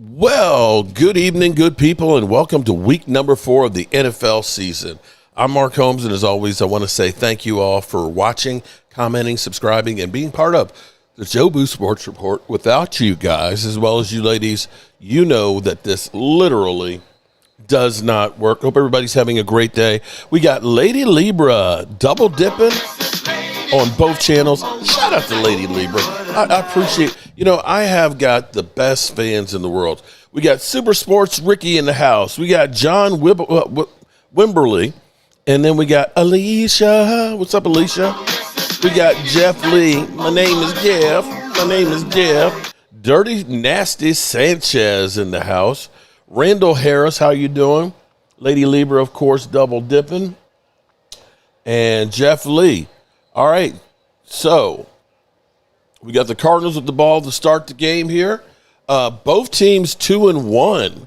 Well, good evening, good people, and welcome to week number 4 of the NFL season. I'm Mark Holmes, and as always, I want to say thank you all for watching, commenting, subscribing, and being part of the Joe Boo Sports Report. Without you guys, as well as you ladies, you know that this literally does not work. Hope everybody's having a great day. We got Lady Libra double dipping on both channels. Shout out to Lady Libra. I appreciate, I have got the best fans in the world. We got Super Sports Ricky in the house. We got John Wimberly. And then we got Alicia. What's up, Alicia? We got Jeff Lee. My name is Jeff. Dirty Nasty Sanchez in the house. Randall Harris, how you doing? Lady Libra, of course, double dipping. And Jeff Lee. All right, so we got the Cardinals with the ball to start the game here. Both teams 2-1,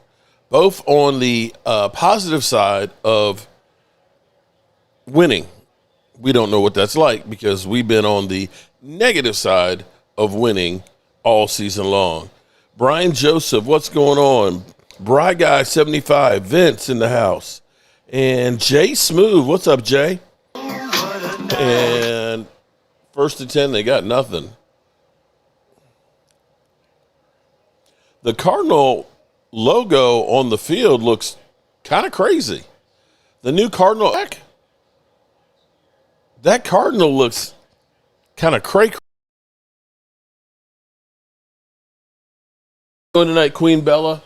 both on the positive side of winning. We don't know what that's like because we've been on the negative side of winning all season long. Brian Joseph, what's going on? Bry Guy 75, Vince in the house. And Jay Smooth, what's up, Jay? And first and 10, they got nothing. The Cardinal logo on the field looks kind of crazy. The new Cardinal, that Cardinal looks kind of cray. Tonight, Queen Bella.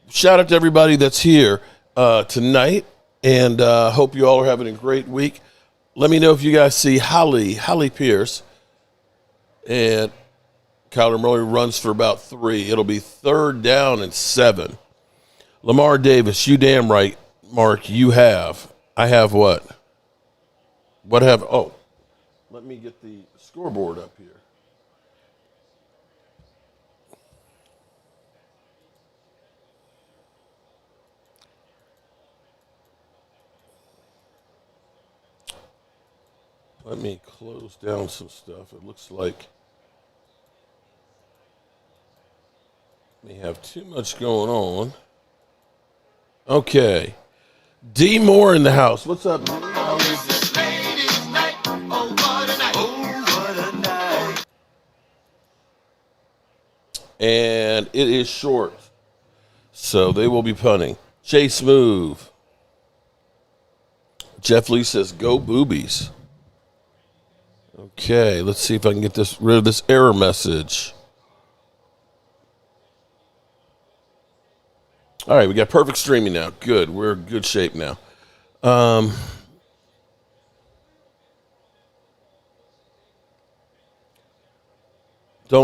Shout out to everybody that's here tonight, and hope you all are having a great week. Let me know if you guys see Holly Pierce, and Kyler Murray runs for about 3. It'll be 3rd down and 7. Lamar Davis, you damn right, Mark, you have. I have what? Let me get the scoreboard up here. Let me close down some stuff. It looks like we have too much going on. Okay. D Moore in the house. What's up, D? And it is short, so they will be punting. Jay Smooth. Jeff Lee says, go boobies. Okay, let's see if I can get rid of this error message. All right, we got perfect streaming now. Good, we're in good shape now. Don't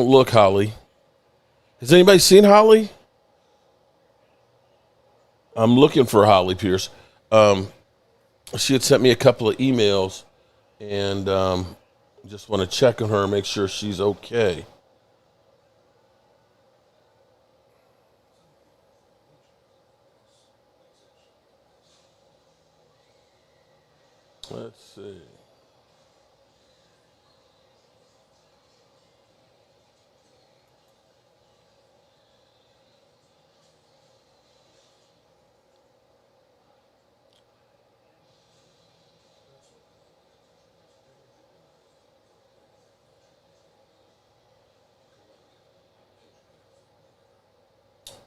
look, Holly. Has anybody seen Holly? I'm looking for Holly Pierce. She had sent me a couple of emails, and just want to check on her and make sure she's okay. Let's see.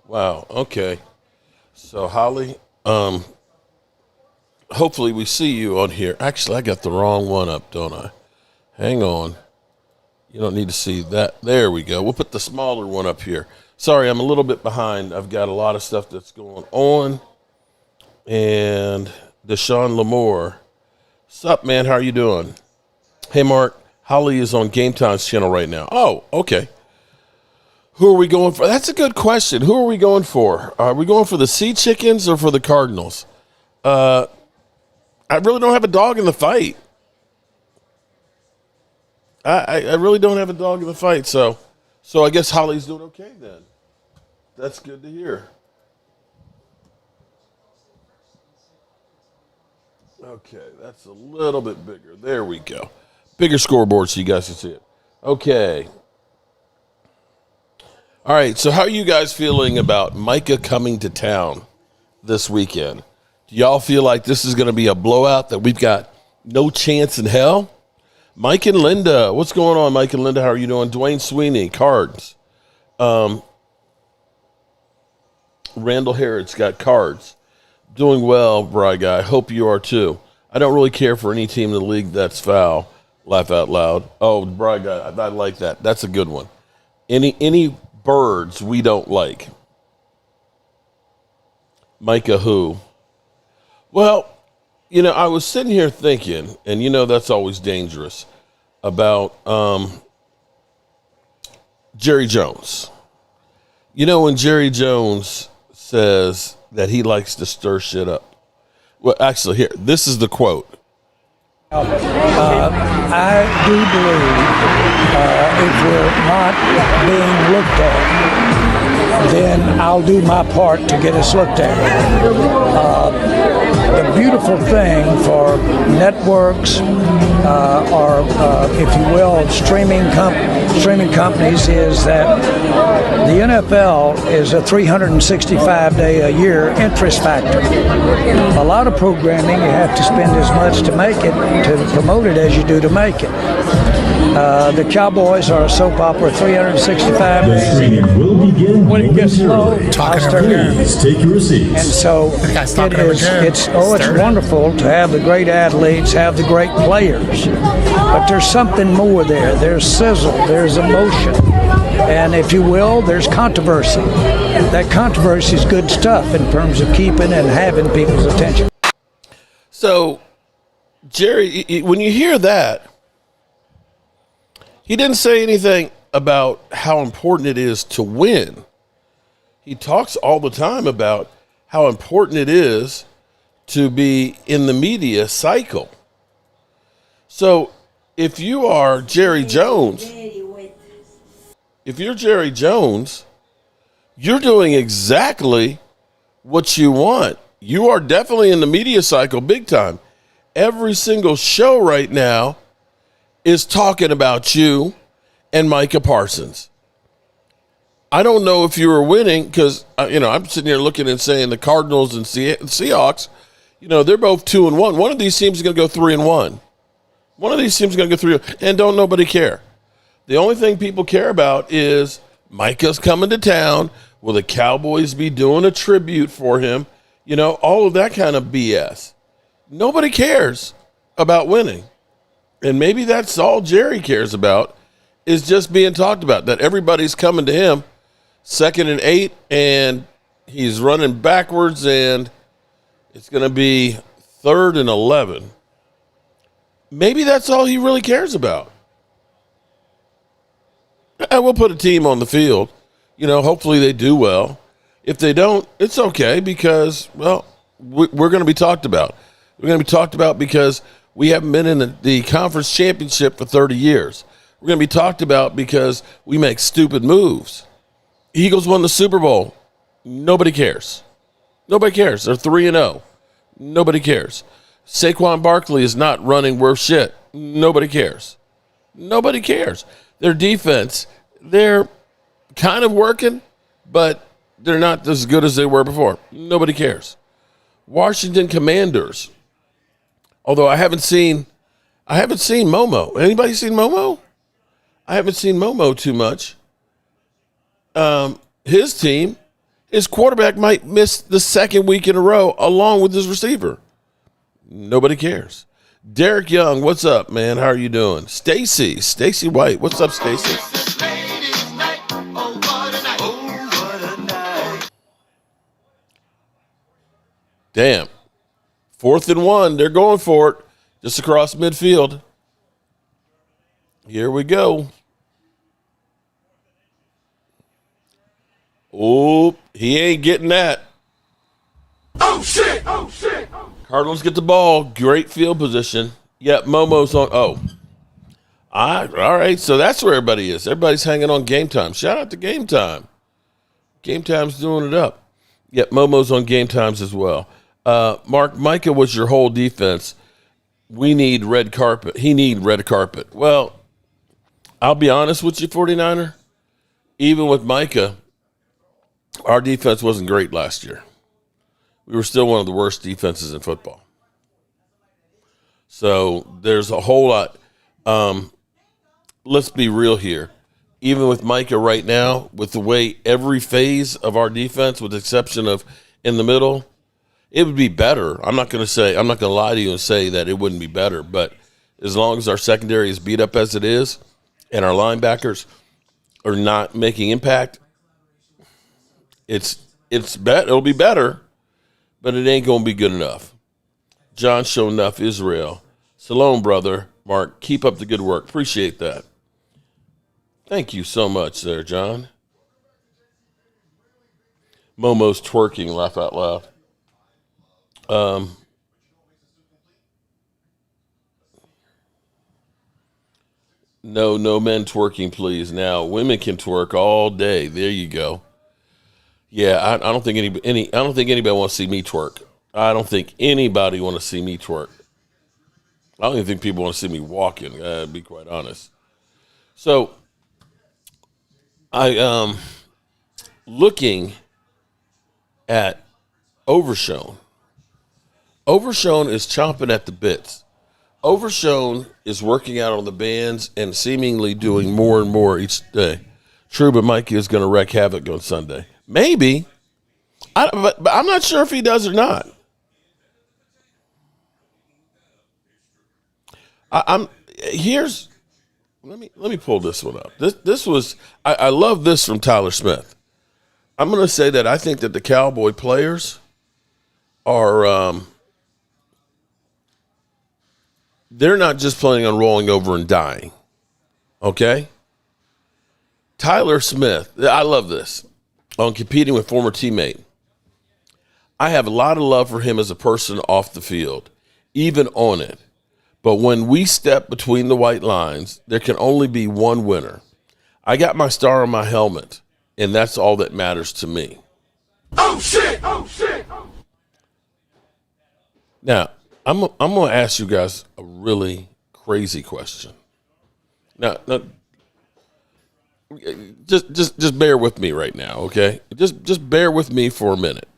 Wow, okay. So, Holly, hopefully we see you on here. Actually, I got the wrong one up, don't I? Hang on. You don't need to see that. There we go. We'll put the smaller one up here. Sorry, I'm a little bit behind. I've got a lot of stuff that's going on. And Deshaun Lamore. Sup, man? How are you doing? Hey, Mark. Holly is on Game Time's channel right now. Oh, okay. Who are we going for? That's a good question. Who are we going for? Are we going for the Sea Chickens or for the Cardinals? I really don't have a dog in the fight. I really don't have a dog in the fight, so I guess Holly's doing okay then. That's good to hear. Okay, that's a little bit bigger. There we go. Bigger scoreboard so you guys can see it. Okay. All right, so how are you guys feeling about Micah coming to town this weekend? Do y'all feel like this is going to be a blowout, that we've got no chance in hell? Mike and Linda, what's going on, Mike and Linda? How are you doing? Dwayne Sweeney, Cards. Randall Harrod's got Cards. Doing well, Bry Guy. Hope you are too. I don't really care for any team in the league that's foul. Laugh out loud. Oh, Bry Guy, I like that. That's a good one. Any birds we don't like. Micah who? Well, I was sitting here thinking, and that's always dangerous, about Jerry Jones. When Jerry Jones says that he likes to stir shit up. Well, actually, here, this is the quote. I do believe if we're not being looked at, then I'll do my part to get us looked at. The beautiful thing for networks or, if you will, streaming companies is that the NFL is a 365-day-a-year interest factor. A lot of programming, you have to spend as much to make it, to promote it, as you do to make it. The Cowboys are a soap opera 365 days. The screening will begin when it gets low, Please take your seats. And so it's wonderful to have the great athletes, have the great players, but there's something more there. There's sizzle, there's emotion, and if you will, there's controversy. That controversy is good stuff in terms of keeping and having people's attention. So, Jerry, when you hear that, he didn't say anything about how important it is to win. He talks all the time about how important it is to be in the media cycle. So if you are Jerry Jones, you're doing exactly what you want. You are definitely in the media cycle big time. Every single show right now is talking about you and Micah Parsons. I don't know if you were winning because, I'm sitting here looking and saying the Cardinals and Seahawks, they're both 2-1. One of these teams is going to go 3-1. One of these teams is going to go 3-1, and don't nobody care. The only thing people care about is Micah's coming to town. Will the Cowboys be doing a tribute for him? All of that kind of BS. Nobody cares about winning. And maybe that's all Jerry cares about, is just being talked about, that everybody's coming to him 2nd and 8, and he's running backwards, and it's going to be 3rd and 11. Maybe that's all he really cares about. And we'll put a team on the field. Hopefully they do well. If they don't, it's okay because, well, we're going to be talked about. We're going to be talked about because we haven't been in the conference championship for 30 years. We're going to be talked about because we make stupid moves. Eagles won the Super Bowl. Nobody cares. Nobody cares. They're 3-0. Nobody cares. Saquon Barkley is not running worth shit. Nobody cares. Nobody cares. Their defense, they're kind of working, but they're not as good as they were before. Nobody cares. Washington Commanders. Although I haven't seen Momo. Anybody seen Momo? I haven't seen Momo too much. His team, his quarterback might miss the 2nd week in a row along with his receiver. Nobody cares. Derek Young, what's up, man? How are you doing? Stacy White, what's up, Stacy? Damn. 4th and 1. They're going for it. Just across midfield. Here we go. Oh, he ain't getting that. Oh, shit. Cardinals get the ball. Great field position. Yep, Momo's on. Oh. All right, so that's where everybody is. Everybody's hanging on Game Time. Shout out to Game Time. Game Time's doing it up. Yep, Momo's on Game Times as well. Micah was your whole defense. We need red carpet. He need red carpet. Well, I'll be honest with you, 49er. Even with Micah, Our defense wasn't great last year. We were still one of the worst defenses in football. So there's a whole lot. Let's be real here. Even with Micah right now, with the way every phase of our defense, with the exception of in the middle, it would be better. I'm not going to lie to you and say that it wouldn't be better, but as long as our secondary is beat up as it is and our linebackers are not making impact, it'll be better, but it ain't going to be good enough. John Show Enough Israel. Shalom, brother. Mark, keep up the good work. Appreciate that. Thank you so much there, John. Momo's twerking, laugh out loud. No men twerking, please. Now, women can twerk all day. There you go. Yeah, I don't think anybody wants to see me twerk. I don't think anybody want to see me twerk. I don't even think people want to see me walking, to be quite honest. So, I looking at Overshown. Overshown is chomping at the bits. Overshown is working out on the bands and seemingly doing more and more each day. True, but Mikey is going to wreak havoc on Sunday. Maybe. But I'm not sure if he does or not. Let me pull this one up. This was I love this from Tyler Smith. I'm going to say that I think that the Cowboy players are they're not just planning on rolling over and dying. Okay? Tyler Smith, I love this. On competing with former teammate. I have a lot of love for him as a person off the field, even on it. But when we step between the white lines, there can only be one winner. I got my star on my helmet, and that's all that matters to me. Oh, shit! Oh, shit! Now, I'm going to ask you guys a really crazy question. Now just bear with me right now, okay? Just bear with me for a minute.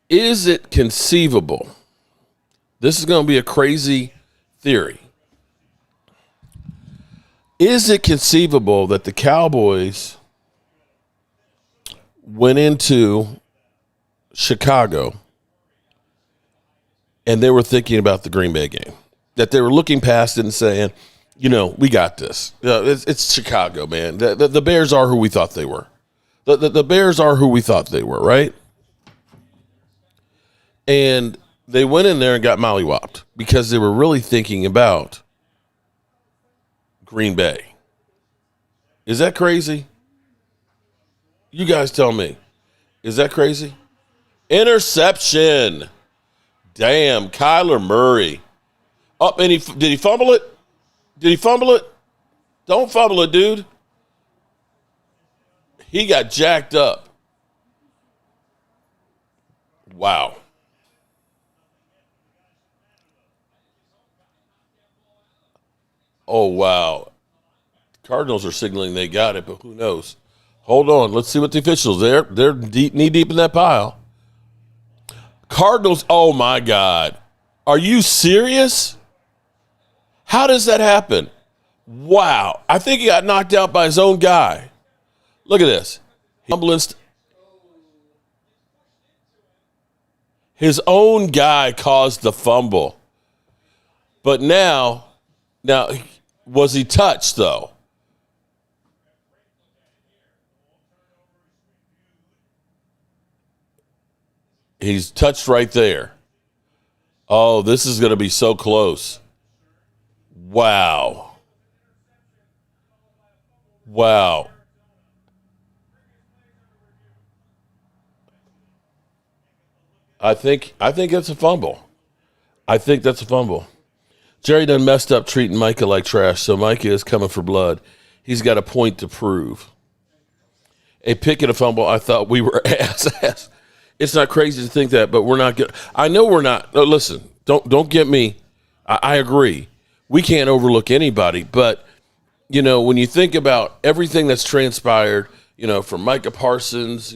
Is it conceivable? This is going to be a crazy theory. Is it conceivable that the Cowboys went into Chicago and they were thinking about the Green Bay game? That they were looking past it and saying, we got this. It's Chicago, man. The Bears are who we thought they were. The Bears are who we thought they were, right? And they went in there and got mollywopped because they were really thinking about Green Bay. Is that crazy? You guys tell me. Is that crazy? Interception. Damn, Kyler Murray. Oh, and did he fumble it? Did he fumble it? Don't fumble it, dude. He got jacked up. Wow. Oh, wow. Cardinals are signaling they got it, but who knows? Hold on. Let's see what the officials, they're knee deep in that pile. Cardinals, oh, my God. Are you serious? How does that happen? Wow. I think he got knocked out by his own guy. Look at this. His own guy caused the fumble. But now, was he touched, though? He's touched right there. Oh, this is going to be so close. Wow. I think it's a fumble. Jerry done messed up treating Micah like trash, so Micah is coming for blood. He's got a point to prove. A pick and a fumble, I thought we were ass. It's not crazy to think that, but we're not good. I know we're not. No, listen, don't get me. I agree. We can't overlook anybody, but, when you think about everything that's transpired, from Micah Parsons,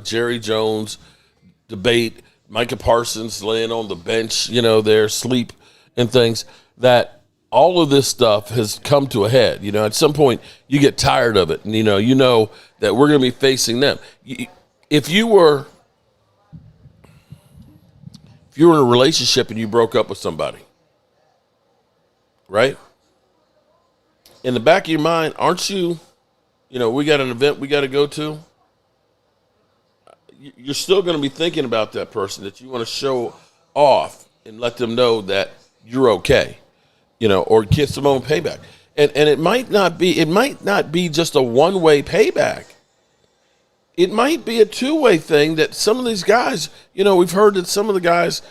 Jerry Jones debate, Micah Parsons laying on the bench, there sleep and things, that all of this stuff has come to a head. At some point you get tired of it, and you know that we're going to be facing them. If you were in a relationship and you broke up with somebody, right? In the back of your mind, aren't you, we got an event we got to go to. You're still going to be thinking about that person, that you want to show off and let them know that you're okay, or get some own payback. And it might not be just a one-way payback. It might be a two-way thing, that some of these guys, we've heard that some of the guys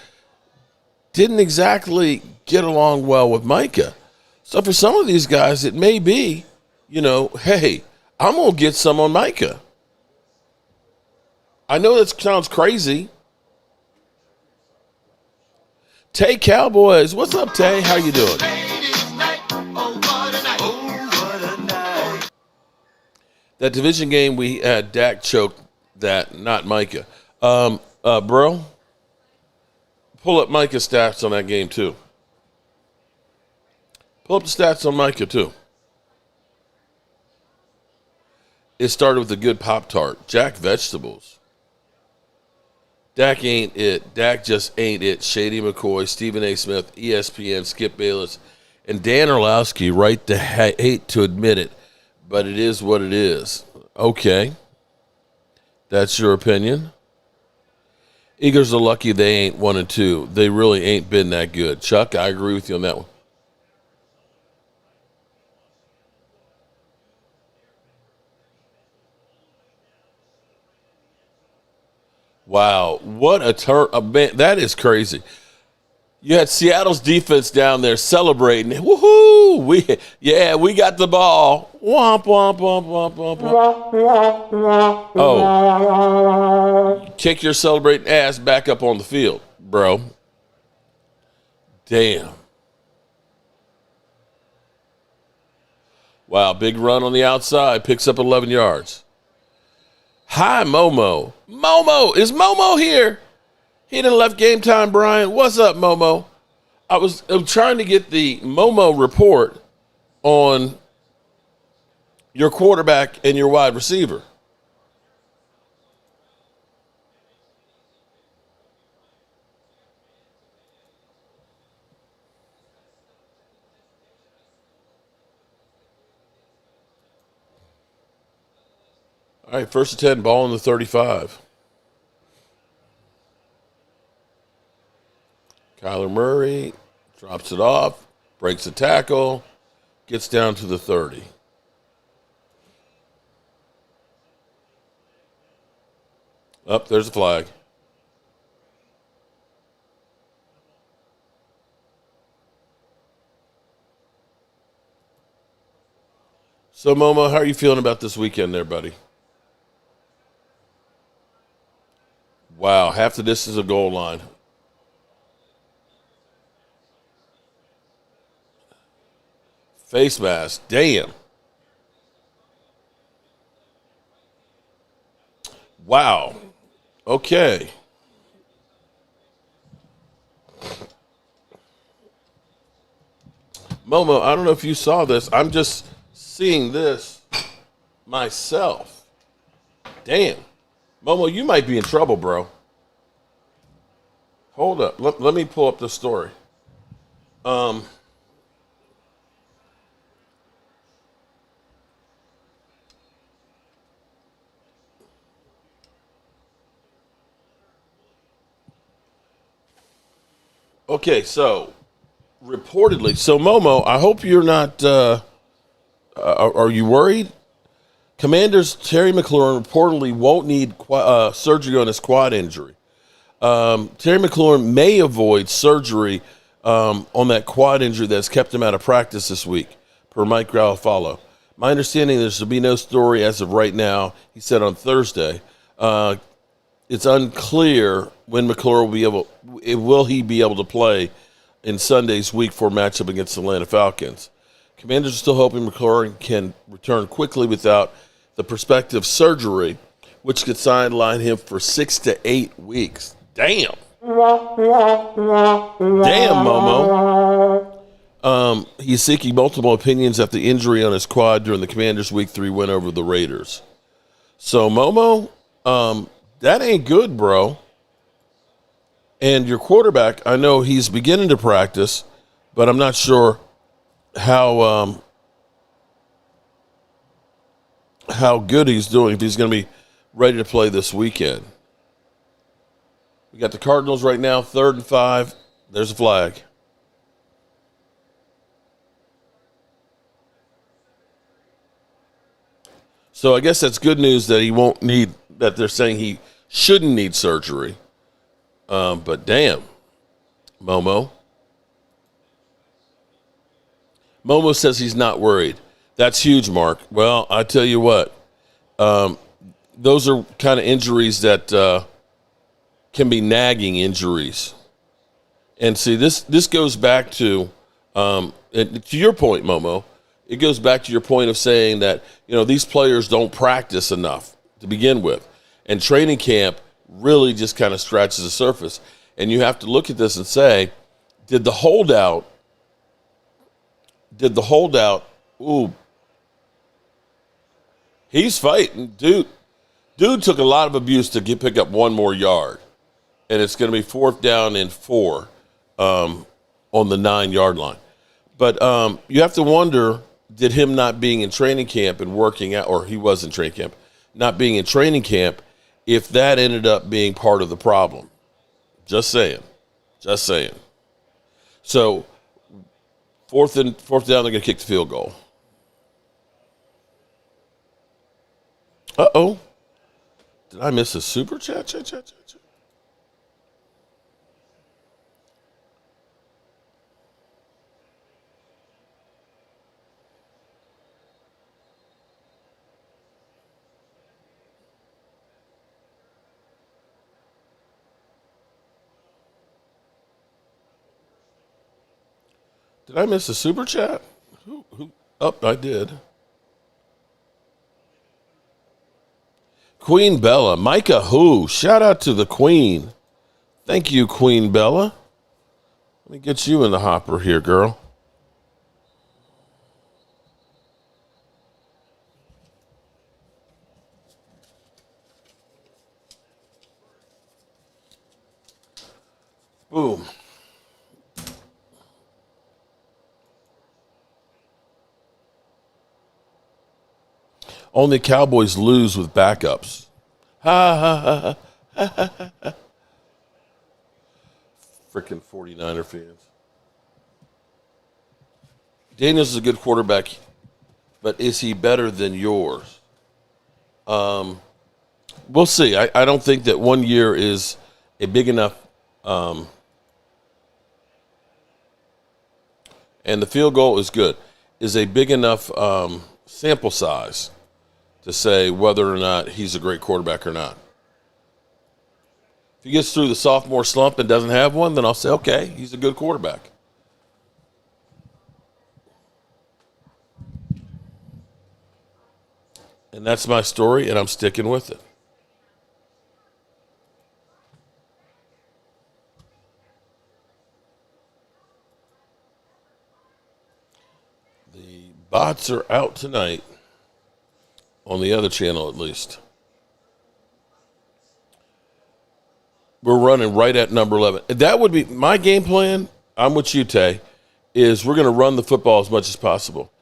didn't exactly get along well with Micah. So for some of these guys, it may be, hey, I'm going to get some on Micah. I know that sounds crazy. Tay Cowboys, what's up, Tay? How you doing? That division game, we had Dak choke that, not Micah. Bro, pull up Micah's stats on that game, too. Pull up the stats on Micah, too. It started with a good Pop-Tart. Jack Vegetables. Dak ain't it. Dak just ain't it. Shady McCoy, Stephen A. Smith, ESPN, Skip Bayless, and Dan Orlowski write to hate to admit it, but it is what it is. Okay. That's your opinion. Eagles are lucky they ain't 1-2. They really ain't been that good. Chuck, I agree with you on that one. Wow, what a turn! Man, that is crazy. You had Seattle's defense down there celebrating. Woohoo! We got the ball. Womp womp womp womp womp womp. Oh, kick your celebrating ass back up on the field, bro. Damn. Wow, big run on the outside, picks up 11 yards. Hi, Momo. Momo, is Momo here? He done left Game Time, Brian. What's up, Momo? I'm trying to get the Momo report on your quarterback and your wide receiver. All right, 1st and 10, ball in the 35. Kyler Murray drops it off, breaks a tackle, gets down to the 30. Up, there's a flag. So, Momo, how are you feeling about this weekend there, buddy? Wow, half the distance of goal line. Face mask, damn. Wow, okay. Momo, I don't know if you saw this. I'm just seeing this myself. Damn. Momo, you might be in trouble, bro. Hold up. Let me pull up the story. Okay, so reportedly, Momo, I hope you're not, are you worried? Commanders Terry McLaurin reportedly won't need surgery on his quad injury. Terry McLaurin may avoid surgery on that quad injury that's kept him out of practice this week, per Mike Garafolo. My understanding is there'll be no story as of right now, he said on Thursday. It's unclear when McLaurin will he be able to play in Sunday's Week 4 matchup against the Atlanta Falcons. Commanders are still hoping McLaurin can return quickly without the prospective surgery, which could sideline him for 6 to 8 weeks. Damn. Damn, Momo. He's seeking multiple opinions after the injury on his quad during the Commanders' Week 3 win over the Raiders. So, Momo, that ain't good, bro. And your quarterback, I know he's beginning to practice, but I'm not sure how good he's doing, if he's going to be ready to play this weekend. We got the Cardinals right now, 3rd and 5. There's a flag. So I guess that's good news that he won't need, that they're saying he shouldn't need surgery. But damn, Momo. Momo says he's not worried. That's huge, Mark. Well, I tell you what, those are kind of injuries that can be nagging injuries. And see, this goes back to your point, Momo. It goes back to your point of saying that, these players don't practice enough to begin with. And training camp really just kind of scratches the surface. And you have to look at this and say, did the holdout, he's fighting. Dude took a lot of abuse to pick up one more yard. And it's going to be 4th down and 4 on the 9-yard line. But you have to wonder, did him not being in training camp and working out, or he was in training camp, not being in training camp, if that ended up being part of the problem. Just saying. So, 4th down, they're going to kick the field goal. Uh-oh. Did I miss a super chat? Did I miss a super chat? Who? Oh, I did. Queen Bella. Micah who? Shout out to the Queen. Thank you, Queen Bella. Let me get you in the hopper here, girl. Boom. Only Cowboys lose with backups. Ha ha ha. Freaking 49er fans. Daniels is a good quarterback, but is he better than yours? We'll see. I don't think that 1 year is a big enough, and the field goal is good, is a big enough sample size to say whether or not he's a great quarterback or not. If he gets through the sophomore slump and doesn't have one, then I'll say, okay, he's a good quarterback. And that's my story, and I'm sticking with it. The bots are out tonight. On the other channel, at least. We're running right at number 11. That would be my game plan. I'm with you, Tay, is we're going to run the football as much as possible.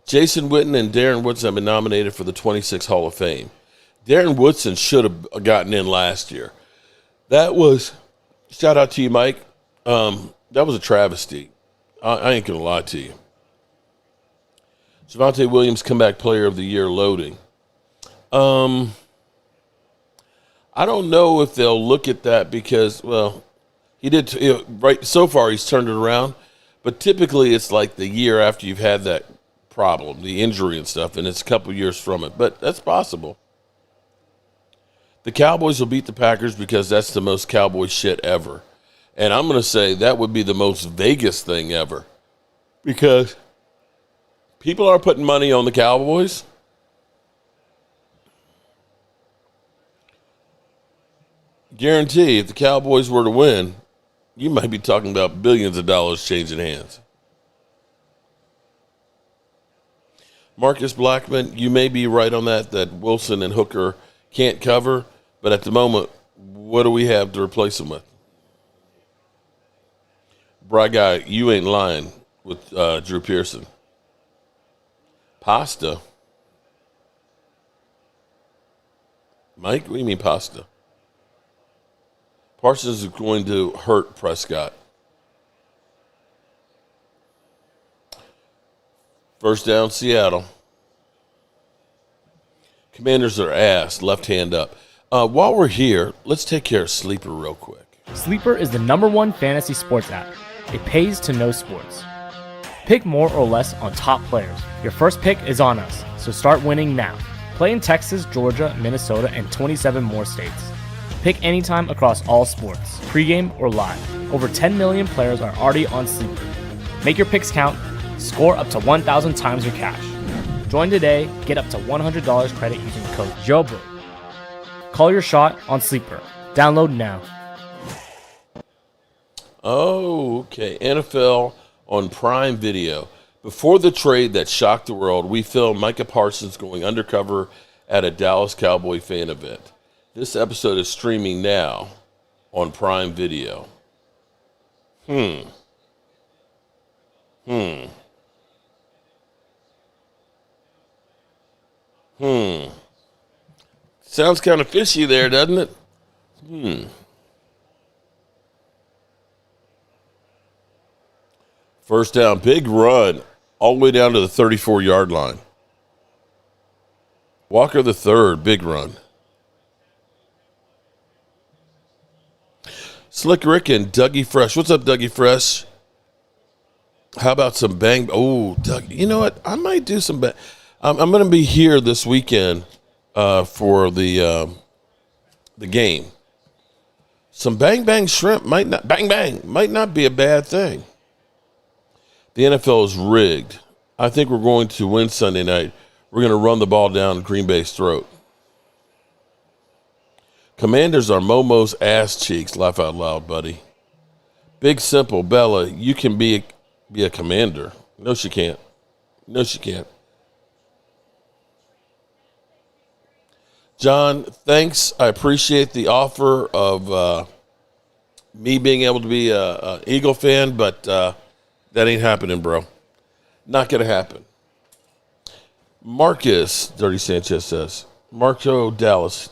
Jason Witten and Darren Woodson have been nominated for the 26 Hall of Fame. Darren Woodson should have gotten in last year. That was, shout out to you, Mike. That was a travesty. I ain't going to lie to you. Javonte Williams, comeback player of the year, loading. I don't know if they'll look at that because, well, he did, right, so far he's turned it around, but typically it's like the year after you've had that problem, the injury and stuff, and it's a couple years from it, but that's possible. The Cowboys will beat the Packers because that's the most Cowboy shit ever. And I'm going to say that would be the most Vegas thing ever because people are putting money on the Cowboys. Guarantee if the Cowboys were to win, you might be talking about billions of dollars changing hands. Marcus Blackman, you may be right on that Wilson and Hooker can't cover, but at the moment, what do we have to replace them with? Bright guy, you ain't lying with Drew Pearson. Pasta. Mike, what do you mean pasta? Parsons is going to hurt Prescott. First down, Seattle. Commanders are ass, left hand up. While we're here, let's take care of Sleeper real quick. Sleeper is the #1 fantasy sports app. It pays to know sports. Pick more or less on top players. Your first pick is on us, so start winning now. Play in Texas, Georgia, Minnesota, and 27 more states. Pick anytime across all sports, pregame or live. Over 10 million players are already on Sleeper. Make your picks count. Score up to 1,000 times your cash. Join today. Get up to $100 credit using code JOBRO. Call your shot on Sleeper. Download now. Oh, okay. NFL on Prime Video. Before the trade that shocked the world, we filmed Micah Parsons going undercover at a Dallas Cowboy fan event. This episode is streaming now on Prime Video. Sounds kind of fishy there, doesn't it? First down, big run, all the way down to the 34-yard line. Walker the third, big run. Slick Rick and Dougie Fresh. What's up, Dougie Fresh? How about some bang? Oh, Doug, you know what? I might do some bang. I'm going to be here this weekend for the game. Some bang bang shrimp might not be a bad thing. The NFL is rigged. I think we're going to win Sunday night. We're going to run the ball down Green Bay's throat. Commanders are Momo's ass cheeks. Laugh out loud, buddy. Big simple, Bella. You can be a commander. No, she can't. No, she can't. John, thanks. I appreciate the offer of me being able to be a Eagle fan, but that ain't happening, bro. Not going to happen. Marcus, Dirty Sanchez says. Marco Dallas.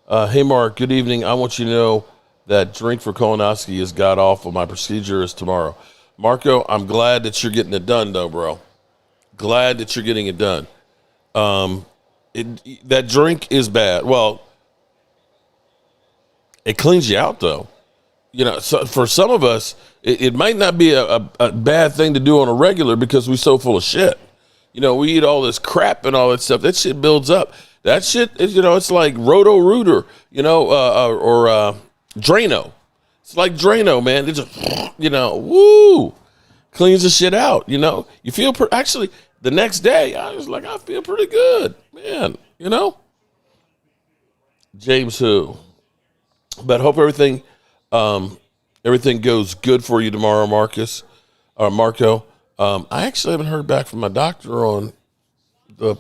Hey, Mark, good evening. I want you to know that drink for colonoscopy is god-awful. My procedure is tomorrow. Marco, I'm glad that you're getting it done, though, bro. Glad that you're getting it done. That drink is bad. Well, it cleans you out, though. You know, so for some of us, it might not be a bad thing to do on a regular because we're so full of shit. You know, we eat all this crap and all that stuff. That shit builds up. That shit is, you know, it's like Roto-Rooter, you know, or Drano. It's like Drano, man. It just, you know, woo, cleans the shit out, you know. You feel, actually, the next day, I was like, I feel pretty good, man, you know. James who? But hope everything goes good for you tomorrow, Marcus, or Marco. I actually haven't heard back from my doctor on the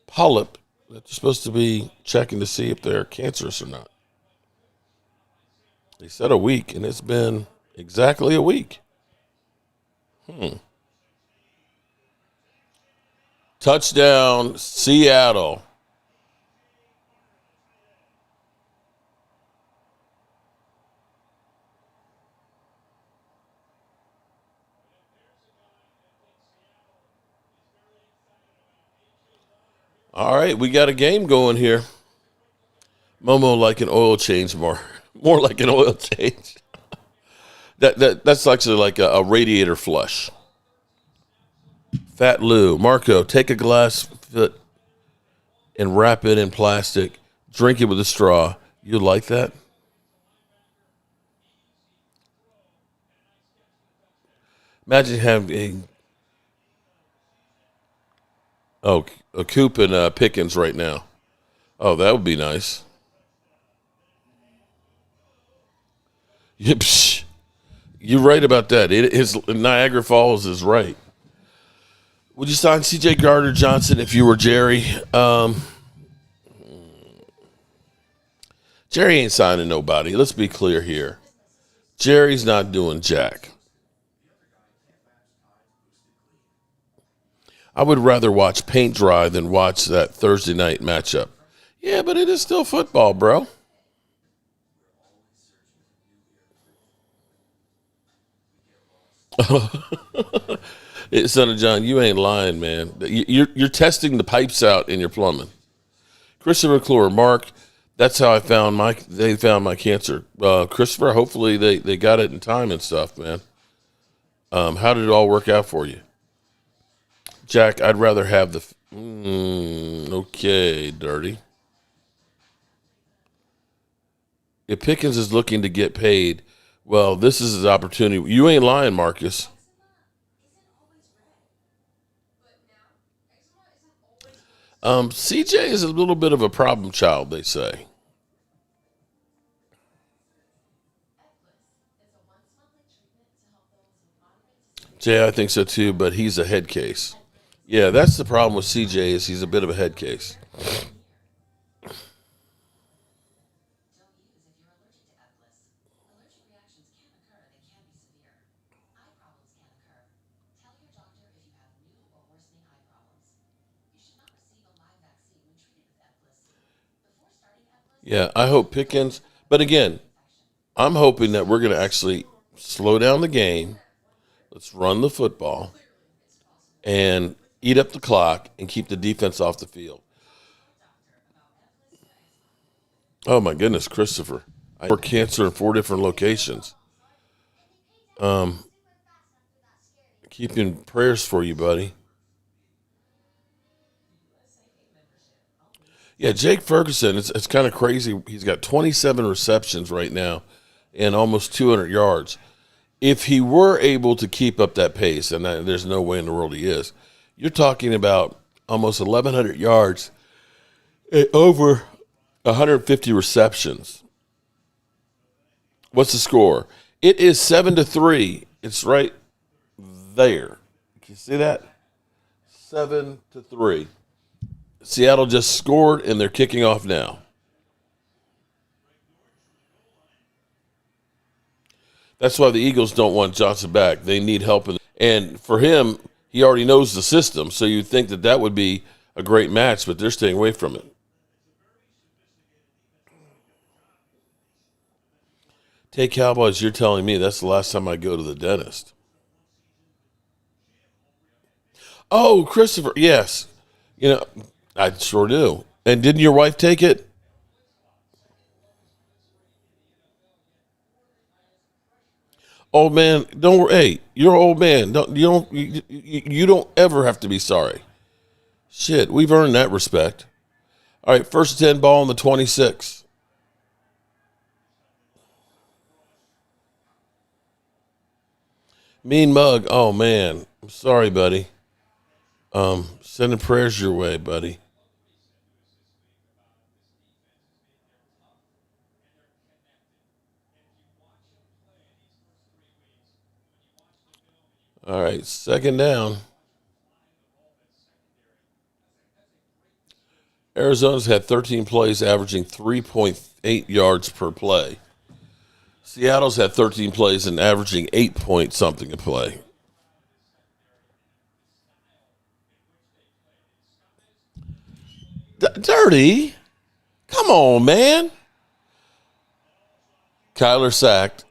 polyp that you're supposed to be checking to see if they're cancerous or not. They said a week, and it's been exactly a week. Touchdown, Seattle. All right, we got a game going here. Momo like an oil change, more like an oil change. That's actually like a radiator flush. Fat Lou, Marco, take a glass foot and wrap it in plastic. Drink it with a straw. You like that? Imagine having a Coop and Pickens right now. Oh, that would be nice. You're right about that. Niagara Falls is right. Would you sign C.J. Gardner-Johnson if you were Jerry? Jerry ain't signing nobody. Let's be clear here. Jerry's not doing jack. I would rather watch paint dry than watch that Thursday night matchup. Yeah, but it is still football, bro. Son of John, you ain't lying, man. You're testing the pipes out in your plumbing. Christopher McClure, Mark, that's how they found my cancer. Christopher, hopefully they got it in time and stuff, man. How did it all work out for you? Jack, I'd rather have okay, Dirty. If Pickens is looking to get paid, well, this is his opportunity. You ain't lying, Marcus. CJ is a little bit of a problem child, they say. Jay, I think so too, but he's a head case. Yeah, that's the problem with CJ is he's a bit of a head case. Yeah, I hope Pickens. But again, I'm hoping that we're going to actually slow down the game. Let's run the football and eat up the clock and keep the defense off the field. Oh, my goodness, Christopher. For cancer in 4 different locations. Keeping prayers for you, buddy. Yeah, Jake Ferguson, it's kind of crazy. He's got 27 receptions right now and almost 200 yards. If he were able to keep up that pace, and there's no way in the world he is, you're talking about almost 1,100 yards and over 150 receptions. What's the score? It is 7-3. It's right there. Can you see that? 7-3. Seattle just scored, and they're kicking off now. That's why the Eagles don't want Johnson back. They need help. And for him, he already knows the system, so you'd think that would be a great match, but they're staying away from it. Take Cowboys, you're telling me that's the last time I go to the dentist. Oh, Christopher, yes. I sure do. And didn't your wife take it? Old man, don't worry. Hey, you're an old man. You don't ever have to be sorry. Shit, we've earned that respect. All right, 1st and 10 ball on the 26. Mean Mug. Oh man, I'm sorry, buddy. Sending prayers your way, buddy. All right, 2nd down. Arizona's had 13 plays averaging 3.8 yards per play. Seattle's had 13 plays and averaging 8 point something a play. Dirty? Come on, man. Kyler sacked.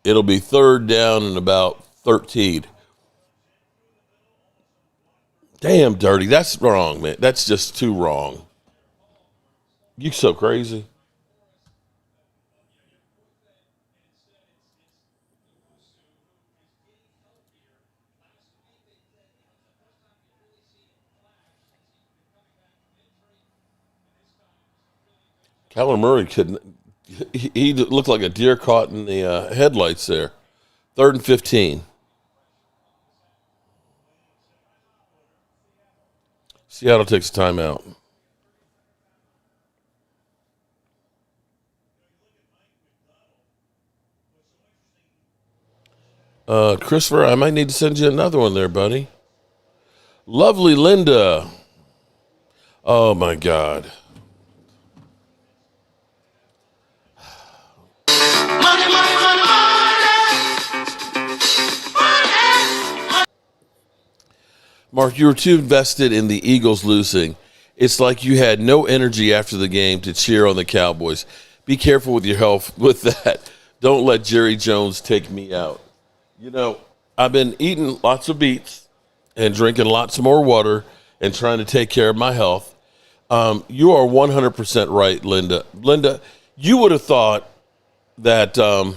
It'll be 3rd down and about 13. Damn, Dirty. That's wrong, man. That's just too wrong. You so crazy. Kyler Murray he looked like a deer caught in the headlights there. 3rd and 15. Seattle takes a timeout. Christopher, I might need to send you another one there, buddy. Lovely Linda. Oh, my God. Mark, you were too invested in the Eagles losing. It's like you had no energy after the game to cheer on the Cowboys. Be careful with your health with that. Don't let Jerry Jones take me out. You know, I've been eating lots of beets and drinking lots more water and trying to take care of my health. You are 100% right, Linda. Linda, you would have thought that that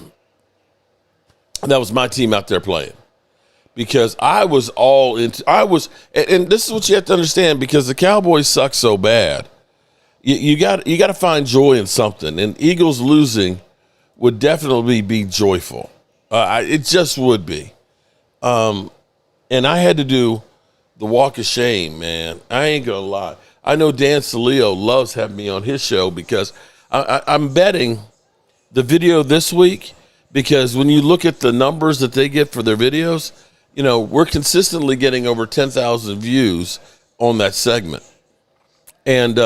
was my team out there playing. Because I was all into, and this is what you have to understand, because the Cowboys suck so bad. You got to find joy in something, and Eagles losing would definitely be joyful. It just would be. And I had to do the walk of shame, man. I ain't gonna lie. I know Dan Salio loves having me on his show because I'm betting the video this week, because when you look at the numbers that they get for their videos, you know, we're consistently getting over 10,000 views on that segment. And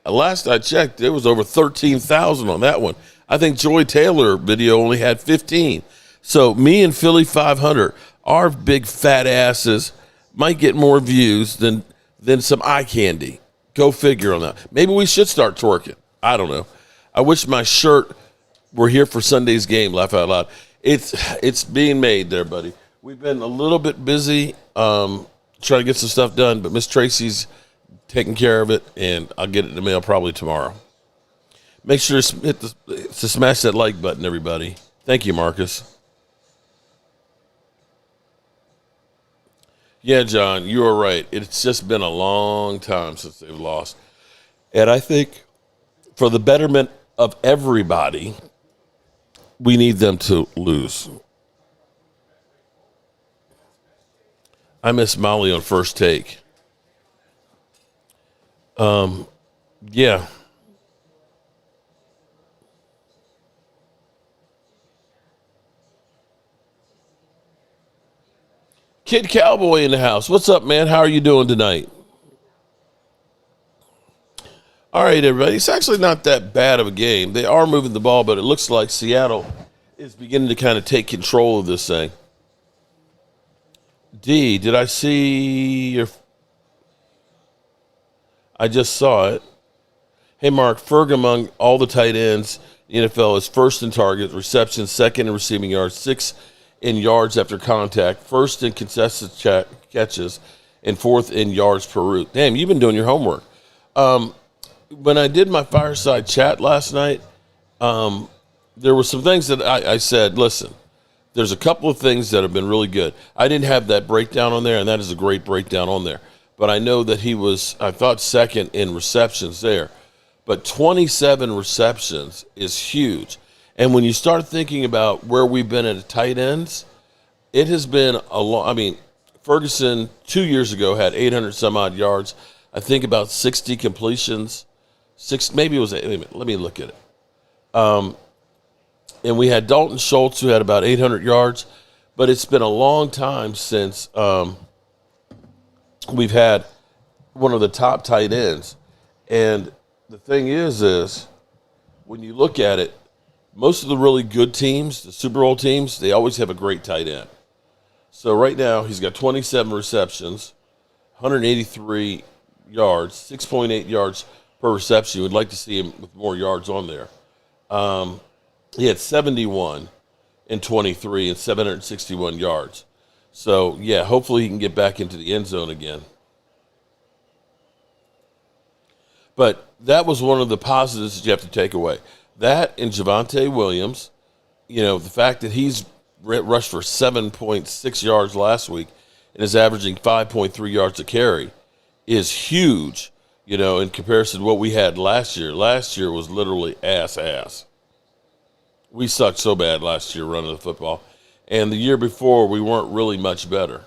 last I checked, there was over 13,000 on that one. I think Joy Taylor video only had 15. So me and Philly 500, our big fat asses, might get more views than some eye candy. Go figure on that. Maybe we should start twerking. I don't know. I wish my shirt were here for Sunday's game, laugh out loud. It's being made there, buddy. We've been a little bit busy trying to get some stuff done, but Miss Tracy's taking care of it, and I'll get it in the mail probably tomorrow. Make sure to smash that like button, everybody. Thank you, Marcus. Yeah, John, you are right. It's just been a long time since they've lost. And I think for the betterment of everybody, we need them to lose. I miss Molly on First Take. Yeah. Kid Cowboy in the house. What's up, man? How are you doing tonight? All right, everybody. It's actually not that bad of a game. They are moving the ball, but it looks like Seattle is beginning to kind of take control of this thing. D, did I see your... I just saw it. Hey, Mark, Ferg among all the tight ends, the NFL is first in targets, receptions, second in receiving yards, sixth in yards after contact, first in contested catches, and fourth in yards per route. Damn, you've been doing your homework. When I did my fireside chat last night, there were some things that I said, listen, there's a couple of things that have been really good. I didn't have that breakdown on there, and that is a great breakdown on there. But I know that he was, I thought, second in receptions there. But 27 receptions is huge. And when you start thinking about where we've been at tight ends, it has been a long, I mean, Ferguson 2 years ago had 800 some odd yards. I think about 60 completions. Maybe it was, wait a minute, let me look at it. And we had Dalton Schultz, who had about 800 yards. But it's been a long time since we've had one of the top tight ends. And the thing is when you look at it, most of the really good teams, the Super Bowl teams, they always have a great tight end. So right now, he's got 27 receptions, 183 yards, 6.8 yards per reception. We'd like to see him with more yards on there. He had 71 in 23 and 761 yards. So, yeah, hopefully he can get back into the end zone again. But that was one of the positives that you have to take away. That and Javonte Williams, you know, the fact that he's rushed for 7.6 yards last week and is averaging 5.3 yards a carry is huge, you know, in comparison to what we had last year. Last year was literally ass. We sucked so bad last year running the football. And the year before, we weren't really much better.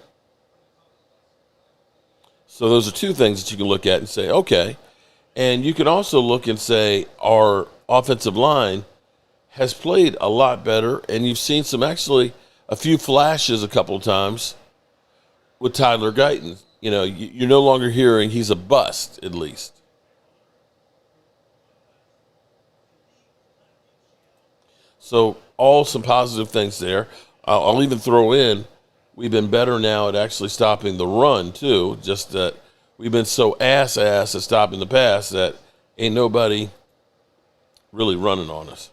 So those are two things that you can look at and say, okay. And you can also look and say our offensive line has played a lot better, and you've seen some actually a few flashes a couple of times with Tyler Guyton. You're no longer hearing he's a bust, at least. So all some positive things there. I'll even throw in, we've been better now at actually stopping the run, too. Just that we've been so ass at stopping the pass that ain't nobody really running on us.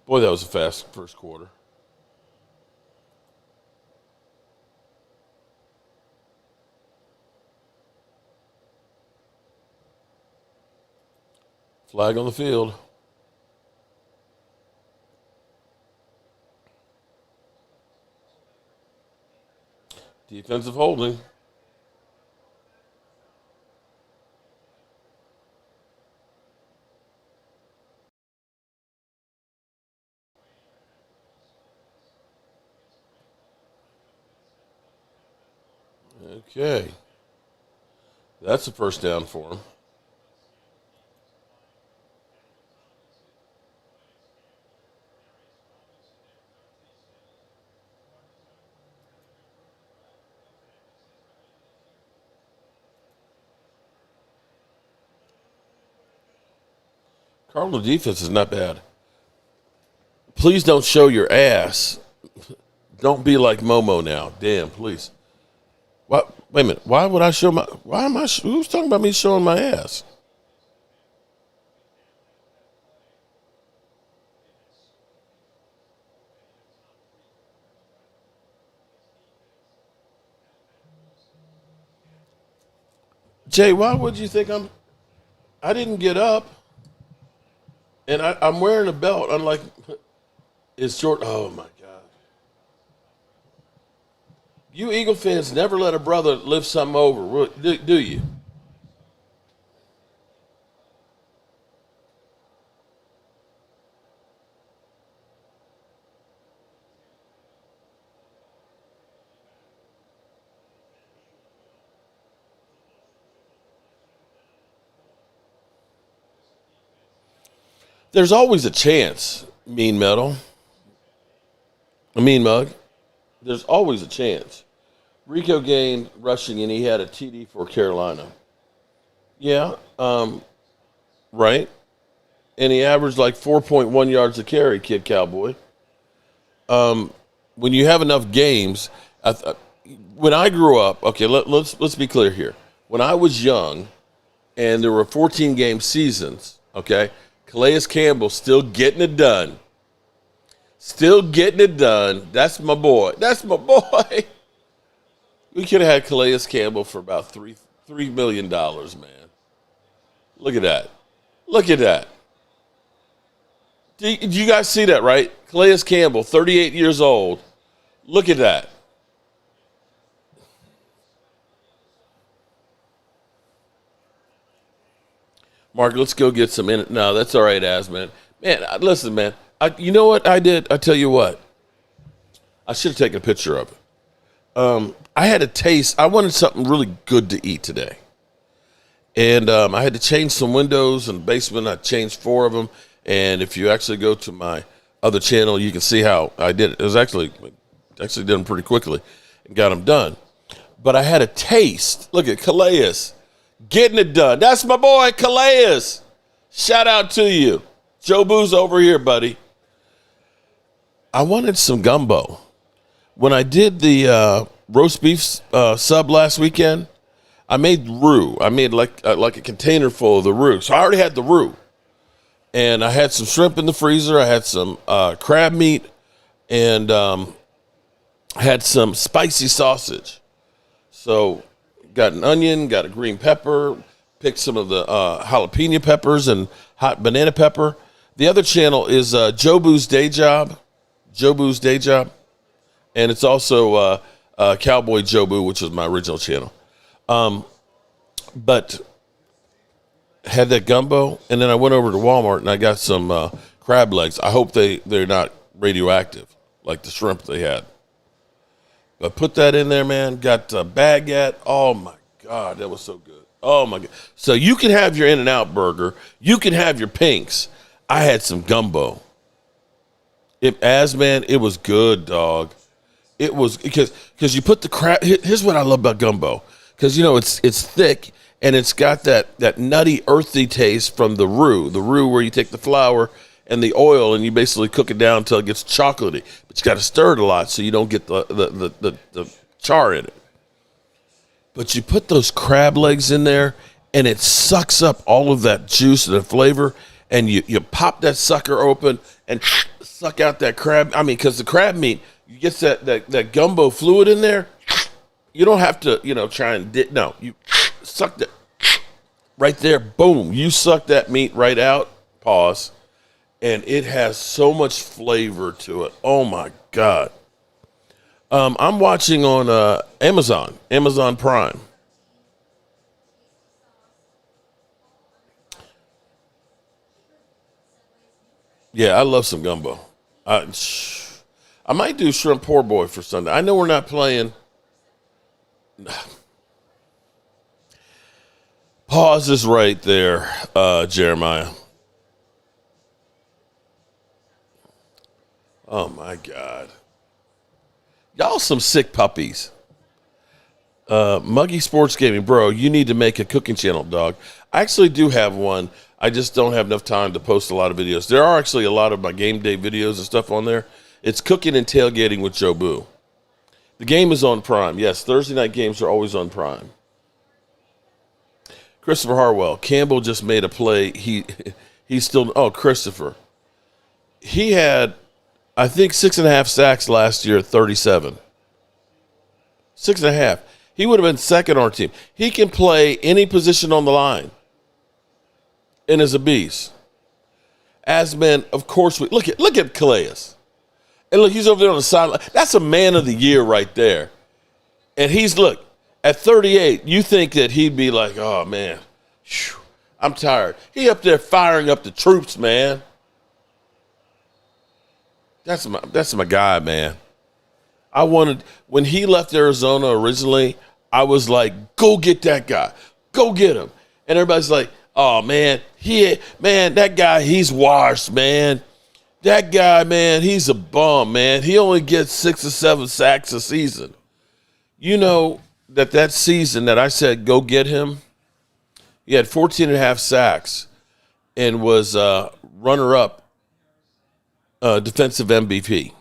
Boy, that was a fast first quarter. Flag on the field. Defensive holding. Okay. That's a first down for him. Cardinal defense is not bad. Please don't show your ass. Don't be like Momo now. Damn, please. What? Wait a minute. Why would I show my? Why am I? Who's talking about me showing my ass? Jay, why would you think I didn't get up, and I'm wearing a belt. Unlike it's short. Oh my God. You Eagle fans never let a brother lift something over, do you? There's always a chance, mean mug. There's always a chance. Rico gained rushing, and he had a TD for Carolina. Yeah, right. And he averaged like 4.1 yards a carry, Kid Cowboy. When you have enough games, when I grew up, okay, let's be clear here. When I was young, and there were 14-game seasons, okay, Klayas Campbell still getting it done. Still getting it done. That's my boy. We could have had Klayas Campbell for about $3 million, man. Look at that. Do you guys see that, right? Klayas Campbell, 38 years old. Look at that. Mark, let's go get some in it. No, that's all right, Asman. Man, listen, man. You know what I did? I tell you what. I should have taken a picture of it. I had a taste. I wanted something really good to eat today. And I had to change some windows in the basement. I changed 4 of them. And if you actually go to my other channel, you can see how I did it. It was actually did them pretty quickly and got them done. But I had a taste. Look at Klayas getting it done. That's my boy, Klayas. Shout out to you. Joe Boo's over here, buddy. I wanted some gumbo. When I did the roast beef sub last weekend, I made roux. I made like a container full of the roux. So I already had the roux. And I had some shrimp in the freezer. I had some crab meat and had some spicy sausage. So got an onion, got a green pepper, picked some of the jalapeno peppers and hot banana pepper. The other channel is Joe Boo's Day Job. And it's also Cowboy Joe Boo, which was my original channel. But had that gumbo, and then I went over to Walmart and I got some crab legs. I hope they're not radioactive like the shrimp they had. But put that in there, man. Got baguette. Oh, my God. That was so good. Oh, my God. So you can have your In-N-Out burger. You can have your Pinks. I had some gumbo. It was good, dog. It was because you put the crab. Here's what I love about gumbo, because it's thick and it's got that nutty, earthy taste from the roux where you take the flour and the oil and you basically cook it down until it gets chocolatey. But you got to stir it a lot so you don't get the char in it. But you put those crab legs in there and it sucks up all of that juice and the flavor, and you pop that sucker open and suck out that crab. I mean, because the crab meat, you get that gumbo fluid in there. You don't have to, try and dip. No, you suck that right there. Boom. You suck that meat right out. Pause. And it has so much flavor to it. Oh, my God. I'm watching on Amazon Prime. Yeah, I love some gumbo. I might do shrimp poor boy for Sunday. I know we're not playing. Pause is right there, Jeremiah. Oh, my God. Y'all some sick puppies. Muggy Sports Gaming. Bro, you need to make a cooking channel, dog. I actually do have one. I just don't have enough time to post a lot of videos. There are actually a lot of my game day videos and stuff on there. It's Cooking and Tailgating with Joe Boo. The game is on Prime. Yes, Thursday night games are always on Prime. Christopher Harwell. Campbell just made a play. He's still. Oh, Christopher. He had, I think, 6.5 sacks last year at 37. 6.5. He would have been second on our team. He can play any position on the line. And is a beast. Asman, of course, look at Klayas. And look, he's over there on the sideline. That's a man of the year right there. And look, at 38, you think that he'd be like, oh, man, I'm tired. He up there firing up the troops, man. That's my guy, man. When he left Arizona originally, I was like, go get that guy. Go get him. And everybody's like, oh, man, that guy, he's washed, man. That guy, man, he's a bum, man. He only gets 6 or 7 sacks a season. You know that season that I said go get him, he had 14.5 sacks and was runner-up defensive MVP.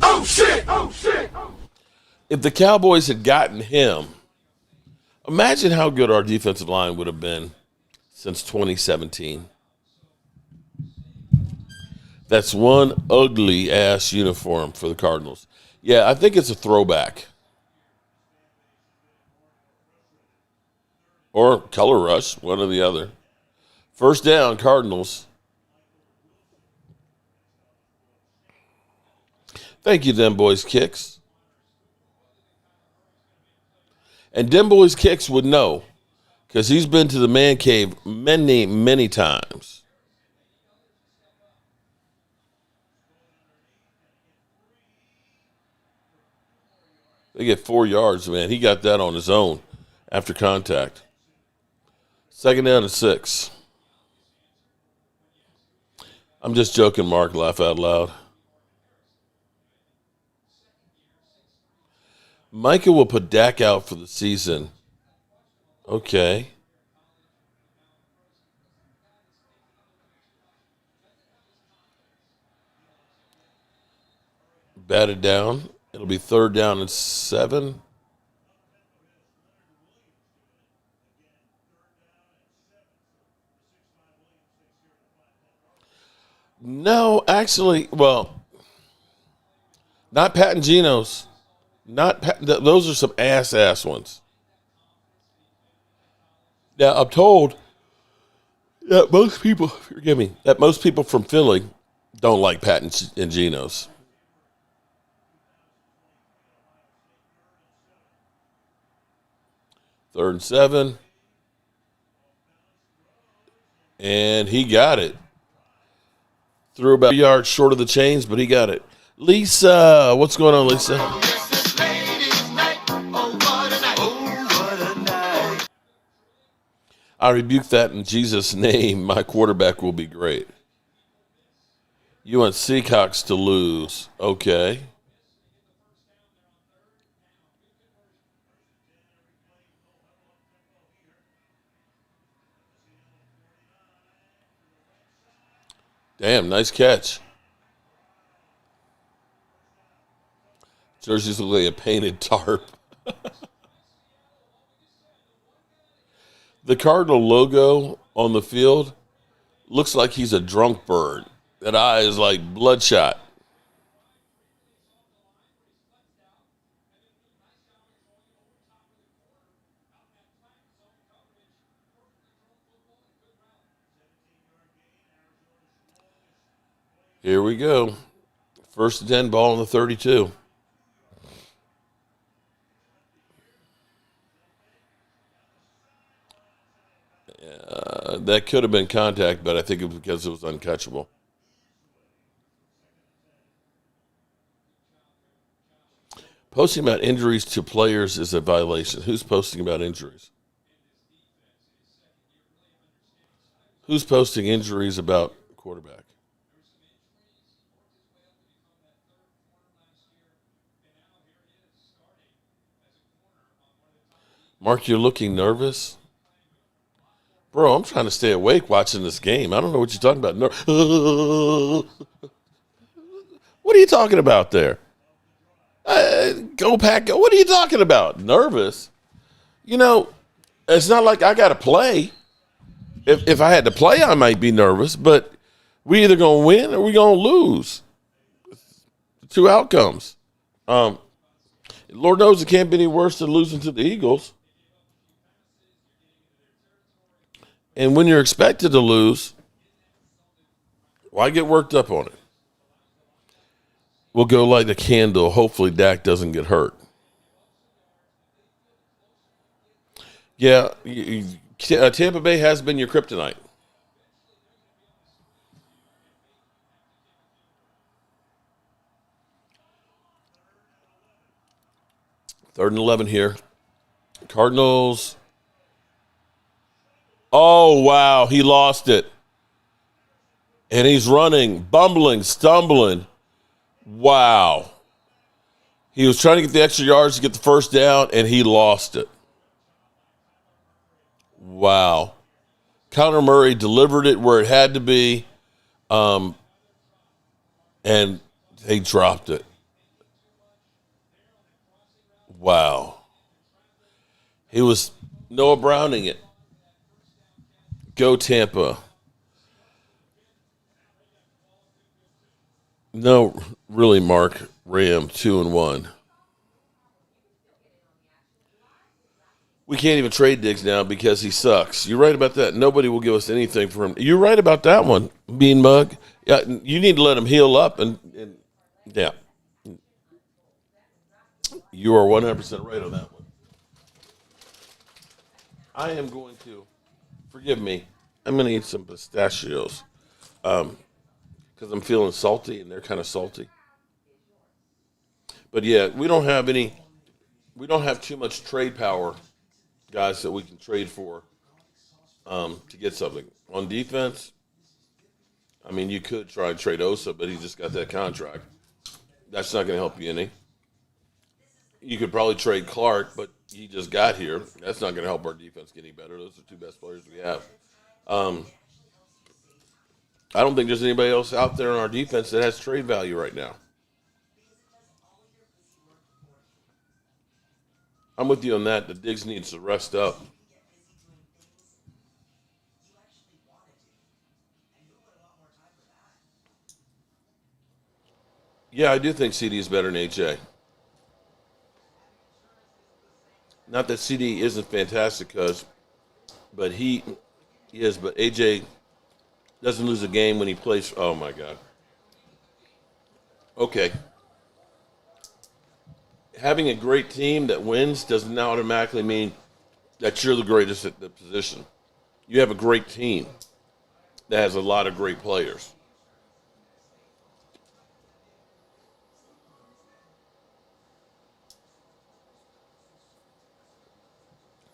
Oh, shit! If the Cowboys had gotten him, imagine how good our defensive line would have been since 2017. That's one ugly-ass uniform for the Cardinals. Yeah, I think it's a throwback. Or color rush, one or the other. First down, Cardinals. Thank you, Dem Boys Kicks. And Dem Boys Kicks would know, because he's been to the man cave many, many times. They get 4 yards, man. He got that on his own after contact. Second down and 6. I'm just joking, Mark. Laugh out loud. Micah will put Dak out for the season. Okay. Batted down. It'll be 3rd down and 7. No, actually, well, not Pat and Geno's. Those are some ass ones. Now, I'm told that most people from Philly don't like Pat and Geno's. Third and 7. And he got it. Threw about a yard short of the chains, but he got it. Lisa, what's going on, Lisa? I rebuke that in Jesus' name. My quarterback will be great. You want Seahawks to lose. Okay. Damn, nice catch. Jerseys look like a painted tarp. The Cardinal logo on the field looks like he's a drunk bird. That eye is like bloodshot. Here we go. First and 10, ball on the 32. That could have been contact, but I think it was because it was uncatchable. Posting about injuries to players is a violation. Who's posting about injuries? Who's posting injuries about quarterback? Mark, you're looking nervous? Bro, I'm trying to stay awake watching this game. I don't know what you're talking about. What are you talking about there? Go Pack, go. What are you talking about? Nervous? You know, it's not like I got to play. If I had to play, I might be nervous, but we either going to win or we going to lose. Two outcomes. Lord knows it can't be any worse than losing to the Eagles. And when you're expected to lose, why get worked up on it? We'll go light a candle. Hopefully Dak doesn't get hurt. Yeah, Tampa Bay has been your kryptonite. Third and 11 here. Cardinals. Oh, wow. He lost it. And he's running, bumbling, stumbling. Wow. He was trying to get the extra yards to get the first down, and he lost it. Wow. Connor Murray delivered it where it had to be, and they dropped it. Wow. He was Noah Browning it. Go Tampa. No, really, Mark. Ram 2-1. We can't even trade Diggs now because he sucks. You're right about that. Nobody will give us anything for him. You're right about that one, Bean Mug. Yeah, you need to let him heal up and yeah. You are 100% right on that one. I am going to, forgive me, I'm going to eat some pistachios because I'm feeling salty and they're kind of salty. But yeah, we don't have too much trade power, guys, that we can trade for to get something. On defense, I mean, you could try and trade Osa, but he just got that contract. That's not going to help you any. You could probably trade Clark, but he just got here. That's not going to help our defense get any better. Those are the two best players we have. I don't think there's anybody else out there on our defense that has trade value right now. I'm with you on that. The Diggs needs to rest up. Yeah, I do think CD is better than AJ. Not that CD isn't fantastic, but he is. But AJ doesn't lose a game when he plays. Oh, my God. Okay. Having a great team that wins does not automatically mean that you're the greatest at the position. You have a great team that has a lot of great players.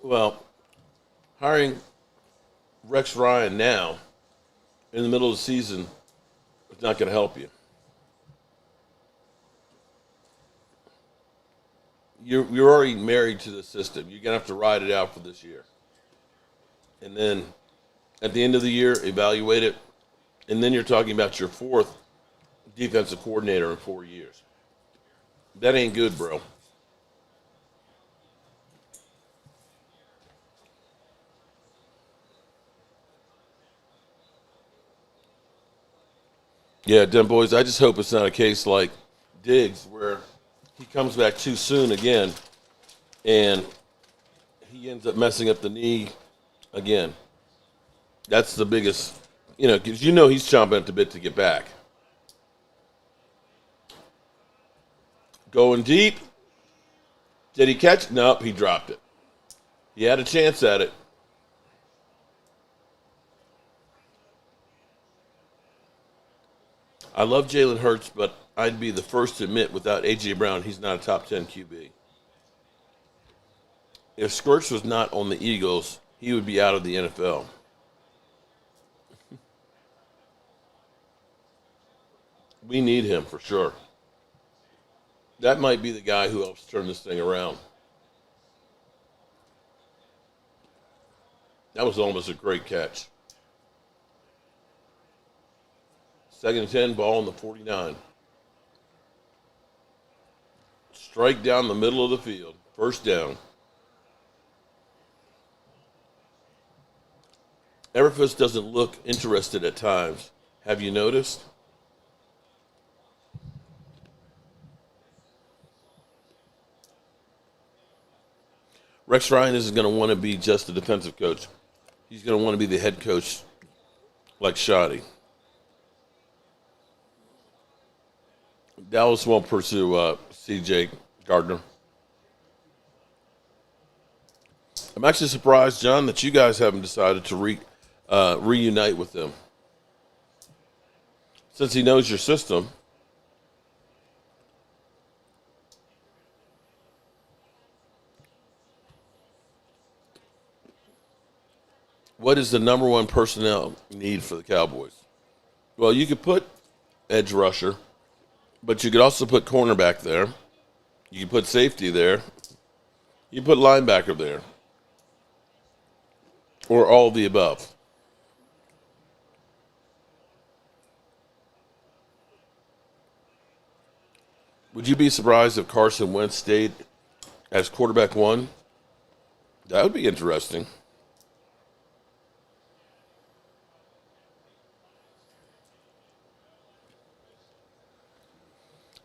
Well, hiring Rex Ryan now in the middle of the season is not going to help you. You're already married to the system. You're going to have to ride it out for this year. And then at the end of the year, evaluate it. And then you're talking about your fourth defensive coordinator in 4 years. That ain't good, bro. Yeah, Den Boys, I just hope it's not a case like Diggs where he comes back too soon again and he ends up messing up the knee again. That's the biggest, because he's chomping at the bit to get back. Going deep. Did he catch it? Nope, he dropped it. He had a chance at it. I love Jalen Hurts, but I'd be the first to admit without A.J. Brown, he's not a top 10 QB. If Squirts was not on the Eagles, he would be out of the NFL. We need him for sure. That might be the guy who helps turn this thing around. That was almost a great catch. 2nd and 10, ball on the 49. Strike down the middle of the field. First down. Everfus doesn't look interested at times. Have you noticed? Rex Ryan isn't going to want to be just a defensive coach. He's going to want to be the head coach like Shoddy. Dallas won't pursue C.J. Gardner. I'm actually surprised, John, that you guys haven't decided to reunite with them. Since he knows your system. What is the number one personnel need for the Cowboys? Well, you could put edge rusher, but you could also put cornerback there. You could put safety there. You put linebacker there. Or all of the above. Would you be surprised if Carson Wentz stayed as quarterback one? That would be interesting.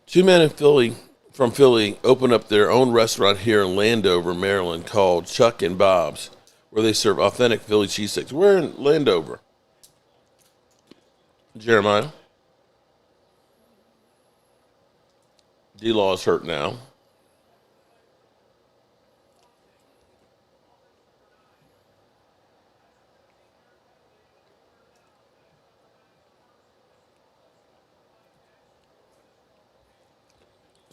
Two men from Philly opened up their own restaurant here in Landover, Maryland, called Chuck and Bob's, where they serve authentic Philly cheesesteaks. We're in Landover. Jeremiah. D-Law is hurt now.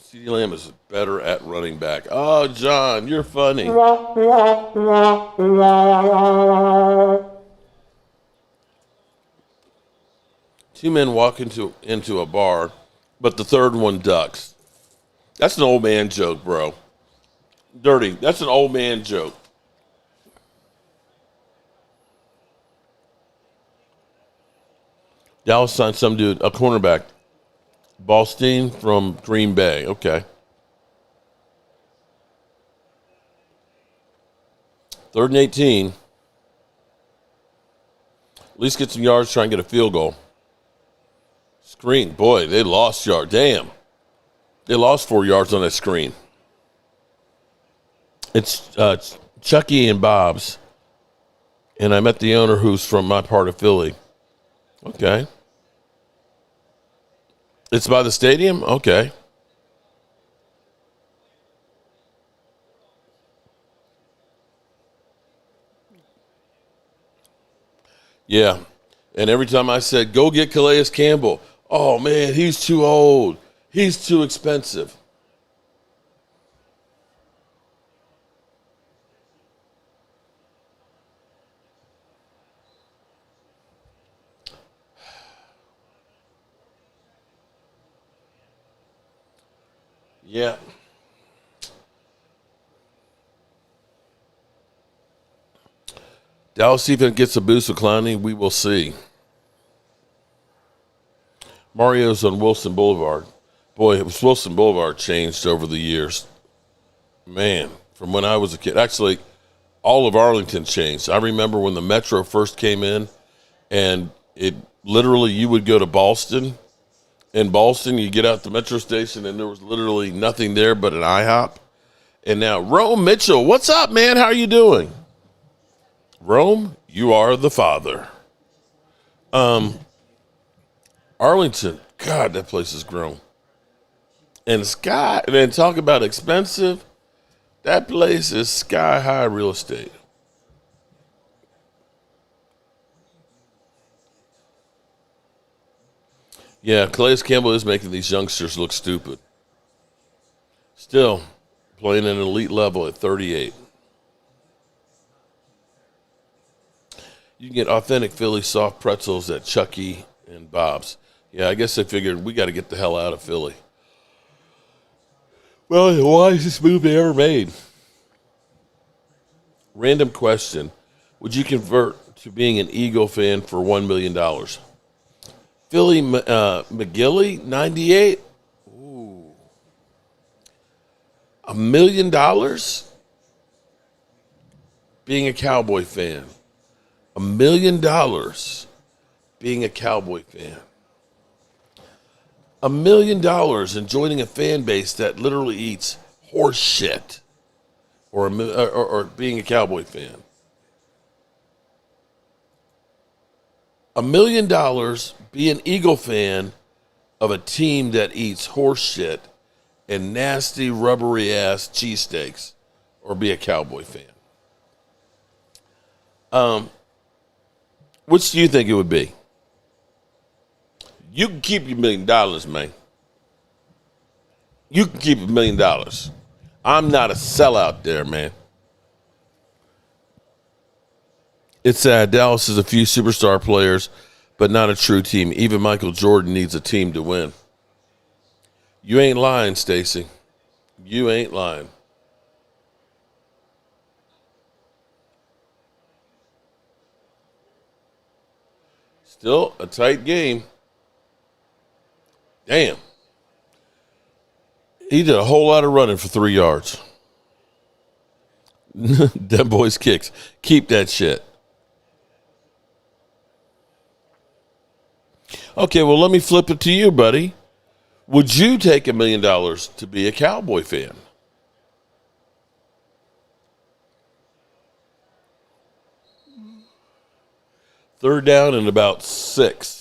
CeeDee Lamb is better at running back. Oh, John, you're funny. Two men walk into a bar, but the third one ducks. That's an old man joke, bro. Dirty. That's an old man joke. Dallas signed some dude, a cornerback. Ballstein from Green Bay. Okay. 3rd and 18. At least get some yards, try and get a field goal. Screen. Boy, they lost yards. Damn. They lost 4 yards on that screen. It's Chucky and Bob's. And I met the owner who's from my part of Philly. Okay. It's by the stadium? Okay. Yeah. And every time I said, go get Klayas Campbell, oh, man, he's too old. He's too expensive. Yeah. Dallas defense gets a boost with Clowney. We will see. Mario's on Wilson Boulevard. Boy, Wilson Boulevard changed over the years. Man, from when I was a kid. Actually, all of Arlington changed. I remember when the Metro first came in, and it literally, you would go to Ballston. In Ballston, you get out the Metro station, and there was literally nothing there but an IHOP. And now, Rome Mitchell, what's up, man? How are you doing? Rome, you are the father. Arlington, God, that place has grown. And then talk about expensive. That place is sky high real estate. Yeah, Klayas Campbell is making these youngsters look stupid. Still playing at an elite level at 38. You can get authentic Philly soft pretzels at Chucky and Bob's. Yeah, I guess they figured we got to get the hell out of Philly. Well, the wisest move they ever made. Random question. Would you convert to being an Eagle fan for $1 million? Philly McGilly, 98. Ooh. $1 million? Being a Cowboy fan. $1 million being a Cowboy fan. $1 million in joining a fan base that literally eats horse shit, or being a Cowboy fan. $1 million, be an Eagle fan of a team that eats horse shit and nasty rubbery ass cheesesteaks, or be a Cowboy fan. Which do you think it would be? You can keep your $1 million, man. You can keep $1 million. I'm not a sellout there, man. It's sad. Dallas has a few superstar players, but not a true team. Even Michael Jordan needs a team to win. You ain't lying, Stacy. You ain't lying. Still a tight game. Damn. He did a whole lot of running for 3 yards. Them boys kicks. Keep that shit. Okay, well, let me flip it to you, buddy. Would you take $1 million to be a Cowboy fan? Third down and about 6.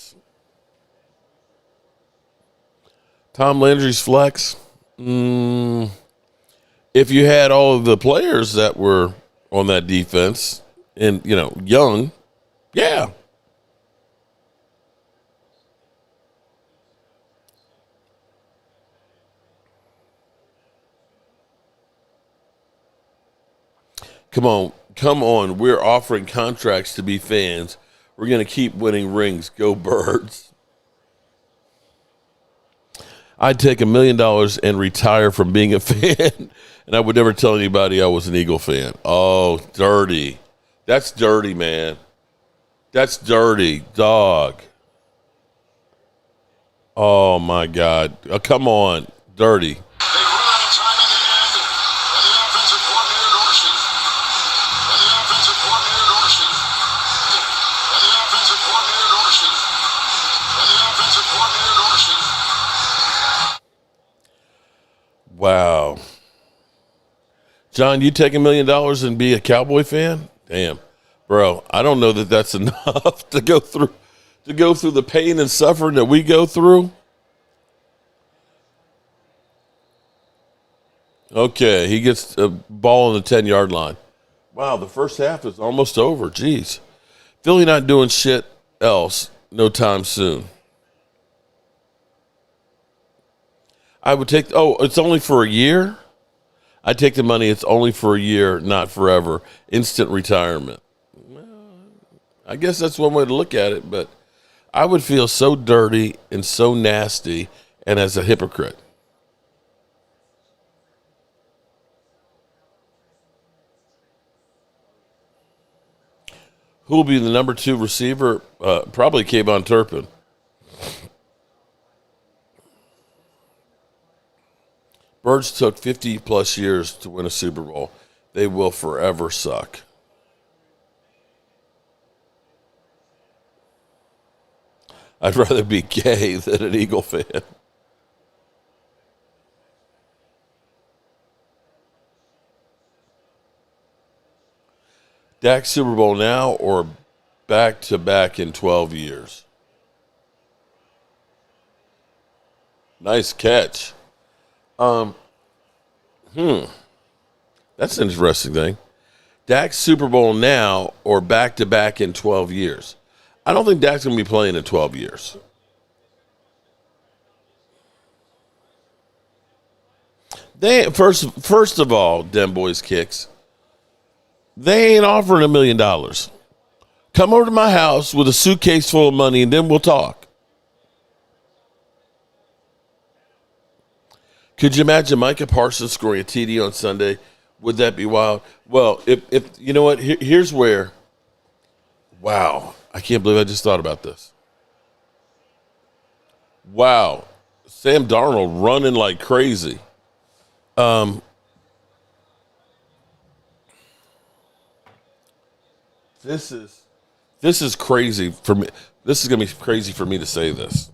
Tom Landry's flex. If you had all of the players that were on that defense and, young, yeah. Come on. We're offering contracts to be fans. We're going to keep winning rings. Go Birds. I'd take $1 million and retire from being a fan, and I would never tell anybody I was an Eagle fan. Oh, dirty. That's dirty, man. That's dirty, dog. Oh, my God. Come on. Dirty. Wow. John, you take $1 million and be a Cowboy fan? Damn. Bro, I don't know that that's enough to go through the pain and suffering that we go through. Okay, he gets a ball on the 10-yard line. Wow, the first half is almost over. Jeez. Philly not doing shit else no time soon. I would take, it's only for a year? I'd take the money, it's only for a year, not forever. Instant retirement. Well, I guess that's one way to look at it, but I would feel so dirty and so nasty and as a hypocrite. Who will be the number 2 receiver? Probably Kayvon Turpin. Birds took 50-plus years to win a Super Bowl. They will forever suck. I'd rather be gay than an Eagle fan. Dak Super Bowl now or back-to-back in 12 years? Nice catch. That's an interesting thing. Dak Super Bowl now or back-to-back in 12 years? I don't think Dak's going to be playing in 12 years. First of all, Dem Boys Kicks, they ain't offering $1 million. Come over to my house with a suitcase full of money, and then we'll talk. Could you imagine Micah Parsons scoring a TD on Sunday? Would that be wild? Well, if you know what, here's where. Wow, I can't believe I just thought about this. Wow, Sam Darnold running like crazy. This is crazy for me. This is going to be crazy for me to say this.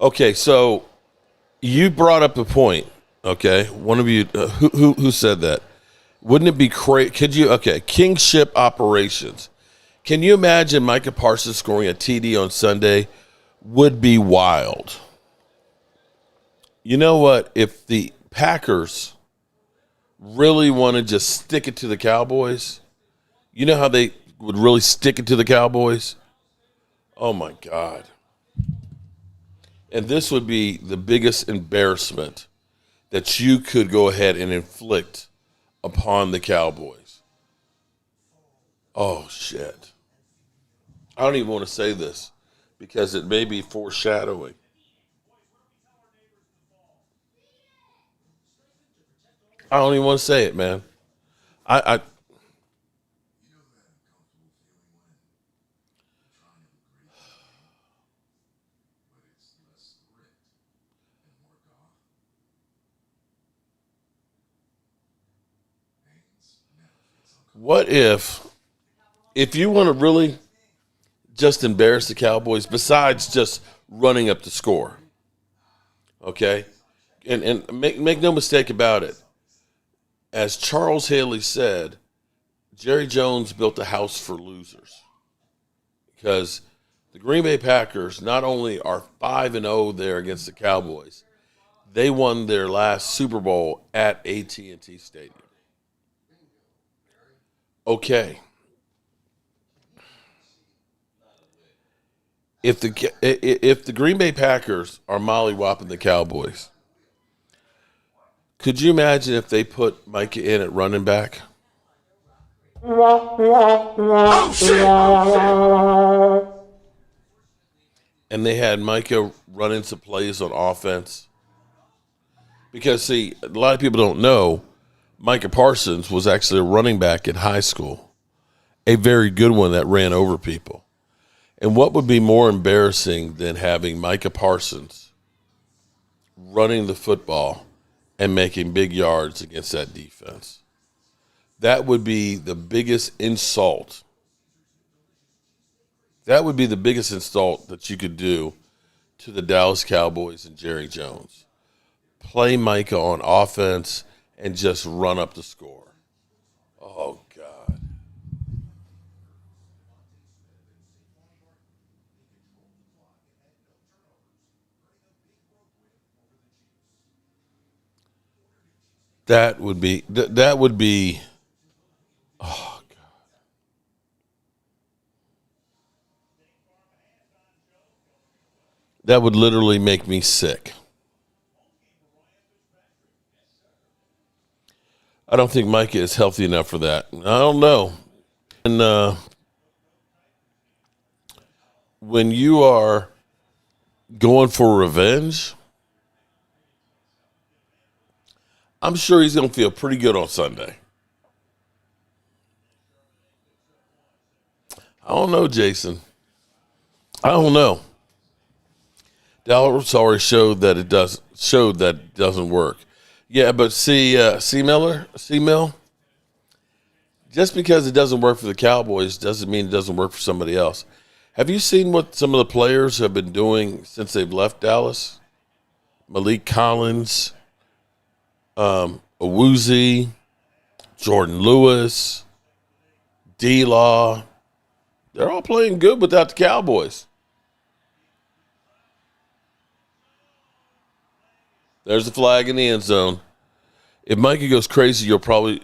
Okay, so you brought up a point. Okay, one of you who said that? Wouldn't it be crazy? Could you? Okay, kingship operations. Can you imagine Micah Parsons scoring a TD on Sunday? Would be wild. You know what? If the Packers really want to just stick it to the Cowboys, you know how they would really stick it to the Cowboys? Oh, my God. And this would be the biggest embarrassment that you could go ahead and inflict upon the Cowboys. Oh, shit. I don't even want to say this because it may be foreshadowing. I don't even want to say it, man. I what if you want to really just embarrass the Cowboys, besides just running up the score, okay? And make no mistake about it. As Charles Haley said, Jerry Jones built a house for losers. Because the Green Bay Packers not only are 5-0 there against the Cowboys, they won their last Super Bowl at AT&T Stadium. Okay. If the Green Bay Packers are mollywhopping the Cowboys, could you imagine if they put Micah in at running back? Oh, shit. And they had Micah running some plays on offense. Because, see, a lot of people don't know, Micah Parsons was actually a running back in high school, a very good one that ran over people. And what would be more embarrassing than having Micah Parsons running the football and making big yards against that defense? That would be the biggest insult. That would be the biggest insult that you could do to the Dallas Cowboys and Jerry Jones. Play Micah on offense and just run up the score. Oh, God. That would be, oh, God. That would literally make me sick. I don't think Micah is healthy enough for that. I don't know. And when you are going for revenge, I'm sure he's going to feel pretty good on Sunday. I don't know, Jason. I don't know. Dallas already showed that it doesn't work. Yeah, but see Mill, just because it doesn't work for the Cowboys doesn't mean it doesn't work for somebody else. Have you seen what some of the players have been doing since they've left Dallas? Malik Collins, Awuzie, Jordan Lewis, D-Law. They're all playing good without the Cowboys. There's the flag in the end zone. If Micah goes crazy, you'll probably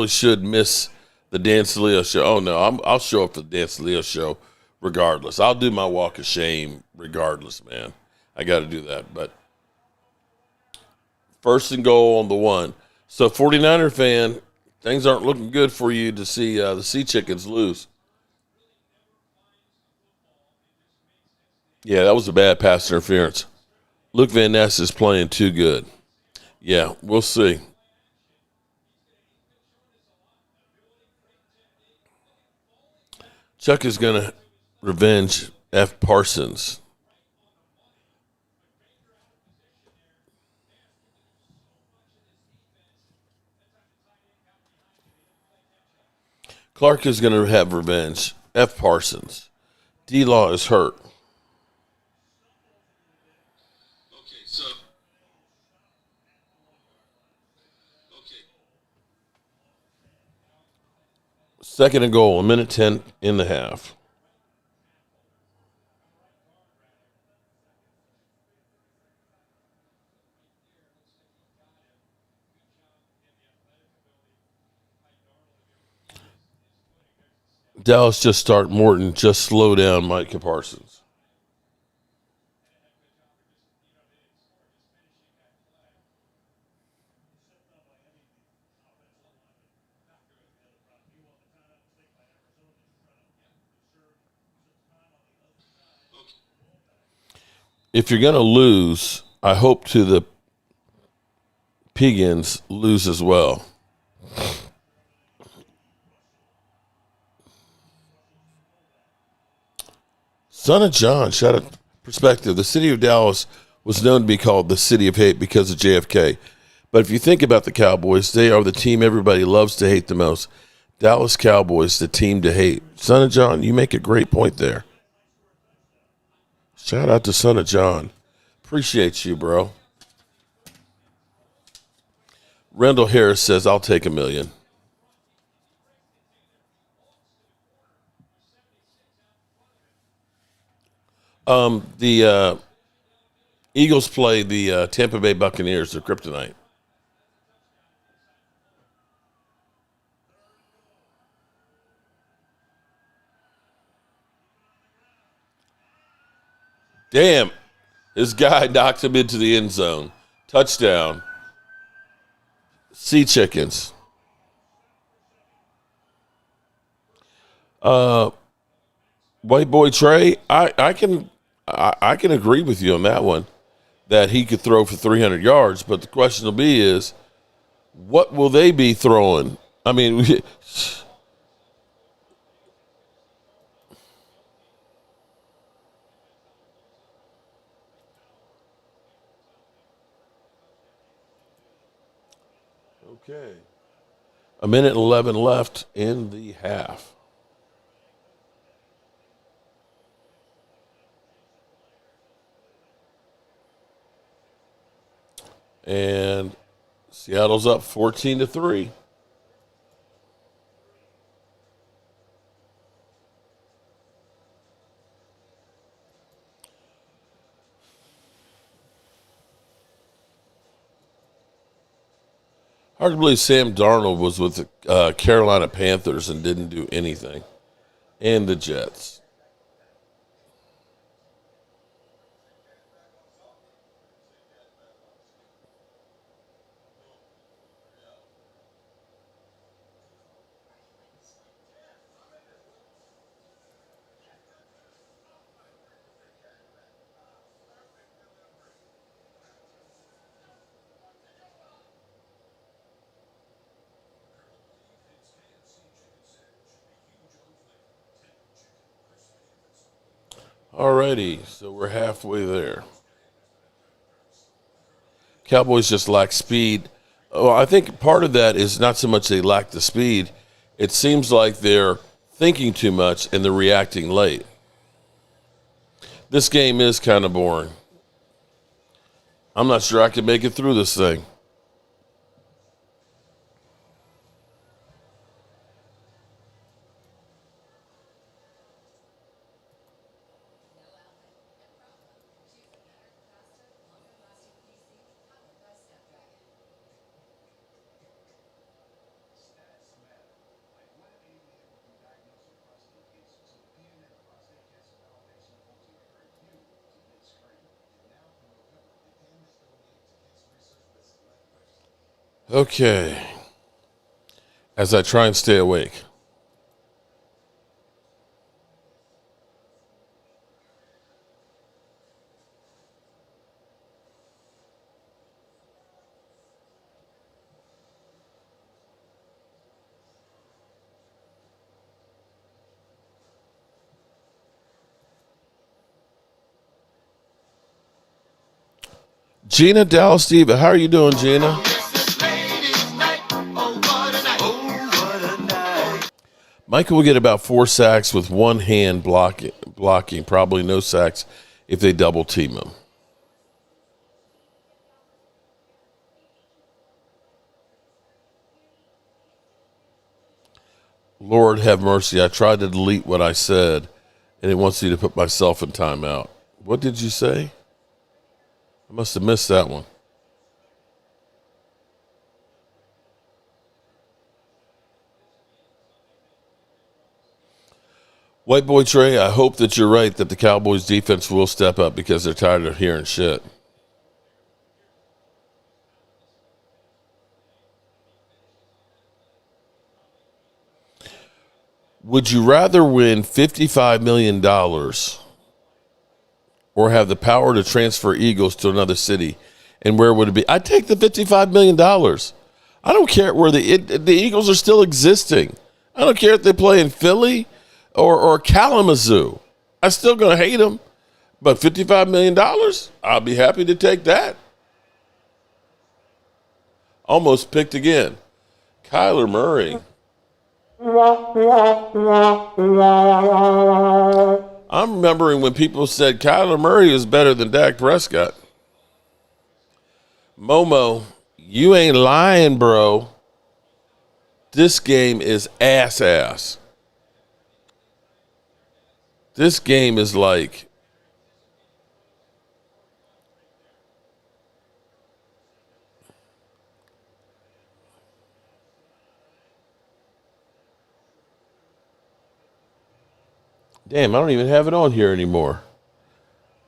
should miss the Dan Saleo show. Oh, no, I'll show up for the Dan Saleo show regardless. I'll do my walk of shame regardless, man. I got to do that. But first and goal on the one. So, 49er fan, things aren't looking good for you to see the Sea Chickens lose. Yeah, that was a bad pass interference. Luke Van Ness is playing too good. Yeah, we'll see. Chuck is going to revenge F. Parsons. Clark is going to have revenge. F. Parsons. D-Law is hurt. Second and goal, 1:10 in the half. Dallas just start Morton, just slow down Micah Parsons. If you're going to lose, I hope to the Piggins lose as well. Son of John, shout out perspective. The city of Dallas was known to be called the city of hate because of JFK. But if you think about the Cowboys, they are the team everybody loves to hate the most. Dallas Cowboys, the team to hate. Son of John, you make a great point there. Shout out to Son of John. Appreciate you, bro. Rendell Harris says, I'll take $1 million. The Eagles play the Tampa Bay Buccaneers, the kryptonite. Damn, this guy knocked him into the end zone. Touchdown. Sea Chickens. White boy Trey, I can agree with you on that one, that he could throw for 300 yards. But the question will be is, what will they be throwing? I mean, okay. 1:11 left in the half. And Seattle's up 14-3. Hard to believe Sam Darnold was with the Carolina Panthers and didn't do anything. And the Jets. Alrighty, so we're halfway there. Cowboys just lack speed. Well, I think part of that is not so much they lack the speed. It seems like they're thinking too much and they're reacting late. This game is kind of boring. I'm not sure I can make it through this thing. Okay. As I try and stay awake. Gina Dallas Steve, how are you doing, Gina? Micah will get about 4 sacks with one hand blocking, probably no sacks if they double team him. Lord have mercy. I tried to delete what I said, and it wants me to put myself in timeout. What did you say? I must have missed that one. White Boy Trey, I hope that you're right that the Cowboys defense will step up because they're tired of hearing shit. Would you rather win $55 million or have the power to transfer Eagles to another city? And where would it be? I'd take the $55 million. I don't care where the Eagles are still existing. I don't care if they play in Philly or Kalamazoo. I'm still going to hate them. But $55 million, I'll be happy to take that. Almost picked again. Kyler Murray. I'm remembering when people said Kyler Murray is better than Dak Prescott. Momo, you ain't lying, bro. This game is ass. This game is like damn, I don't even have it on here anymore.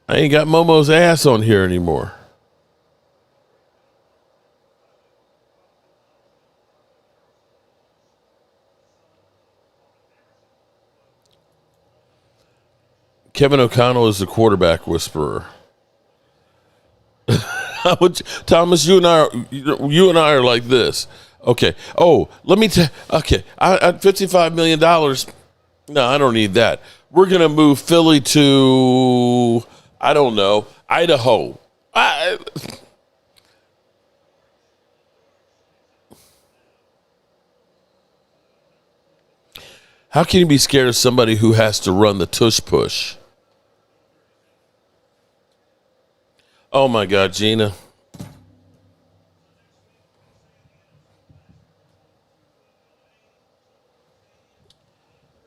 I ain't got Momo's ass on here anymore. Kevin O'Connell is the quarterback whisperer. Thomas, you and I are like this. Okay. Oh, let me tell. Okay, at $55 million. No, I don't need that. We're gonna move Philly to, I don't know, Idaho. How can you be scared of somebody who has to run the tush push? Oh my God, Gina.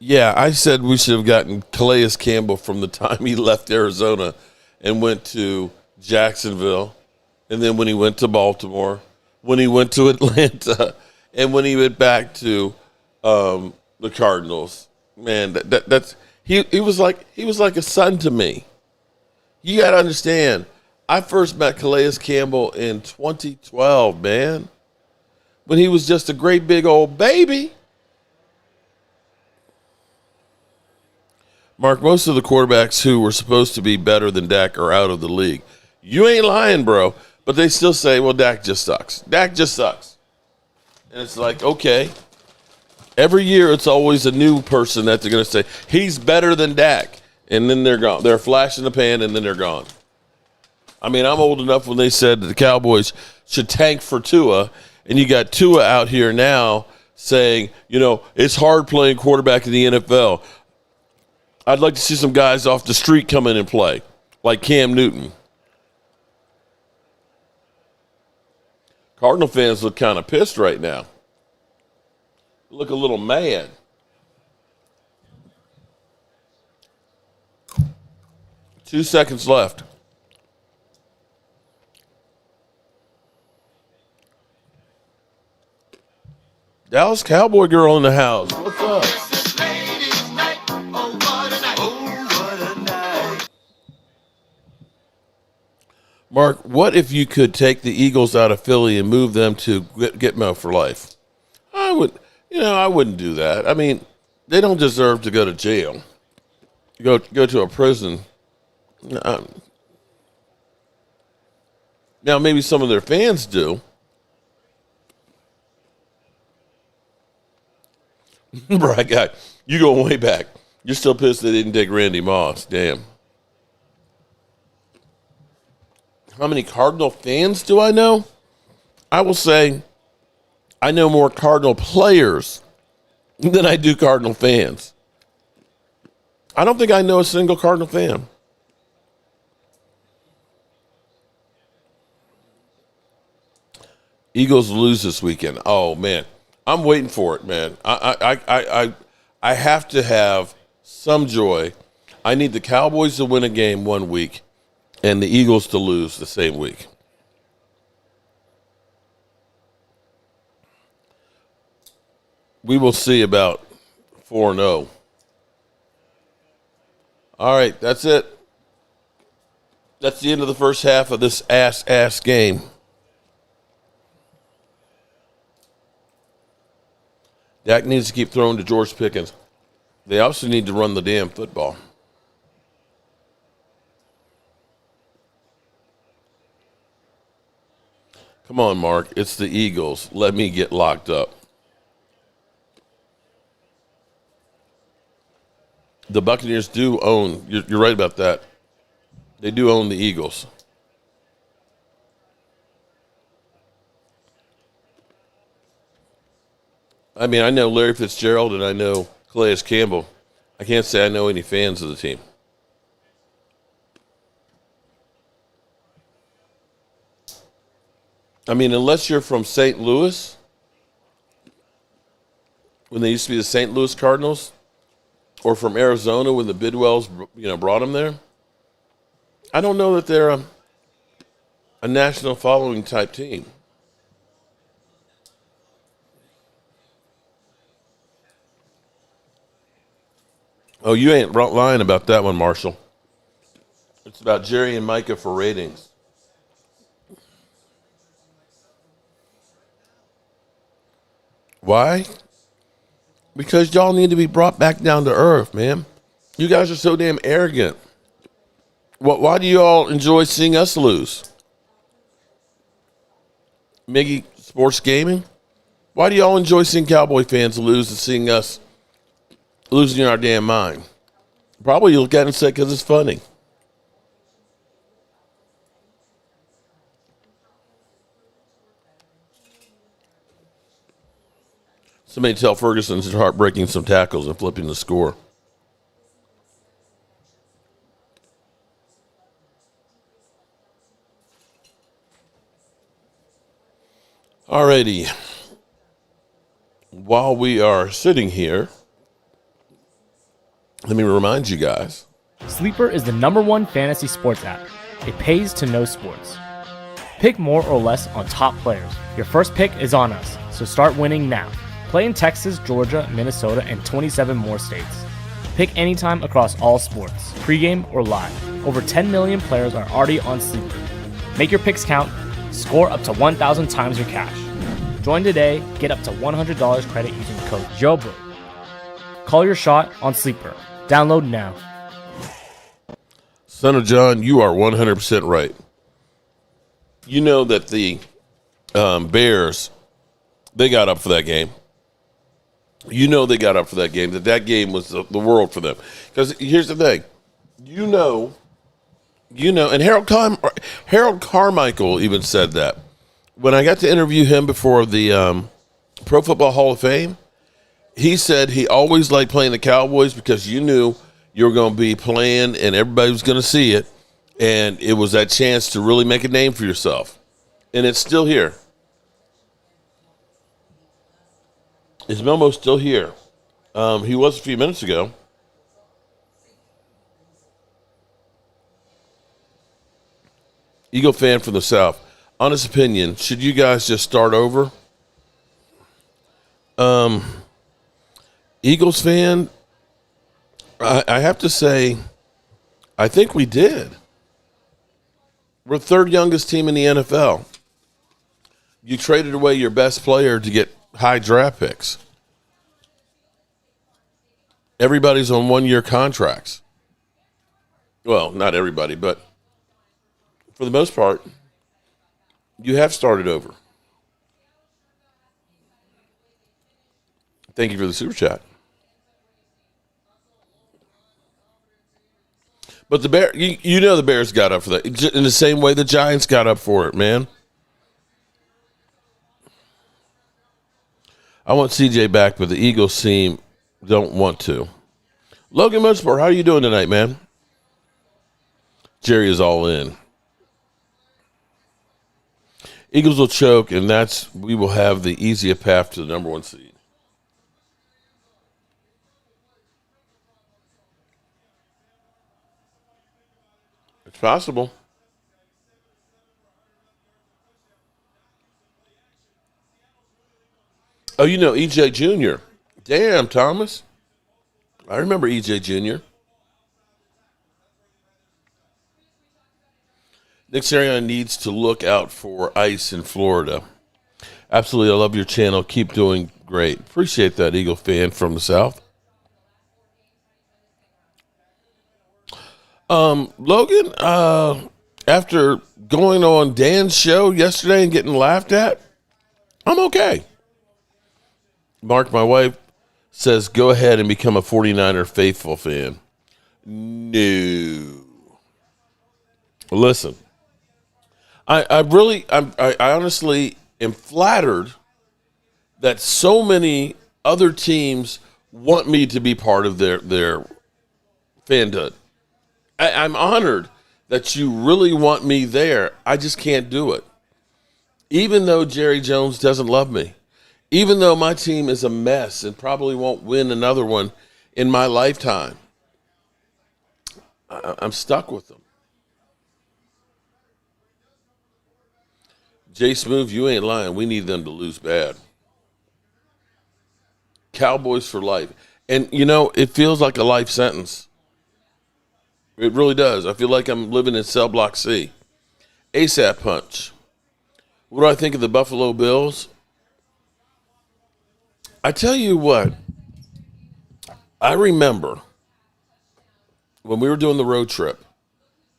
Yeah, I said we should have gotten Klayas Campbell from the time he left Arizona and went to Jacksonville, and then when he went to Baltimore, when he went to Atlanta, and when he went back to the Cardinals. Man, that's he was like a son to me. You got to understand. I first met Klayas Campbell in 2012, man, when he was just a great big old baby. Mark, most of the quarterbacks who were supposed to be better than Dak are out of the league. You ain't lying, bro. But they still say, well, Dak just sucks. Dak just sucks. And it's like, okay. Every year it's always a new person that they're going to say, he's better than Dak. and then they're gone. They're a flash in the pan, and then they're gone. I mean, I'm old enough when they said that the Cowboys should tank for Tua, and you got Tua out here now saying, it's hard playing quarterback in the NFL. I'd like to see some guys off the street come in and play, like Cam Newton. Cardinal fans look kind of pissed right now. Look a little mad. Two seconds left. Dallas Cowboy girl in the house. What's up? Mark, what if you could take the Eagles out of Philly and move them to Gitmo for life? I wouldn't do that. I mean, they don't deserve to go to jail. Go to a prison. Now, maybe some of their fans do. Right, guy, you going way back. You're still pissed they didn't take Randy Moss. Damn. How many Cardinal fans do I know? I will say I know more Cardinal players than I do Cardinal fans. I don't think I know a single Cardinal fan. Eagles lose this weekend. Oh, man. I'm waiting for it, man. I have to have some joy. I need the Cowboys to win a game one week and the Eagles to lose the same week. We will see about 4-0. All right, that's it. That's the end of the first half of this ass game. Dak needs to keep throwing to George Pickens. They also need to run the damn football. Come on, Mark. It's the Eagles. Let me get locked up. The Buccaneers do own, you're right about that. They do own the Eagles. I mean, I know Larry Fitzgerald and I know Klayas Campbell. I can't say I know any fans of the team. I mean, unless you're from St. Louis, when they used to be the St. Louis Cardinals, or from Arizona when the Bidwells, brought them there, I don't know that they're a national following type team. Oh, you ain't lying about that one, Marshall. It's about Jerry and Micah for ratings. Why? Because y'all need to be brought back down to earth, man. You guys are so damn arrogant. Why do you all enjoy seeing us lose? Miggy Sports Gaming? Why do y'all enjoy seeing Cowboy fans lose and seeing us losing our damn mind? Probably you look at it and say because it's funny. Somebody tell Ferguson to start breaking some tackles and flipping the score. Alrighty. While we are sitting here, let me remind you guys. Sleeper is the #1 fantasy sports app. It pays to know sports. Pick more or less on top players. Your first pick is on us, so start winning now. Play in Texas, Georgia, Minnesota, and 27 more states. Pick anytime across all sports, pregame or live. Over 10 million players are already on Sleeper. Make your picks count. Score up to 1,000 times your cash. Join today. Get up to $100 credit using code JOBRO. Call your shot on Sleeper. Download now. Son of John, you are 100% right. You know that the Bears, they got up for that game. You know they got up for that game, that game was the world for them. Because here's the thing. You know, and Harold Carmichael even said that. When I got to interview him before the Pro Football Hall of Fame, he said he always liked playing the Cowboys because you knew you were going to be playing and everybody was going to see it, and it was that chance to really make a name for yourself. And it's still here. Is Melmo still here? He was a few minutes ago. Eagle fan from the South. Honest opinion, should you guys just start over? Eagles fan, I have to say, I think we did. We're the third youngest team in the NFL. You traded away your best player to get high draft picks. Everybody's on one-year contracts. Well, not everybody, but for the most part, you have started over. Thank you for the super chat. But the Bear, you know the Bears got up for that in the same way the Giants got up for it, man. I want CJ back, but the Eagles don't want to. Logan Motorsport, how are you doing tonight, man? Jerry is all in. Eagles will choke, and we will have the easier path to the number 1 seed. It's possible. Oh, you know EJ Jr. Damn, Thomas. I remember EJ Jr. Nick Sirianni needs to look out for ice in Florida. Absolutely, I love your channel. Keep doing great. Appreciate that, Eagle fan from the South. Logan, after going on Dan's show yesterday and getting laughed at, I'm okay. Mark, my wife, says go ahead and become a 49er faithful fan. No. Listen, I honestly am flattered that so many other teams want me to be part of their fandom. I'm honored that you really want me there. I just can't do it. Even though Jerry Jones doesn't love me. Even though my team is a mess and probably won't win another one in my lifetime. I'm stuck with them. Jay Smooth, you ain't lying. We need them to lose bad. Cowboys for life. And, it feels like a life sentence. It really does. I feel like I'm living in cell block C. ASAP Punch. What do I think of the Buffalo Bills? I tell you what. I remember when we were doing the road trip,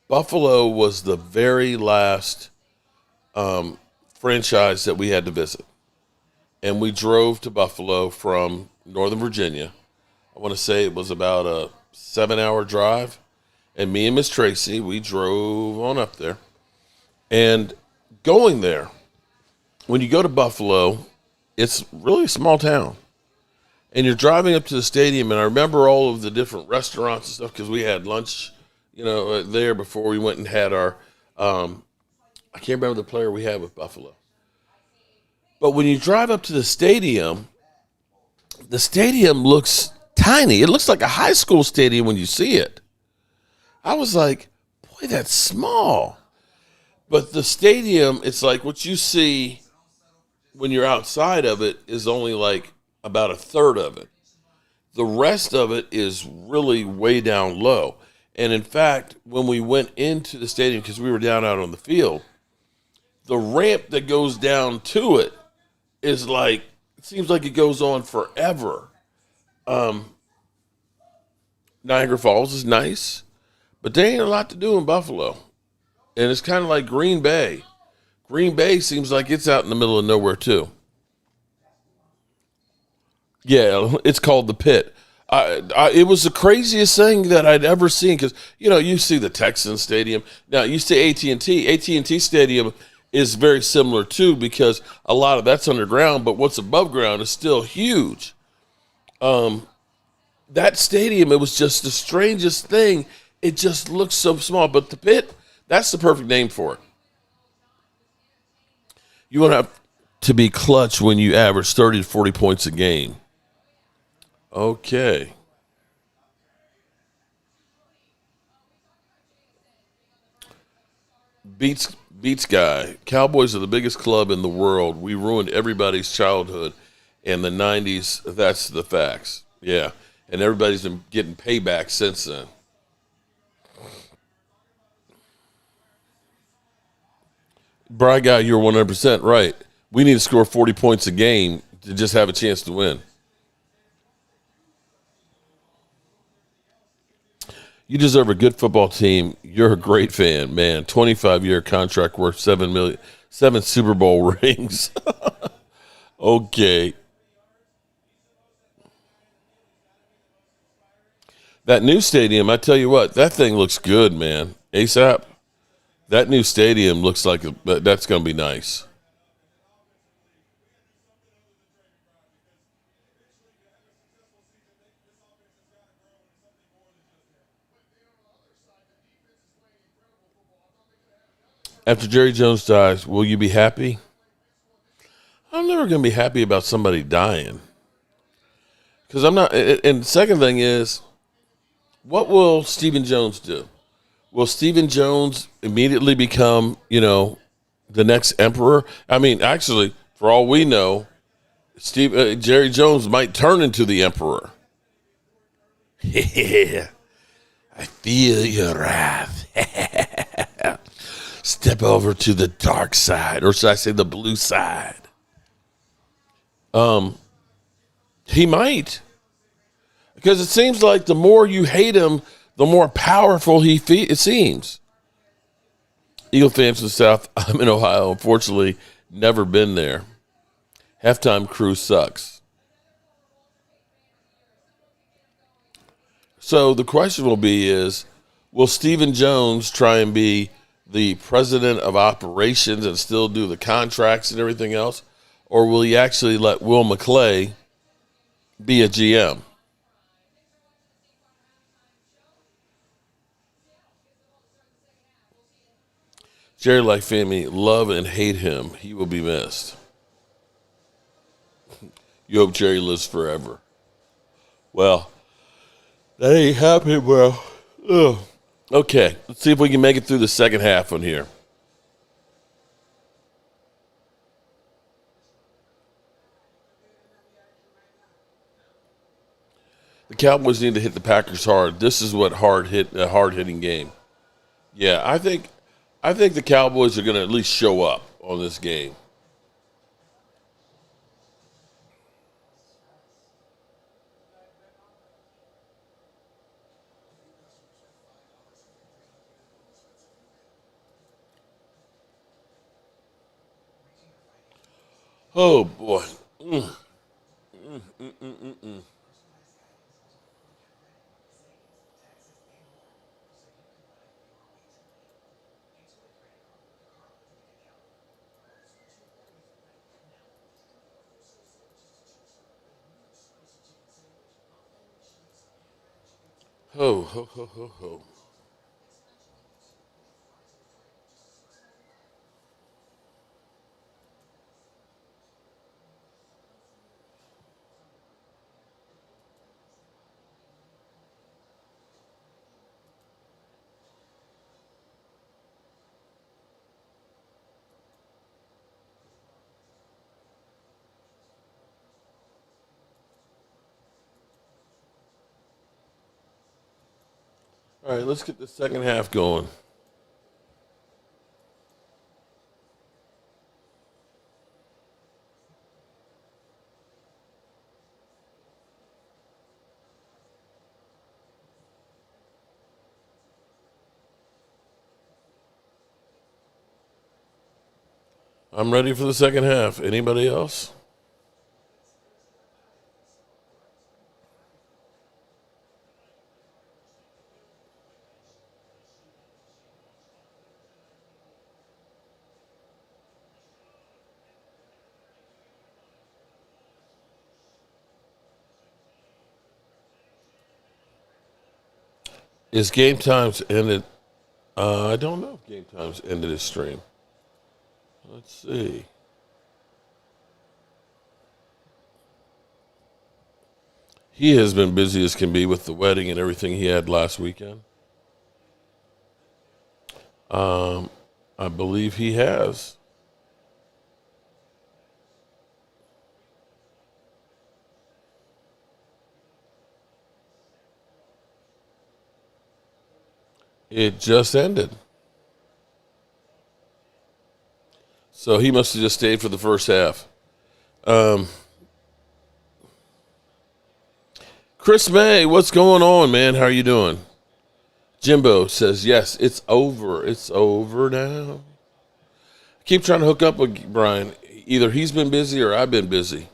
Buffalo was the very last franchise that we had to visit. And we drove to Buffalo from Northern Virginia. I want to say it was about a 7-hour drive. And me and Miss Tracy, we drove on up there. And going there, when you go to Buffalo, it's really a small town. And you're driving up to the stadium, and I remember all of the different restaurants and stuff because we had lunch, there before we went and had our I can't remember the player we had with Buffalo. But when you drive up to the stadium looks tiny. It looks like a high school stadium when you see it. I was like, boy, that's small. But the stadium, it's like what you see when you're outside of it is only like about a third of it. The rest of it is really way down low. And in fact, when we went into the stadium, because we were down out on the field, the ramp that goes down to it is like, it seems like it goes on forever. Niagara Falls is nice. But there ain't a lot to do in Buffalo. And it's kind of like Green Bay. Green Bay seems like it's out in the middle of nowhere, too. Yeah, it's called the Pit. It was the craziest thing that I'd ever seen because, you see the Texans Stadium. Now, you see AT&T. AT&T Stadium is very similar, too, because a lot of that's underground, but what's above ground is still huge. That stadium, it was just the strangest thing. It just looks so small. But the Pit, that's the perfect name for it. You want to have to be clutch when you average 30 to 40 points a game. Okay. Beats guy. Cowboys are the biggest club in the world. We ruined everybody's childhood in the 90s. That's the facts. Yeah. And everybody's been getting payback since then. Brian Guy, you're 100% right. We need to score 40 points a game to just have a chance to win. You deserve a good football team. You're a great fan, man. 25-year contract worth $7 million, 7 Super Bowl rings. Okay. That new stadium, I tell you what, that thing looks good, man. ASAP. That new stadium looks like that's going to be nice. After Jerry Jones dies, will you be happy? I'm never going to be happy about somebody dying. Because I'm not. And the second thing is, what will Stephen Jones do? Will Stephen Jones immediately become, the next emperor? I mean, actually, for all we know, Jerry Jones might turn into the emperor. Yeah, I feel your wrath. Step over to the dark side, or should I say the blue side? He might. Because it seems like the more you hate him, the more powerful it seems. Eagle fans in the South, I'm in Ohio. Unfortunately, never been there. Halftime crew sucks. So the question will be will Stephen Jones try and be the president of operations and still do the contracts and everything else? Or will he actually let Will McClay be a GM? Jerry, like family, love and hate him. He will be missed. You hope Jerry lives forever. Well, that ain't happening, bro. Ugh. Okay, let's see if we can make it through the second half on here. The Cowboys need to hit the Packers hard. This is what a hard-hitting game. Yeah, I think the Cowboys are going to at least show up on this game. Oh, boy. Ho, ho, ho, ho, ho. All right, let's get the second half going. I'm ready for the second half. Anybody else? Is Game Times ended? I don't know if Game Times ended his stream. Let's see. He has been busy as can be with the wedding and everything he had last weekend. I believe he has. It just ended. So he must have just stayed for the first half. Chris May, what's going on, man? How are you doing? Jimbo says, yes, it's over. It's over now. I keep trying to hook up with Brian. Either he's been busy or I've been busy.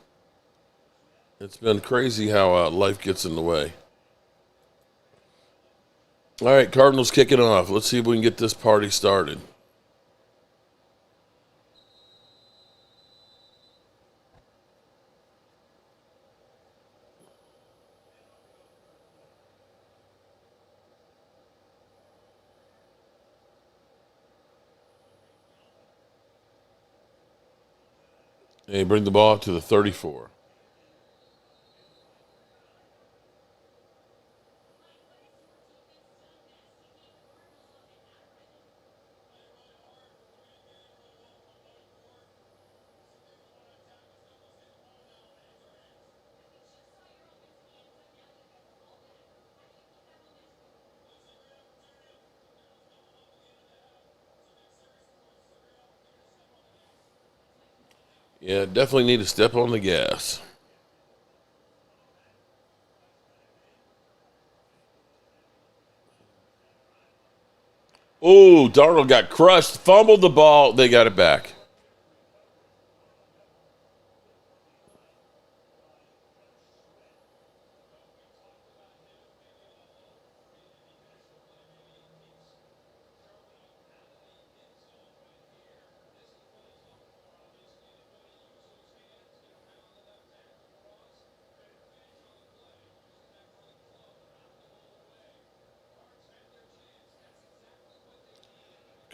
It's been crazy how life gets in the way. All right, Cardinals kicking off. Let's see if we can get this party started. They bring the ball up to the 34. Yeah, definitely need to step on the gas. Oh, Darnold got crushed, fumbled the ball. They got it back.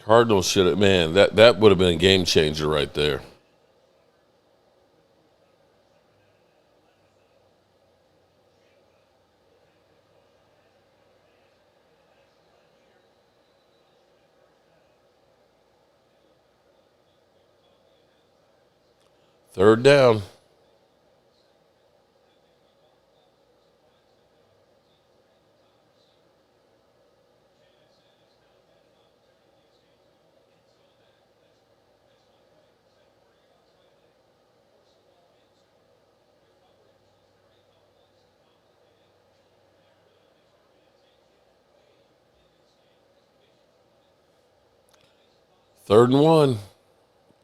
Cardinals should have, man, that would have been a game changer right there. Third down. Third and 1.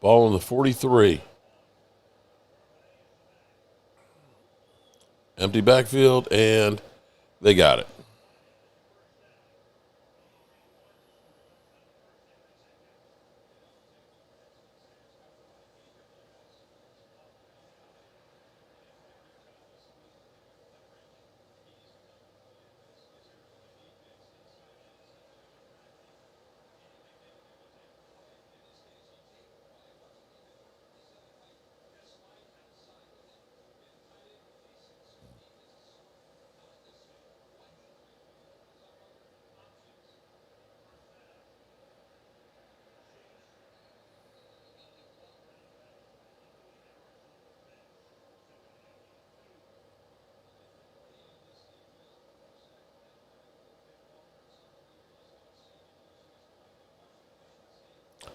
Ball on the 43. Empty backfield, and they got it.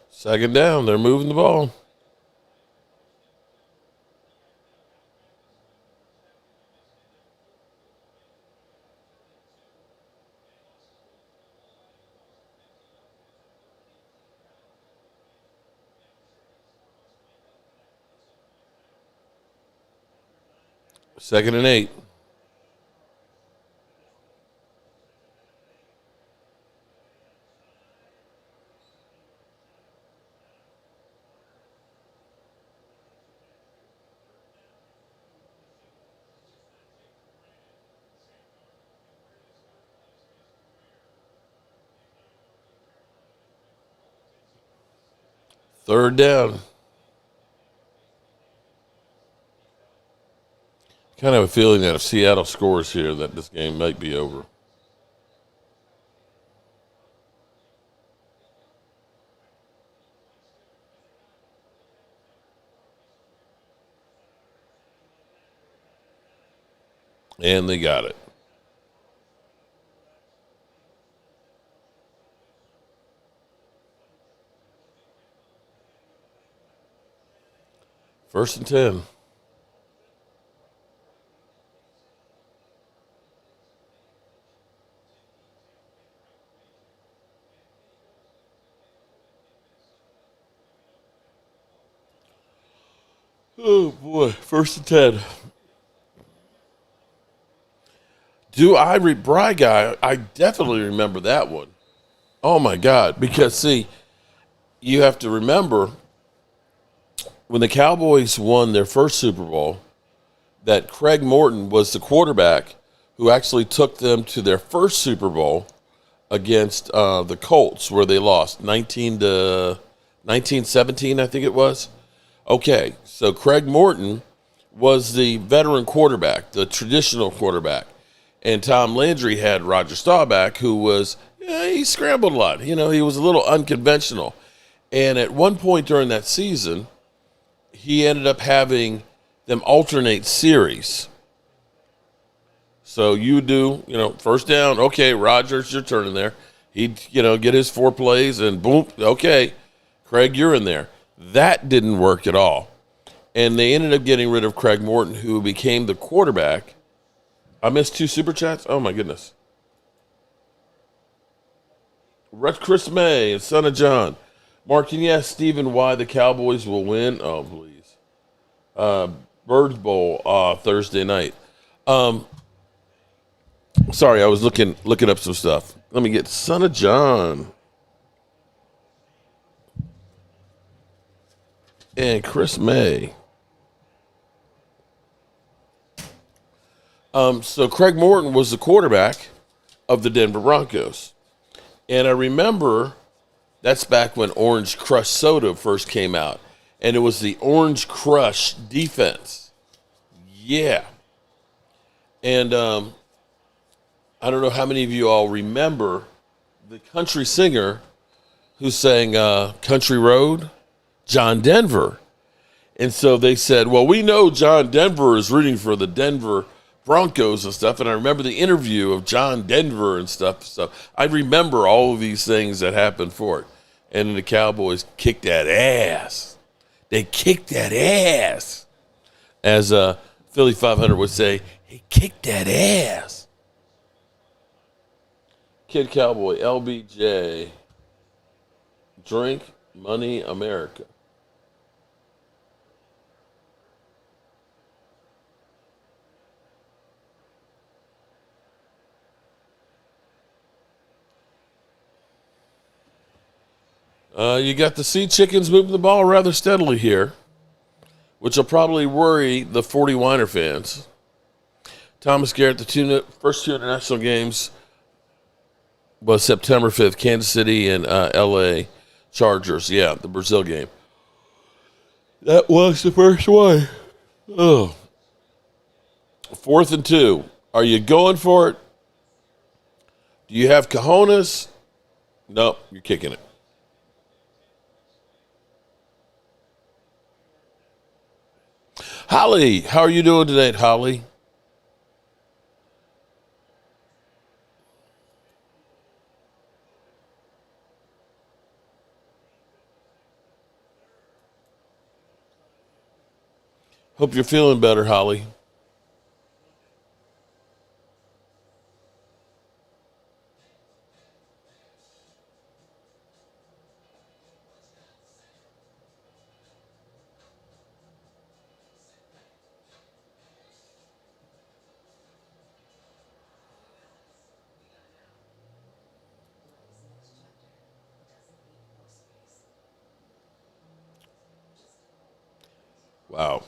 Second down. They're moving the ball. Second and 8. Third down. Kind of a feeling that if Seattle scores here, that this game might be over. And they got it. First and 10. Oh, boy. First and 10. Bry Guy, I definitely remember that one. Oh, my God. Because, see, you have to remember when the Cowboys won their first Super Bowl, that Craig Morton was the quarterback who actually took them to their first Super Bowl against the Colts, where they lost 19-17, I think it was. Okay, so Craig Morton was the veteran quarterback, the traditional quarterback. And Tom Landry had Roger Staubach, who was, he scrambled a lot. You know, he was a little unconventional. And at one point during that season, he ended up having them alternate series. So you do, first down, okay, Rodgers, your turn in there. He'd, get his 4 plays and boom, okay, Craig, you're in there. That didn't work at all. And they ended up getting rid of Craig Morton, who became the quarterback. I missed 2 super chats? Oh, my goodness. Chris May and Son of John. Mark, can you ask Steven why the Cowboys will win? Oh, please. Birds Bowl Thursday night. Sorry, I was looking up some stuff. Let me get Son of John. And Chris May. So Craig Morton was the quarterback of the Denver Broncos. And I remember that's back when Orange Crush soda first came out. And it was the Orange Crush defense. Yeah. And I don't know how many of you all remember the country singer who sang Country Road, John Denver. And so they said, well, we know John Denver is rooting for the Denver Broncos and stuff. And I remember the interview of John Denver and stuff. So I remember all of these things that happened for it. And then the Cowboys kicked that ass. They kicked that ass. As Philly 500 would say, he kicked that ass. Kid Cowboy, LBJ. Drink, Money, America. You got the Sea Chickens moving the ball rather steadily here, which will probably worry the 49er fans. Thomas Garrett, the first 2 international games was September 5th, Kansas City and L.A. Chargers. Yeah, the Brazil game. That was the first one. Oh. 4th and 2. Are you going for it? Do you have cojones? Nope, you're kicking it. Holly, how are you doing tonight, Holly? Hope you're feeling better, Holly. Wow.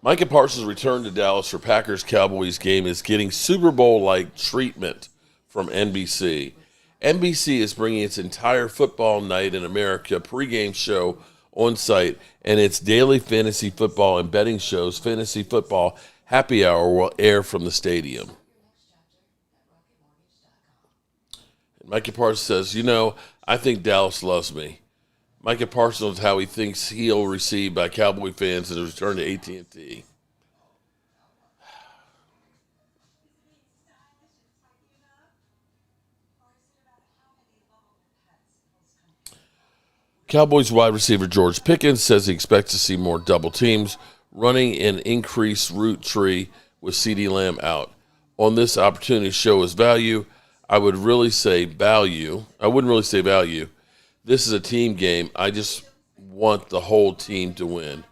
Micah Parsons' return to Dallas for Packers-Cowboys game is getting Super Bowl-like treatment from NBC. NBC is bringing its entire football night in America pregame show on site, and its daily fantasy football and betting shows, Fantasy Football Happy Hour, will air from the stadium. And Micah Parsons says, I think Dallas loves me. Micah Parsons, how he thinks he'll receive by Cowboy fans in his return to AT&T. Cowboys wide receiver George Pickens says he expects to see more double teams, running an increased route tree with CeeDee Lamb out. On this opportunity to show his value, I wouldn't really say value. This is a team game. I just want the whole team to win.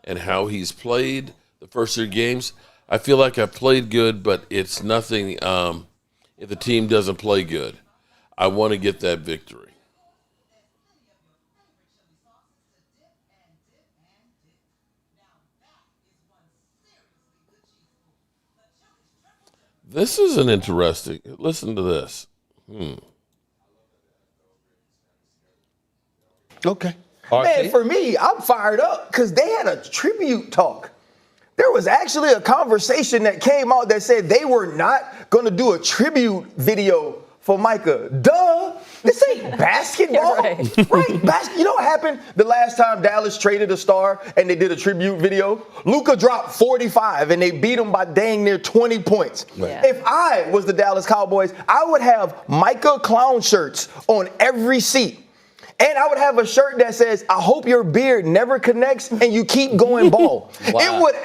And how he's played the first 3 games, I feel like I played good, but it's nothing if the team doesn't play good. I want to get that victory. This is an interesting. Listen to this. Okay. Man, for me, I'm fired up because they had a tribute talk. There was actually a conversation that came out that said they were not going to do a tribute video for Micah. Duh. This ain't basketball. Right. You know what happened the last time Dallas traded a star and they did a tribute video? Luka dropped 45 and they beat him by dang near 20 points. Yeah. If I was the Dallas Cowboys, I would have Micah clown shirts on every seat. And I would have a shirt that says, I hope your beard never connects and you keep going bald. Wow. I would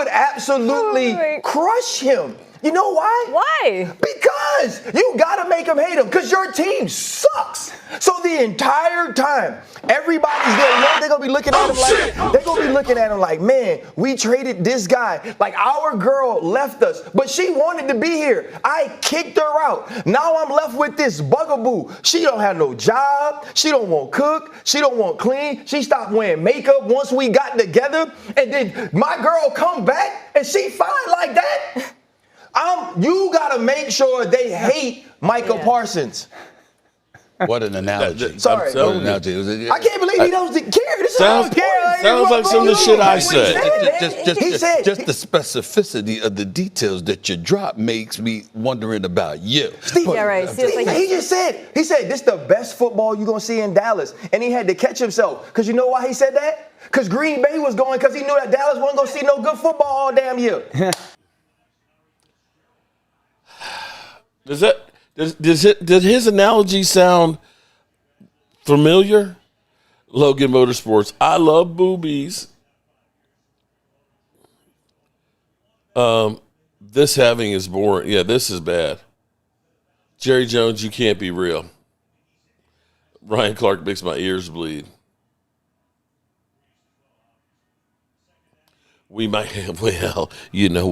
absolutely crush him. You know why? Why? Because you got to make them hate him because your team sucks. So the entire time, everybody's there. You know, they're going to be looking at him like, man, we traded this guy. Like, our girl left us, but she wanted to be here. I kicked her out. Now I'm left with this bugaboo. She don't have no job. She don't want cook. She don't want clean. She stopped wearing makeup once we got together. And then my girl come back and she fine like that. You got to make sure they hate Micah Parsons. What an analogy. Sorry. What an analogy. I can't believe he doesn't care. This Sounds like some of the shit I said. Just the specificity of the details that you drop makes me wondering about you. Yeah, right. He said, this is the best football you're going to see in Dallas. And he had to catch himself. Because you know why he said that? Because Green Bay was going because he knew that Dallas wasn't going to see no good football all damn year. Does his analogy sound familiar? Logan Motorsports. I love boobies. This having is boring. Yeah, this is bad. Jerry Jones, you can't be real. Ryan Clark makes my ears bleed. We might have, we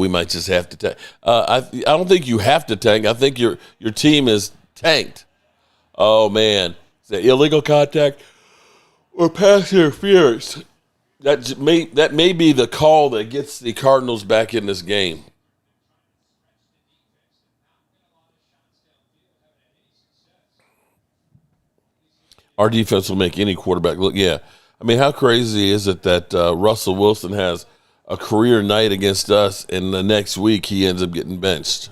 might just have to tank. I don't think you have to tank. I think your team is tanked. Oh, man. Is that illegal contact or pass interference? That may be the call that gets the Cardinals back in this game. Our defense will make any quarterback look. Yeah. I mean, how crazy is it that Russell Wilson has a career night against us, and the next week he ends up getting benched?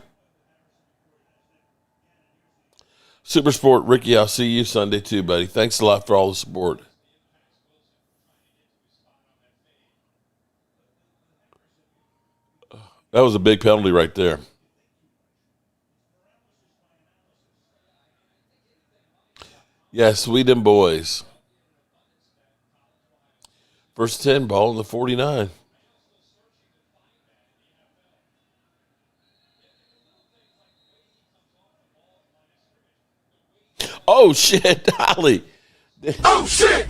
Super Sport, Ricky, I'll see you Sunday too, buddy. Thanks a lot for all the support. That was a big penalty right there. Yes, we them boys. First 10, ball in the 49. Oh, shit, Holly. Oh, shit.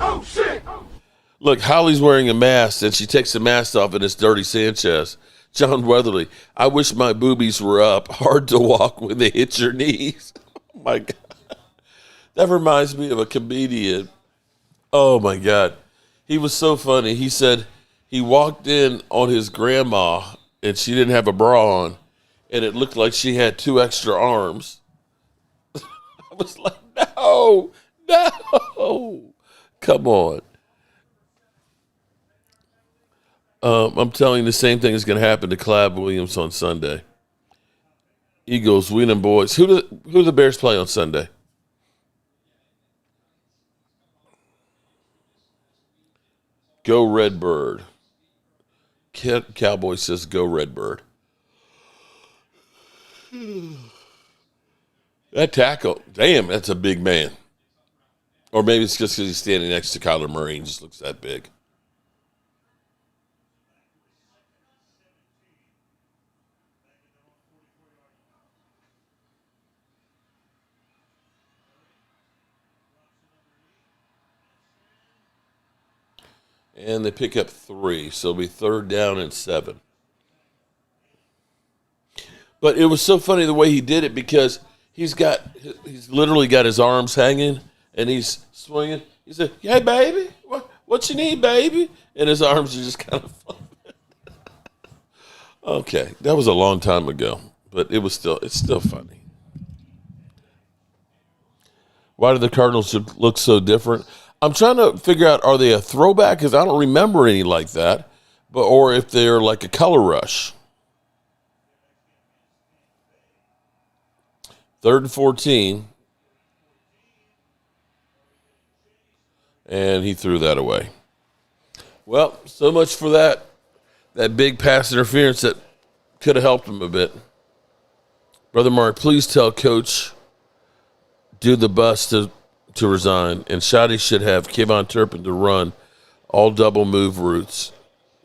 Look, Holly's wearing a mask, and she takes the mask off, and it's Dirty Sanchez. John Weatherly, I wish my boobies were up. Hard to walk when they hit your knees. Oh, my God. That reminds me of a comedian. Oh, my God. He was so funny. He said he walked in on his grandma, and she didn't have a bra on, and it looked like she had 2 extra arms. I was like, no. Come on. I'm telling you, the same thing is going to happen to Clive Williams on Sunday. Eagles, we them boys. Who do the Bears play on Sunday? Go Redbird. Cowboy says go Redbird. That tackle, damn, that's a big man. Or maybe it's just because he's standing next to Kyler Murray and just looks that big. And they pick up 3, so it'll be 3rd down and 7. But it was so funny the way he did it because he's literally got his arms hanging and he's swinging. He said, "Hey, baby, what you need, baby?" And his arms are just kind of flupping. Okay, that was a long time ago, but it's still funny. Why do the Cardinals look so different? I'm trying to figure out, are they a throwback? Because I don't remember any like that, or if they're like a color rush. 3rd and 14. And he threw that away. Well, so much for that big pass interference that could have helped him a bit. Brother Mark, please tell Coach do the bus to resign, and Shotty should have Kayvon Turpin to run all double move routes.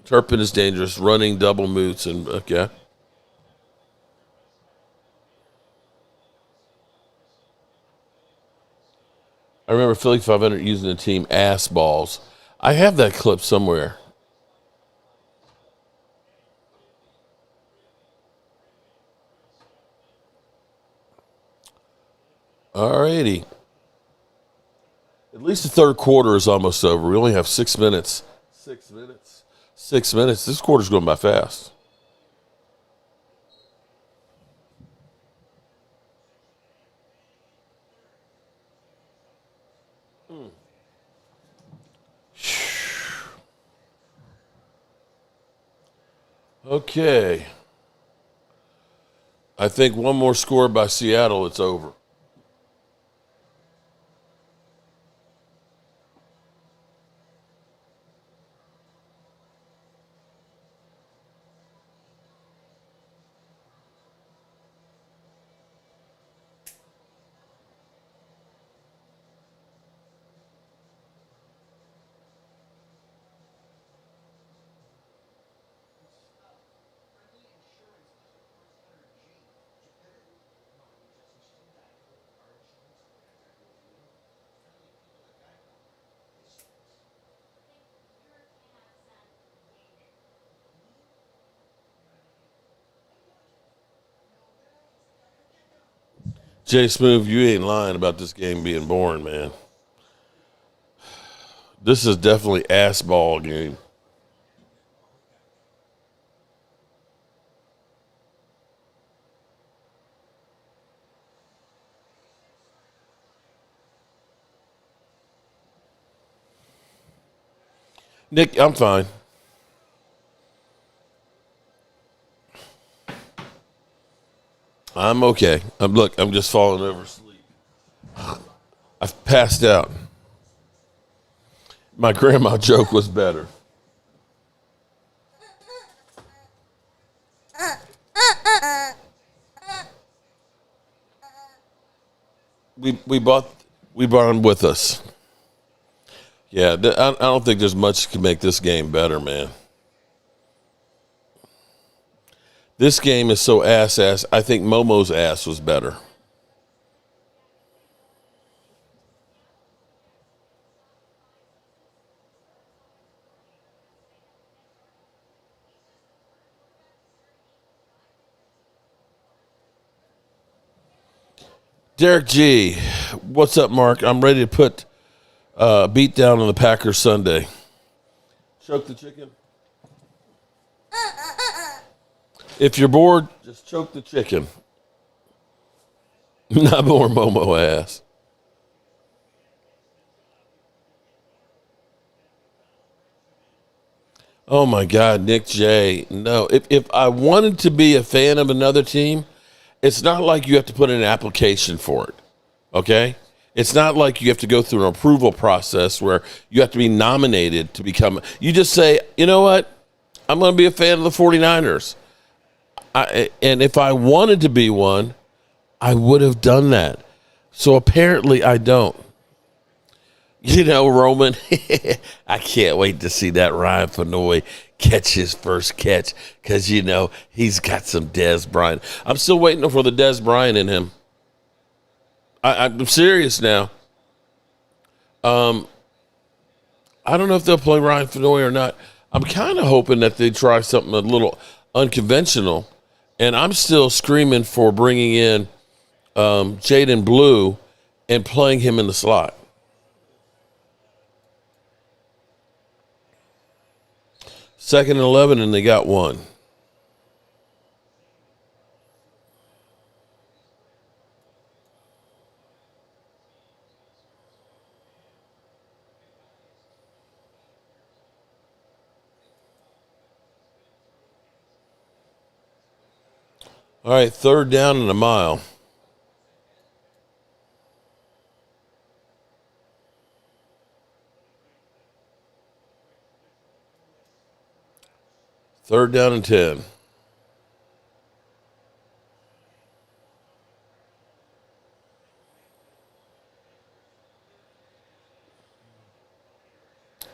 Turpin is dangerous, running double moves, and okay. I remember Philly 500 using the team ass balls. I have that clip somewhere. All righty. At least the third quarter is almost over. We only have 6 minutes. 6 minutes. 6 minutes. This quarter's going by fast. Okay. I think one more score by Seattle, it's over. Jay Smooth, you ain't lying about this game being boring, man. This is definitely ass ball game. Nick, I'm fine. I'm okay. I'm just falling over asleep. I've passed out. My grandma joke was better. We brought him with us. Yeah, I don't think there's much that can make this game better, man. This game is so ass. I think Momo's ass was better. Derek G, what's up, Mark? I'm ready to put beat down on the Packers Sunday. Choke the chicken. If you're bored, just choke the chicken. Not more Momo ass. Oh my God, Nick J. No, if I wanted to be a fan of another team, it's not like you have to put in an application for it. Okay? It's not like you have to go through an approval process where you have to be nominated to become. You just say, you know what? I'm going to be a fan of the 49ers. And if I wanted to be one, I would have done that. So apparently I don't. You know, Roman, I can't wait to see that Ryan Fenoy catch his first catch because, you know, he's got some Dez Bryant. I'm still waiting for the Dez Bryant in him. I'm serious now. I don't know if they'll play Ryan Fenoy or not. I'm kind of hoping that they try something a little unconventional, and I'm still screaming for bringing in Jaden Blue and playing him in the slot. Second and 11, and they got one. All right, third down and a mile. Third down and 10.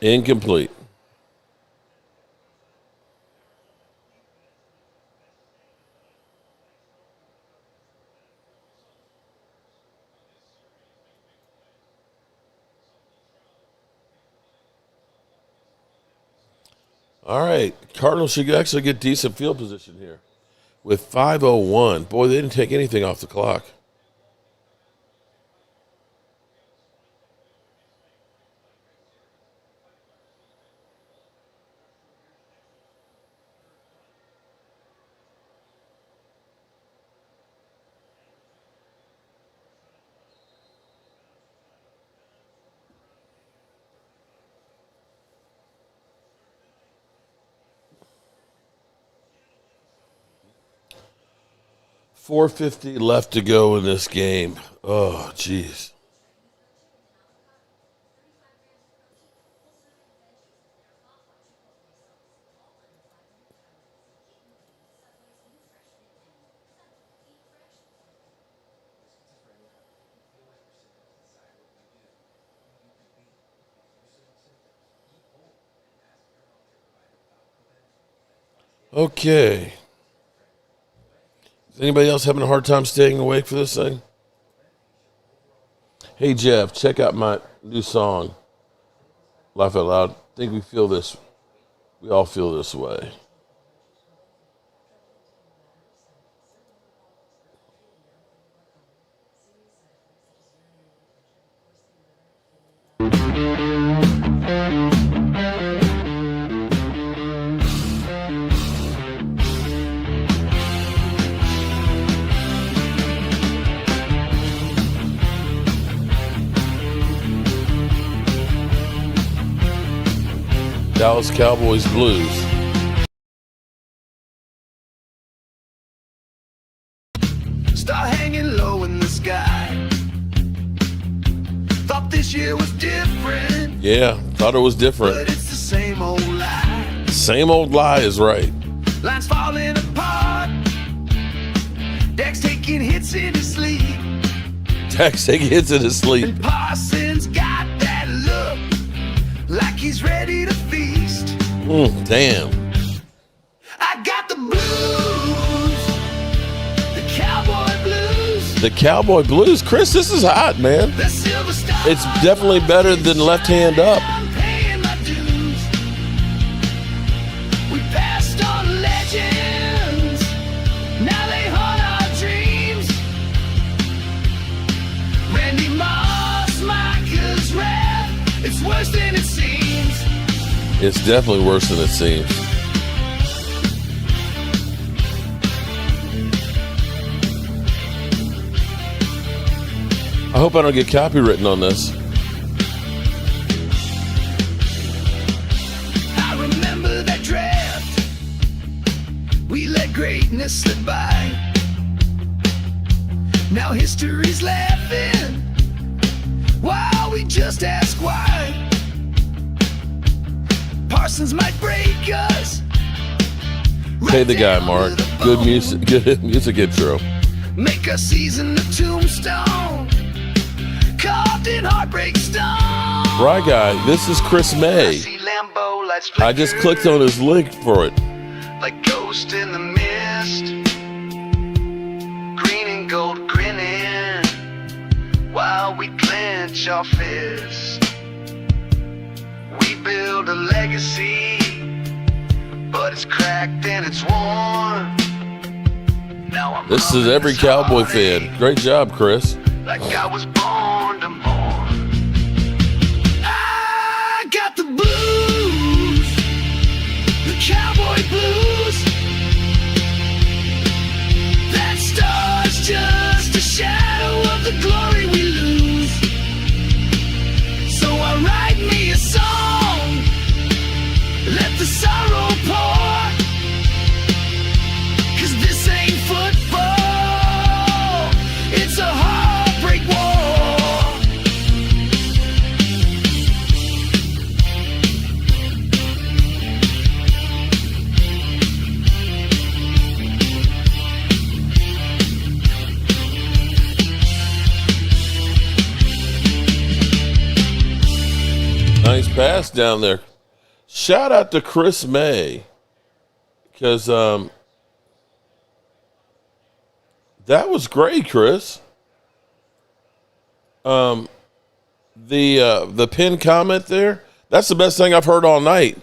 Incomplete. All right, Cardinals should actually get decent field position here with 5:01. Boy, they didn't take anything off the clock. .450 left to go in this game. Oh, geez. Okay. Is anybody else having a hard time staying awake for this thing? Hey, Jeff, check out my new song, Laugh Out Loud. I think we all feel this way. Dallas Cowboys Blues. Star hanging low in the sky. Thought this year was different. Yeah, thought it was different. But it's the same old lie. Same old lie is right. Lines falling apart. Dak's taking hits in his sleep. Dak's taking hits in his sleep. And Parsons got that look like he's ready to feast. Damn. I got the blues. The cowboy blues. The Cowboy Blues. Chris, this is hot, man. The silver star. It's definitely better than Left Hand Up. I'm paying my dues. We passed on legends. Now they haunt our dreams. Randy Moss, Micah's rap. It's worse than it seems. It's definitely worse than it seems. I hope I don't get copywritten on this. I remember that greatness slip by. Now history's laughing while we just ask why. Parsons might break us. Pay the guy, Mark. Good music intro. Make a season of tombstone, carved in heartbreak stone. Right, guy. This is Chris May. I just clicked on his link for it. Like ghost in the mist, green and gold grinning, while we clench our fists. We build a legacy, but it's cracked and it's worn. Now I'm This is every Cowboy fan. Great job, Chris. like I was born to mourn. I got the blues, the cowboy blues. That star's just a shadow of the glory we lose. So I write me a song, let the sorrow pour. 'Cause this ain't football, it's a heartbreak war. Nice pass down there. Shout out to Chris May, because that was great, Chris. The pinned comment there, that's the best thing I've heard all night.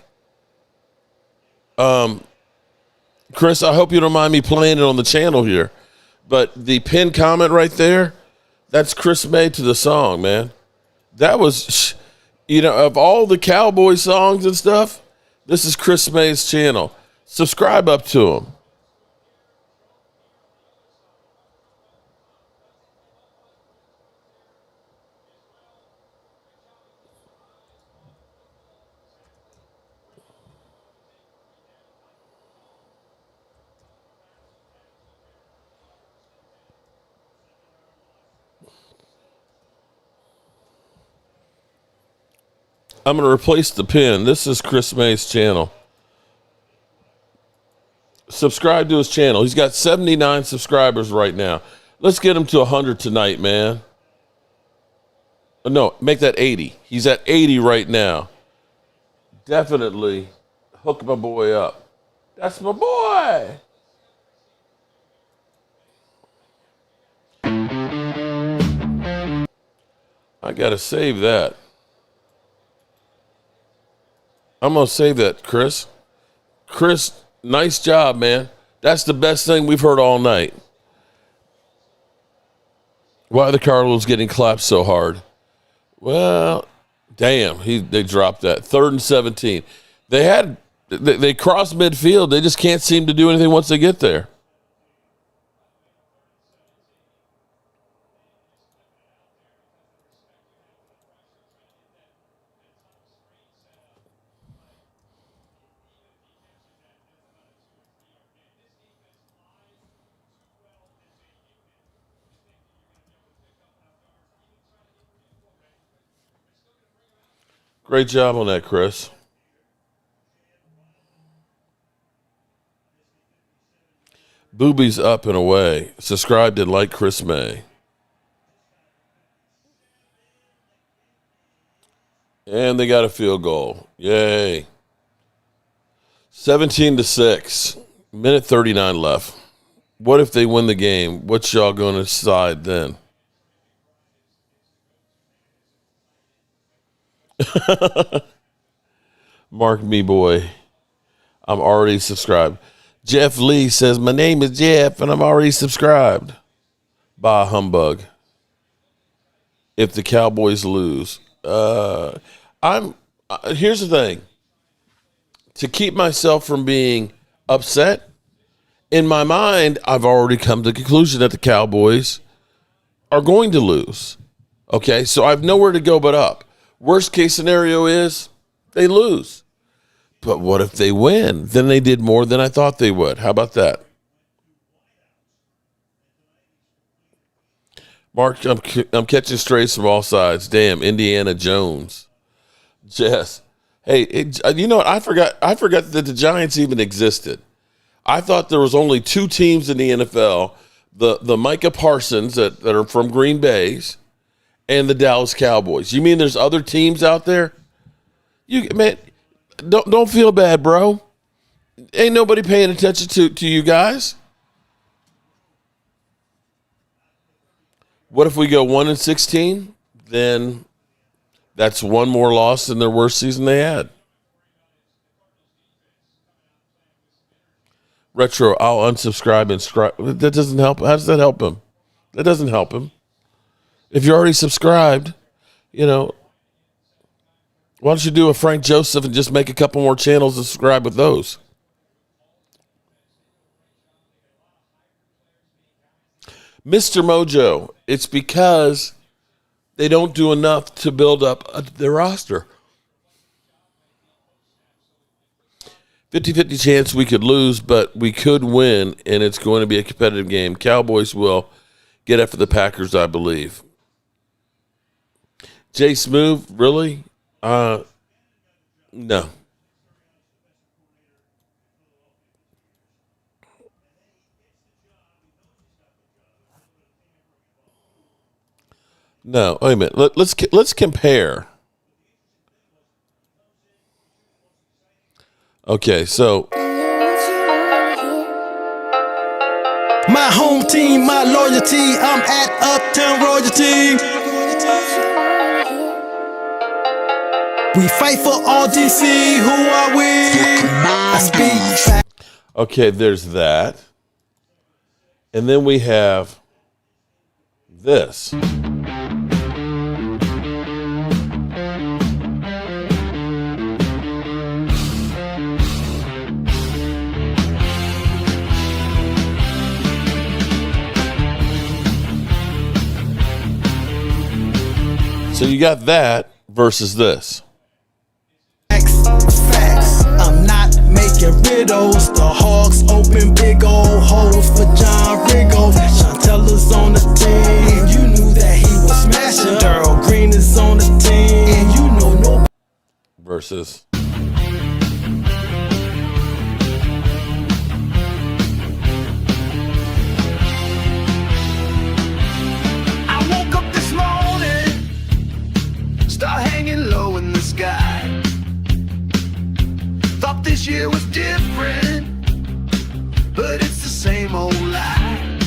Chris, I hope you don't mind me playing it on the channel here, but the pinned comment right there, that's Chris May to the song, man. That was, of all the Cowboy songs and stuff, this is Chris May's channel. Subscribe up to him. I'm going to replace the pin. This is Chris May's channel. Subscribe to his channel. He's got 79 subscribers right now. Let's get him to 100 tonight, man. No, make that 80. He's at 80 right now. Definitely hook my boy up. That's my boy. I got to save that. I'm going to save that, Chris. Chris, nice job, man. That's the best thing we've heard all night. Why are the Cardinals getting clapped so hard? Well, damn, they dropped that. 3rd and 17. They crossed midfield. They just can't seem to do anything once they get there. Great job on that, Chris. Boobies up and away. Subscribed and like Chris May. And they got a field goal. Yay. 17-6. Minute 39 left. What if they win the game? What's y'all going to decide then? Mark me, boy. I'm already subscribed. Jeff Lee says, my name is Jeff and I'm already subscribed. Bah humbug. If the Cowboys lose. Here's the thing. To keep myself from being upset, in my mind, I've already come to the conclusion that the Cowboys are going to lose. Okay, so I have nowhere to go but up. Worst case scenario is they lose. But what if they win? Then they did more than I thought they would. How about that? Mark, I'm catching strays from all sides. Damn, Indiana Jones. Jess. Hey, you know what? I forgot that the Giants even existed. I thought there was only two teams in the NFL, the Micah Parsons that are from Green Bay and the Dallas Cowboys. You mean there's other teams out there? Man, don't feel bad, bro. Ain't nobody paying attention to you guys. What if we go 1-16? Then that's one more loss than their worst season they had. Retro, I'll unsubscribe and subscribe. That doesn't help. How does that help him? That doesn't help him. If you're already subscribed, why don't you do a Frank Joseph and just make a couple more channels and subscribe with those? Mr. Mojo, it's because they don't do enough to build up their roster. 50-50 chance we could lose, but we could win, and it's going to be a competitive game. Cowboys will get after the Packers, I believe. Jay Smoove, really? No. No, wait a minute. Let's compare. Okay, so my home team, my loyalty, I'm at Uptown Royalty. We fight for all DC, who are we? I speak. Okay, there's that. And then we have this. So you got that versus this. Facts. I'm not making riddles. The Hawks open big old holes for John Riggle. Chantella's on the team. And you knew that he was smashing. Daryl Green is on the team. And you know no. Versus. Thought this year was different, but it's the same old lie.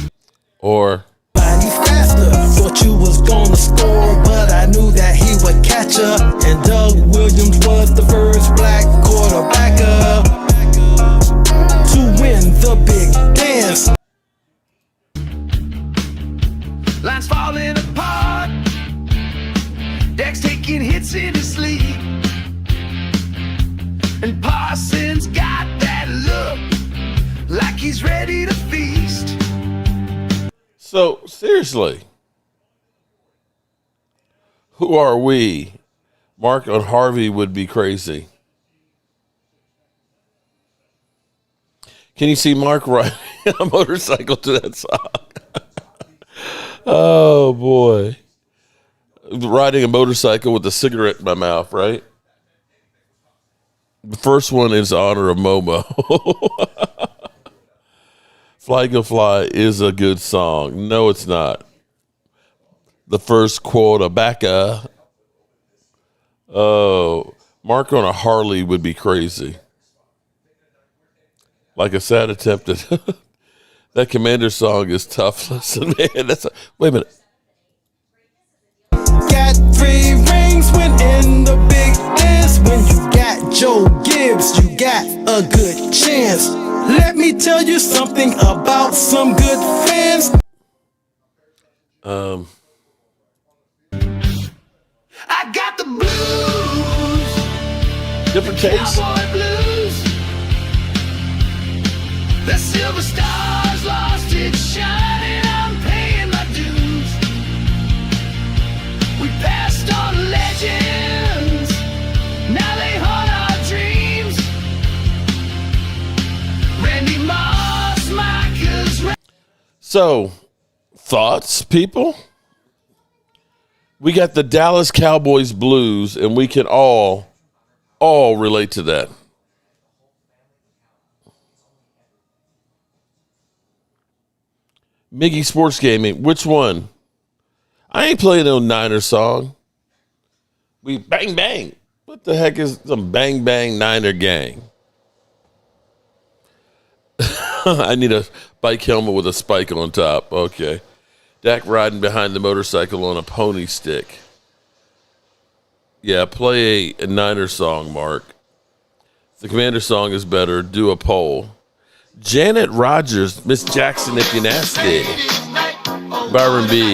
Or faster, thought you was gonna score, but I knew that he would catch her. And Doug Williams was the first black quarterback to win the big dance. Lines falling apart, Dak's taking hits in his sleep. And Parsons got that look like he's ready to feast. So, seriously, who are we? Mark on Harvey would be crazy. Can you see Mark riding a motorcycle to that song? Oh, boy. Riding a motorcycle with a cigarette in my mouth, right? The first one is honor of Momo. Fly Go Fly is a good song. No, it's not. The first quarterback. Oh, Mark on a Harley would be crazy. Like a sad attempt at that Commander song is tough. Listen, man, wait a minute. Got 3 rings when in the big dance. When you got Joe Gibbs, you got a good chance. Let me tell you something about some good fans. I got the blues. Different case. Cowboy blues. The silver stars lost its shine, and I'm paying my dues. We passed on legends, now they haunt our dreams. Randy Moss, Micah's. So, thoughts, people? We got the Dallas Cowboys blues, and we can all relate to that. Miggy Sports Gaming, which one? I ain't playing no Niner song. We bang bang. What the heck is some bang bang Niner gang? I need a bike helmet with a spike on top. Okay. Dak riding behind the motorcycle on a pony stick. Yeah, play a Niner song, Mark. If the Commander song is better, do a poll. Janet Rogers, Miss Jackson if you're nasty. Byron B,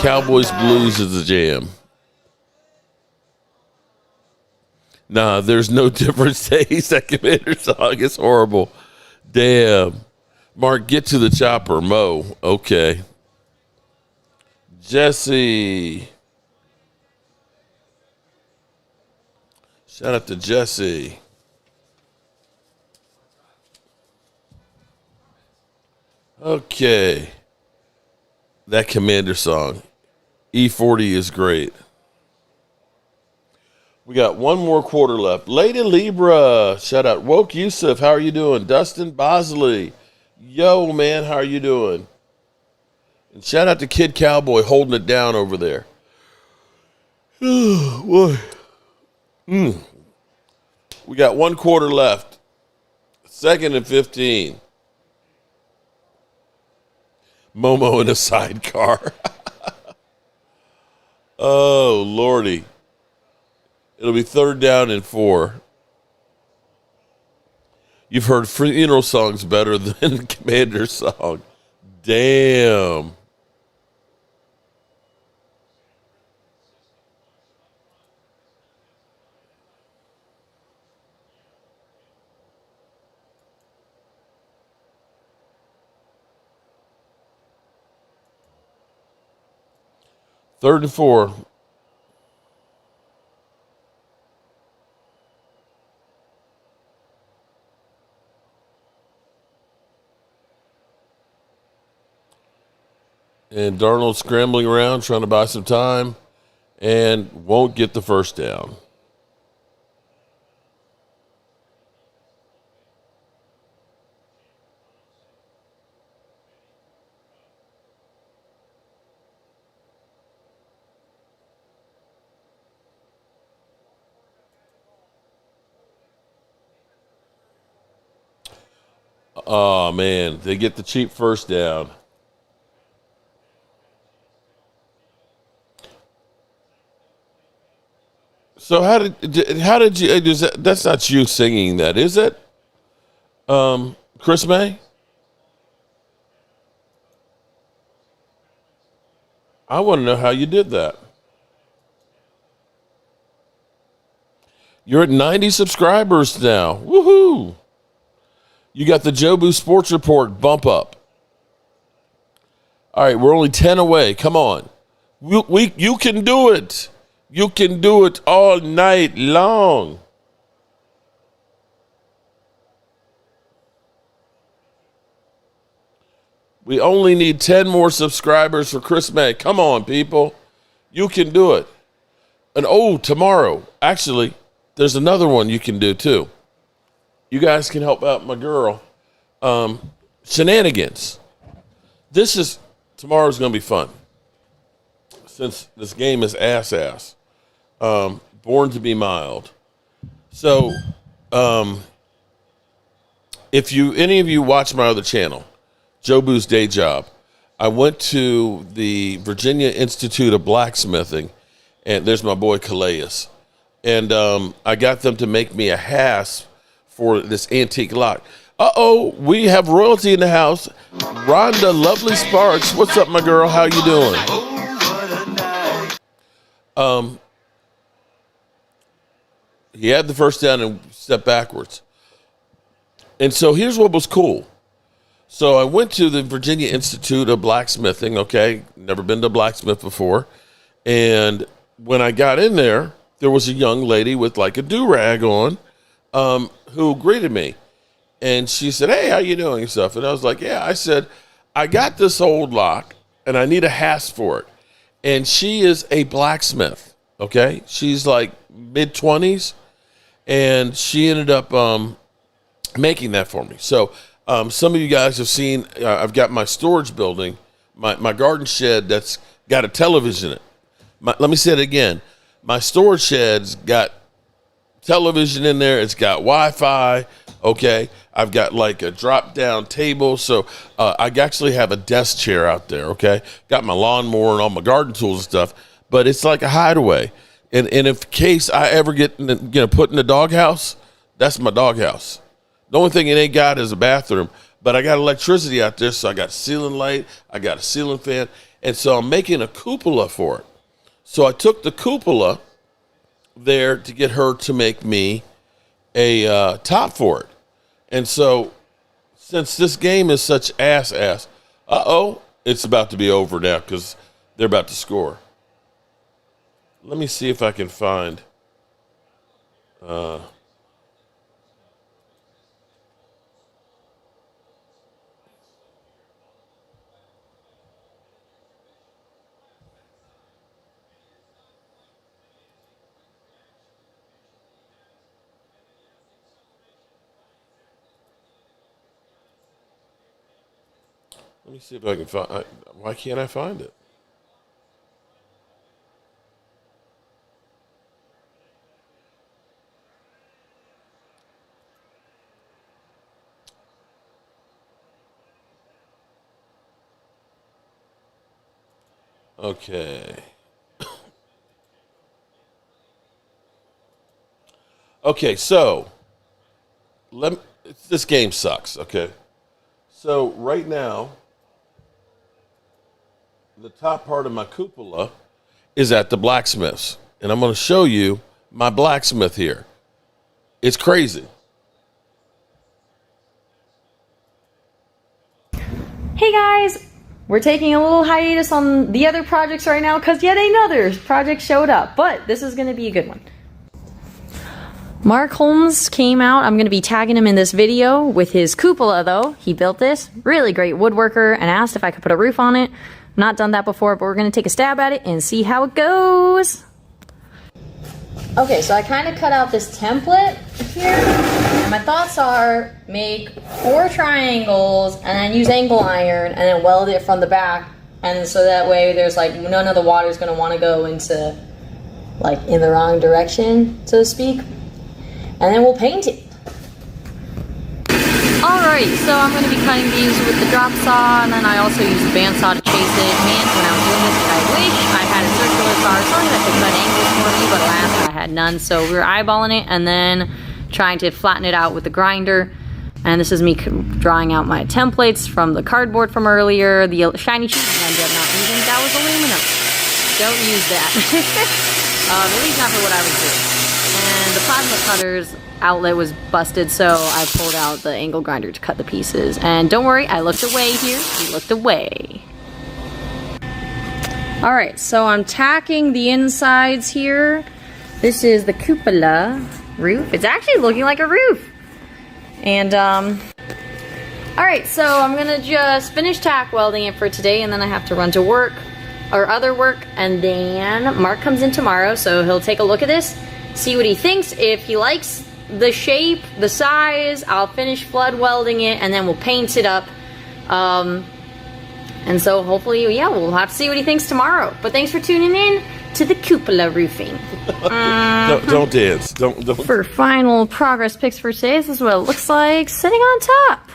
Cowboys Blues is a jam. Nah, there's no difference taste. That Commander song is horrible. Damn. Mark, get to the chopper. Mo. Okay. Jesse. Shout out to Jesse. Okay. That Commander song. E40 is great. We got one more quarter left. Lady Libra. Shout out. Woke Yusuf. How are you doing? Dustin Bosley. Yo, man. How are you doing? And shout out to Kid Cowboy holding it down over there. We got one quarter left. 2nd and 15. Momo in a sidecar. Oh, Lordy. It'll be 3rd down and 4. You've heard funeral songs better than Commander's song. Damn. Third and 4. And Darnold scrambling around, trying to buy some time, and won't get the first down. Oh, man, they get the cheap first down. So how did you? That's not you singing that, is it? Chris May. I want to know how you did that. You're at 90 subscribers now. Woohoo! You got the Jobu Sports Report bump up. All right, we're only 10 away. Come on, you can do it. You can do it all night long. We only need 10 more subscribers for Chris May. Come on, people. You can do it. And tomorrow, actually, there's another one you can do too. You guys can help out my girl. Shenanigans. Tomorrow's going to be fun. Since this game is ass. Born to be mild. So, if any of you watch my other channel, Jobu's Day Job, I went to the Virginia Institute of Blacksmithing, and there's my boy Klayas, and I got them to make me a hasp for this antique lock. We have royalty in the house. Rhonda Lovely Sparks, what's up, my girl? How you doing? He had the first down and stepped backwards. And so here's what was cool. So I went to the Virginia Institute of Blacksmithing, okay? Never been to a blacksmith before. And when I got in there, there was a young lady with like a do-rag on who greeted me. And she said, "Hey, how you doing?" and stuff. And I was like, "Yeah." I said, "I got this old lock, and I need a hasp for it." and she is a blacksmith. Okay, she's like mid-20s, and she ended up making that for me. So some of you guys have seen, I've got my storage building, my garden shed that's got a television in it. Let me say it again. My storage shed's got television in there. It's got Wi-Fi. Okay, I've got like a drop-down table, so I actually have a desk chair out there. Okay, got my lawnmower and all my garden tools and stuff, but it's like a hideaway. And in case I ever get put in the doghouse, that's my doghouse. The only thing it ain't got is a bathroom, but I got electricity out there, so I got ceiling light, I got a ceiling fan, and so I'm making a cupola for it. So I took the cupola there to get her to make me a top for it. And so since this game is such ass, it's about to be over now because they're about to score. Let me see if I can find let me see if I can find. Why can't I find it? Okay. Okay, so this game sucks, okay? So right now, the top part of my cupola is at the blacksmith's. And I'm going to show you my blacksmith here. It's crazy. Hey guys! We're taking a little hiatus on the other projects right now because yet another project showed up, but this is going to be a good one. Mark Holmes came out. I'm going to be tagging him in this video with his cupola though. He built this. Really great woodworker and asked if I could put a roof on it. Not done that before, but we're going to take a stab at it and see how it goes. Okay, so I kind of cut out this template here. And my thoughts are make 4 triangles and then use angle iron and then weld it from the back. And so that way there's like none of the water is going to want to go into like in the wrong direction, so to speak. And then we'll paint it. Alright, so I'm going to be cutting these with the drop saw, and then I also use the bandsaw to chase it. Man, when I was doing this, I wish I had a circular saw or something that could cut angles for me, but alas, I had none. So we were eyeballing it and then trying to flatten it out with the grinder. And this is me drawing out my templates from the cardboard from earlier, the shiny sheet I ended up not using. That was aluminum. Don't use that. At least not for what I was doing. And the plasma cutter's outlet was busted, so I pulled out the angle grinder to cut the pieces. And don't worry, I looked away here. We looked away. Alright, so I'm tacking the insides here. This is the cupola roof. It's actually looking like a roof. And, alright, so I'm gonna just finish tack welding it for today, and then I have to run to work, or other work, and then Mark comes in tomorrow, so he'll take a look at this, see what he thinks. If he likes the shape, the size, I'll finish flood welding it, and then we'll paint it up. And so hopefully, yeah, we'll have to see what he thinks tomorrow. But thanks for tuning in to the cupola roofing. Don't dance. Don't. For final progress pics for today, this is what it looks like sitting on top.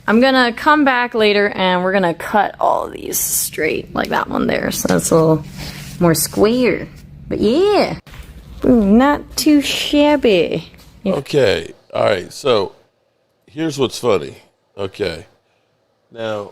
I'm gonna come back later and we're gonna cut all of these straight, like that one there, so that's a little more square. But yeah, not too shabby. Okay. All right. So here's what's funny. Okay. Now,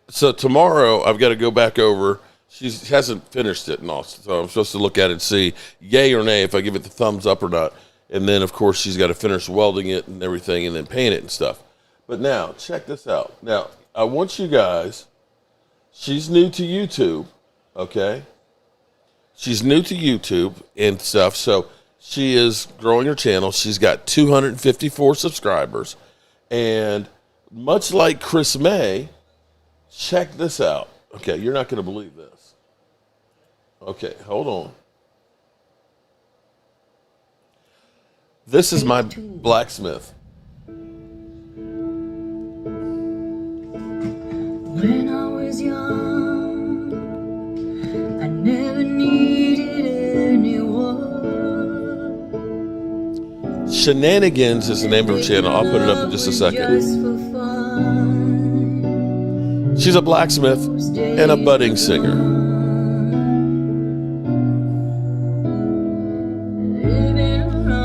so tomorrow I've got to go back over. She hasn't finished it and all, so I'm supposed to look at it and see yay or nay if I give it the thumbs up or not. And then, of course, she's got to finish welding it and everything and then paint it and stuff. But now, check this out. Now, I want you guys, she's new to YouTube, okay? She's new to YouTube and stuff, so she is growing her channel. She's got 254 subscribers. And much like Chris May, check this out. Okay, you're not going to believe this. Okay, hold on. This is my blacksmith. When I was young, I never needed anyone. Shenanigans is the name of her channel. I'll put it up in just a second. Just for fun. She's a blacksmith and a budding singer.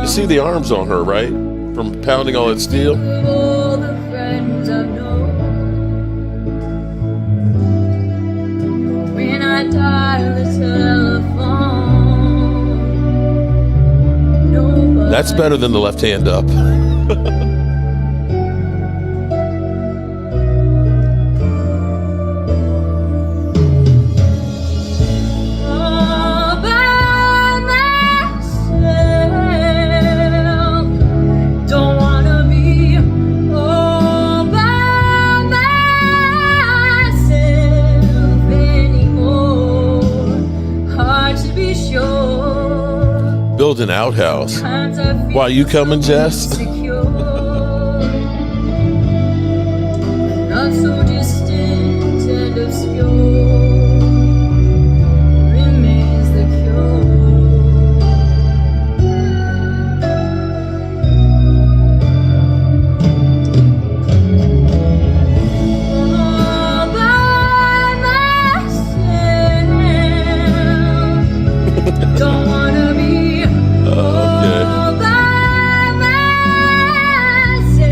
You see the arms on her, right? From pounding all that steel. All the friends I've known. When I dial the telephone, nobody. That's better than the left hand up. All by myself. Don't wanna be all by myself anymore. Hard to be sure. Build an outhouse. Times I feel Why, you coming, Jess? insecure. Not so distant and obscure. Remains the cure. All by myself. Don't wanna be Okay. all by myself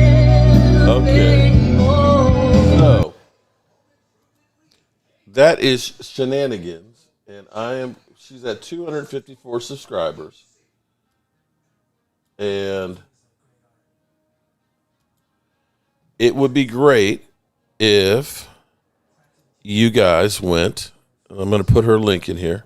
Okay. anymore. So, that is Shenanigans, and she's at 254 subscribers. And it would be great if you guys went, and I'm going to put her link in here.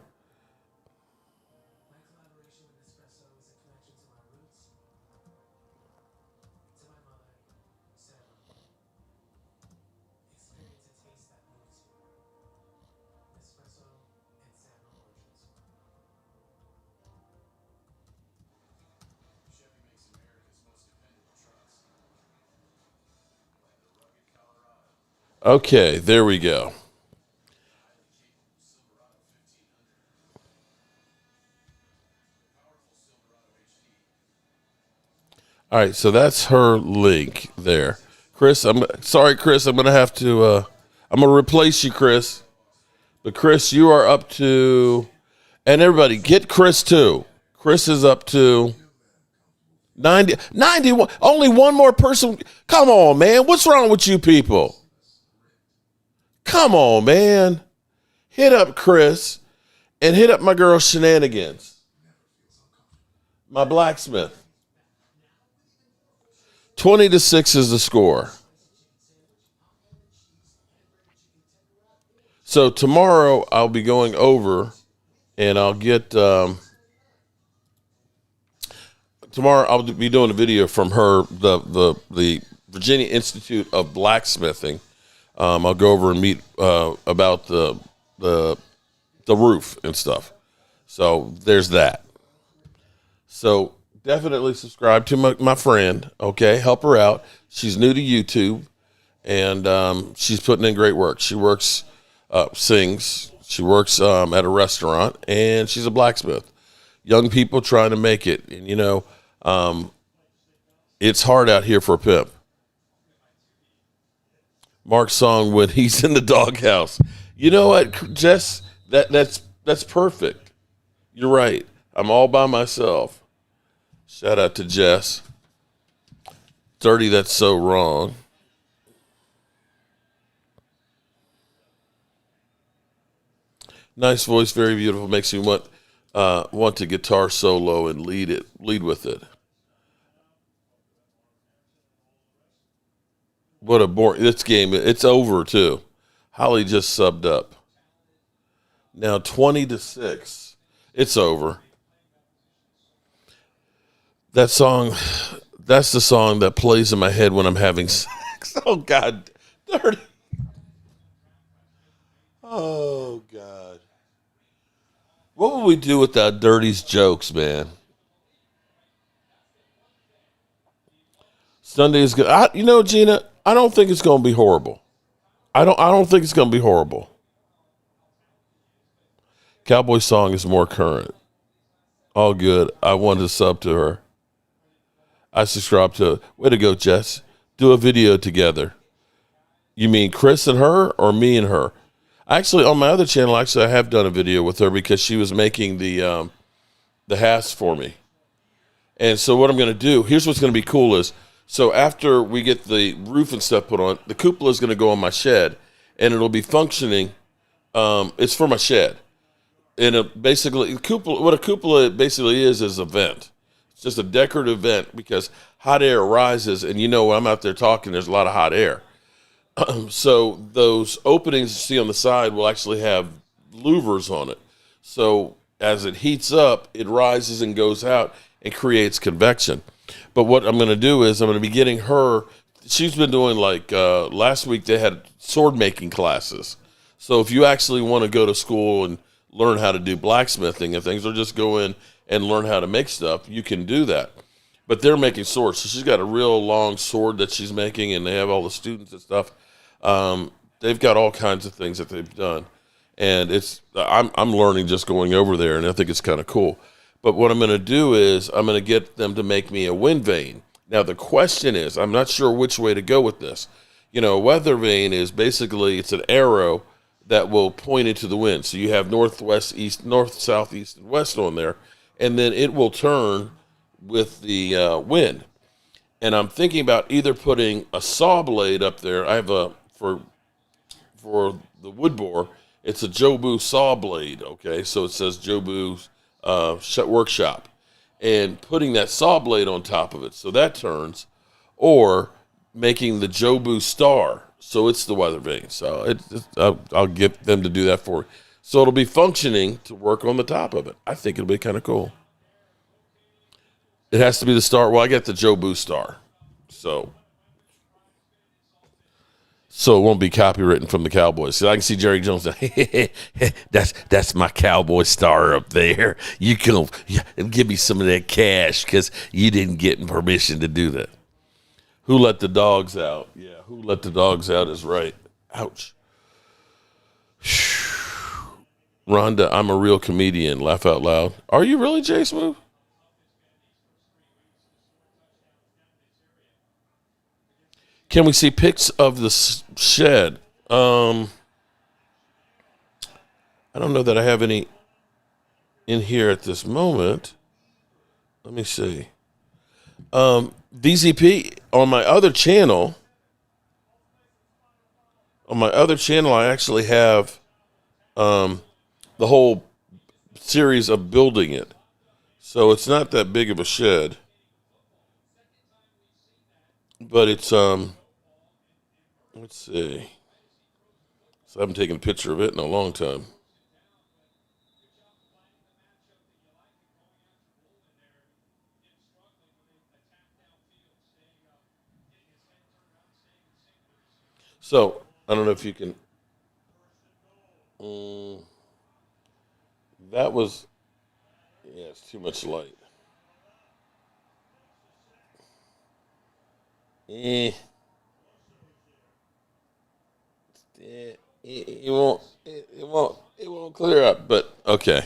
Okay, there we go. All right, so that's her link there. Chris, I'm gonna have to I'm gonna replace you, Chris. But Chris, you are up to, and everybody get Chris too. Chris is up to 91. Only one more person. Come on, man. What's wrong with you people? Come on, man. Hit up Chris and hit up my girl Shenanigans, my blacksmith. 20-6 is the score. So tomorrow I'll be going over and I'll get tomorrow I'll be doing a video from her, the Virginia Institute of Blacksmithing. I'll go over and meet about the roof and stuff. So there's that. So definitely subscribe to my friend. Okay, help her out. She's new to YouTube, and she's putting in great work. She works, sings. She works at a restaurant, and she's a blacksmith. Young people trying to make it, and you know, it's hard out here for a pimp. Mark's song when he's in the doghouse. You know what, Jess? That's perfect. You're right. I'm all by myself. Shout out to Jess. Dirty, that's so wrong. Nice voice, very beautiful. Makes me want to guitar solo and lead with it. What a boring, this game, it's over too. Holly just subbed up. Now 20-6. It's over. That song, that's the song that plays in my head when I'm having sex. Oh God, dirty. Oh God. What would we do without Dirty's jokes, man? Sunday is good. Gina, I don't think it's going to be horrible. I don't think it's going to be horrible. Cowboy song is more current. All good. I wanted to sub to her. I subscribe to her. Way to go, Jess. Do a video together. You mean Chris and her or me and her? Actually, on my other channel, I have done a video with her because she was making the hats for me. And so what I'm going to do, here's what's going to be cool is, so after we get the roof and stuff put on, the cupola is going to go on my shed, and it'll be functioning. It's for my shed. And what a cupola basically is a vent. It's just a decorative vent because hot air rises, and when I'm out there talking, there's a lot of hot air. So those openings you see on the side will actually have louvers on it. So as it heats up, it rises and goes out and creates convection. But what I'm going to do is I'm going to be getting her. She's been doing last week they had sword making classes. So if you actually want to go to school and learn how to do blacksmithing and things, or just go in and learn how to make stuff, you can do that. But they're making swords. So she's got a real long sword that she's making, and they have all the students and stuff. They've got all kinds of things that they've done. And I'm learning just going over there, and I think it's kind of cool. But what I'm going to do is I'm going to get them to make me a wind vane. Now, the question is, I'm not sure which way to go with this. A weather vane is basically, it's an arrow that will point into the wind. So you have north, south, east, and west on there, and then it will turn with the wind. And I'm thinking about either putting a saw blade up there. I have for the wood bore, it's a Jobu saw blade, okay? So it says Jobu's workshop. And putting that saw blade on top of it so that turns, or making the Jobu star so it's the weather vane. So I'll get them to do that for me. So it'll be functioning to work on the top of it. I think it'll be kind of cool. It has to be the star. Well, I got the Jobu star. So it won't be copywritten from the Cowboys. So I can see Jerry Jones say, that's my Cowboy star up there. You can give me some of that cash because you didn't get permission to do that. Who let the dogs out? Yeah, who let the dogs out is right. Ouch. Rhonda, I'm a real comedian. Laugh out loud. Are you really, Jay Smooth? Can we see pics of the shed? I don't know that I have any in here at this moment. Let me see. VZP, on my other channel, I actually have the whole series of building it. So it's not that big of a shed. But it's, let's see. So I haven't taken a picture of it in a long time. So I don't know if you can. That was, yeah, it's too much light. It won't clear up, but okay.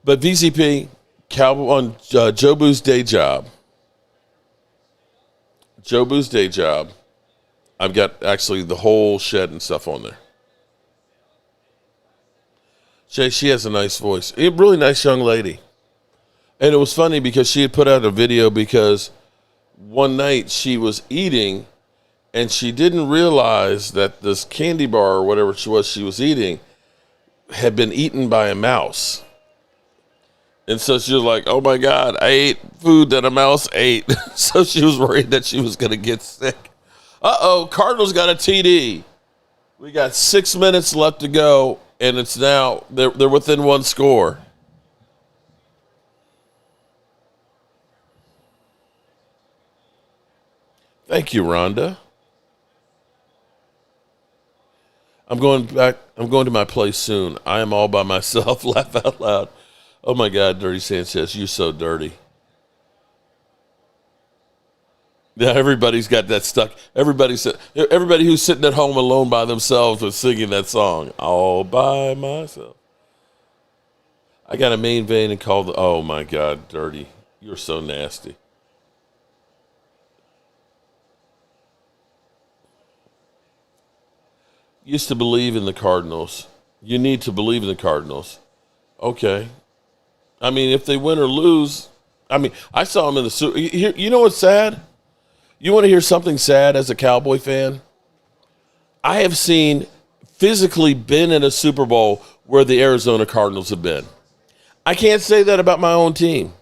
But VCP, Cowboy on Jobu's day job. I've got actually the whole shed and stuff on there. She has a nice voice. A really nice young lady. And it was funny because she had put out a video because one night she was eating and she didn't realize that this candy bar or whatever she was eating had been eaten by a mouse. And so she was like, oh my God, I ate food that a mouse ate. So she was worried that she was going to get sick. Uh-oh, Cardinals got a TD. We got 6 minutes left to go, and it's now, they're within one score. Thank you, Rhonda. I'm going back. I'm going to my place soon. I am all by myself. Laugh out loud. Oh my God, Dirty Sanchez, you're so dirty. Yeah, everybody's got that stuck. Everybody who's sitting at home alone by themselves was singing that song, all by myself. I got a main vein and called. Oh my God, Dirty, you're so nasty. Used to believe in the Cardinals. You need to believe in the Cardinals. Okay. I mean, if they win or lose, I mean, I saw them in the Super. You know what's sad? You want to hear something sad as a Cowboy fan? I have physically been in a Super Bowl where the Arizona Cardinals have been. I can't say that about my own team.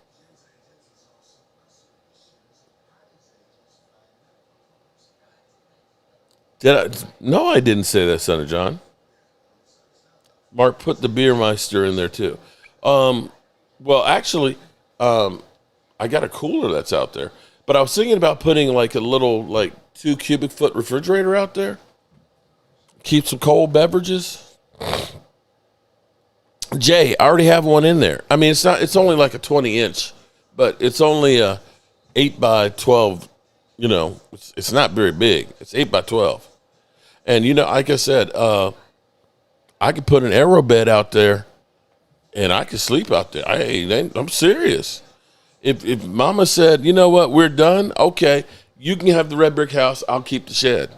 No, I didn't say that, Son of John. Mark, put the Beermeister in there too. Well, actually, I got a cooler that's out there. But I was thinking about putting like a little 2 cubic foot refrigerator out there. Keep some cold beverages. Jay, I already have one in there. I mean, it's only like a 20-inch, but it's only a 8 by 12. You know, it's not very big. It's 8 by 12. And, you know, like I said, I could put an aero bed out there and I could sleep out there. I'm serious. If Mama said, you know what, we're done, okay, you can have the red brick house, I'll keep the shed.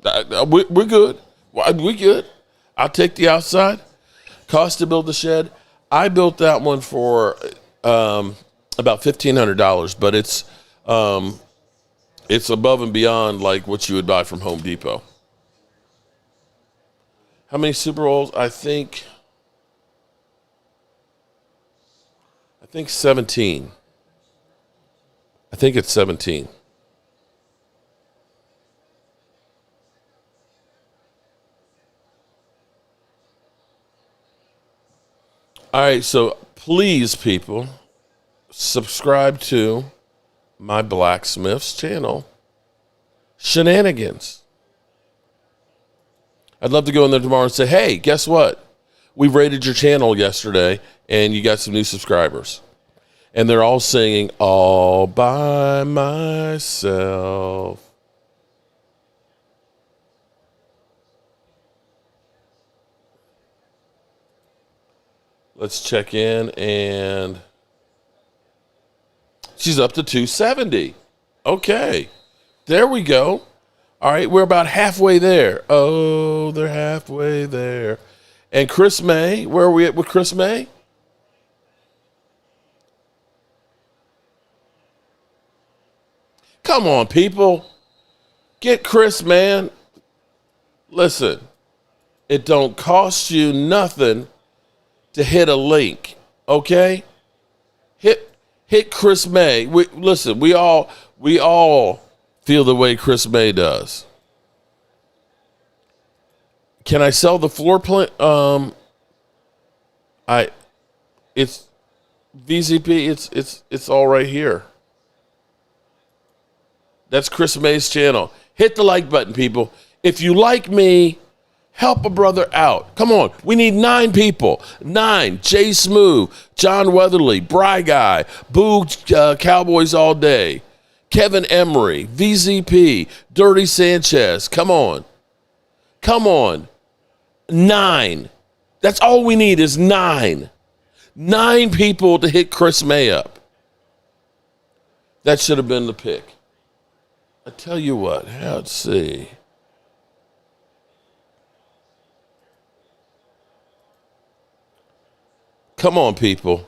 We're good. We're good. I'll take the outside. Cost to build the shed. I built that one for about $1,500, but it's above and beyond like what you would buy from Home Depot. How many Super Bowls? I think 17. I think it's 17. All right, so please, people, subscribe to my Blacksmith's channel, Shenanigans. I'd love to go in there tomorrow and say, hey, guess what? We rated your channel yesterday, and you got some new subscribers. And they're all singing, all by myself. Let's check in, and she's up to 270. Okay, there we go. All right, we're about halfway there. Oh, they're halfway there. And Chris May, where are we at with Chris May? Come on, people. Get Chris, man. Listen, it don't cost you nothing to hit a link, okay? Hit Chris May. Listen, we all feel the way Chris May does. Can I sell the floor plan? It's VZP. It's all right here. That's Chris May's channel. Hit the like button, people. If you like me, help a brother out. Come on. We need 9 people. 9. Jay Smooth, John Weatherly, Bry Guy, Boo Cowboys All Day, Kevin Emery, VZP, Dirty Sanchez. Come on. Come on. 9. That's all we need is 9. 9 people to hit Chris May up. That should have been the pick. I tell you what, let's see. Come on, people.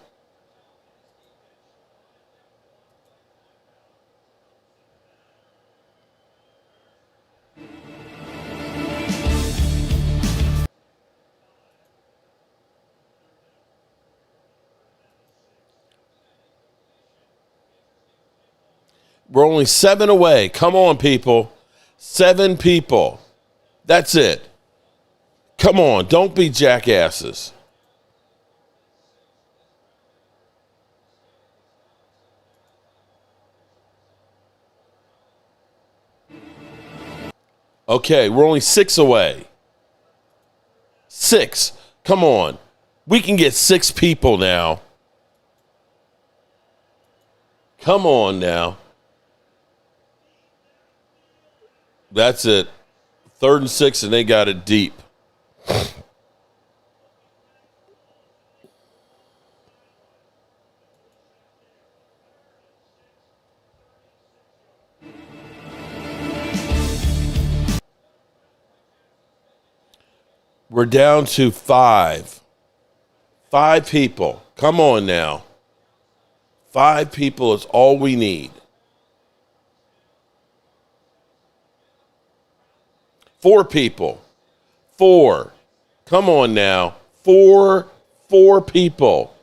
We're only 7 away. Come on, people. 7 people. That's it. Come on. Don't be jackasses. Okay, we're only 6 away. 6. Come on. We can get 6 people now. Come on now. That's it. 3rd and 6, and they got it deep. We're down to 5. 5 people. Come on now. 5 people is all we need. 4 people. 4. Come on now. 4 people.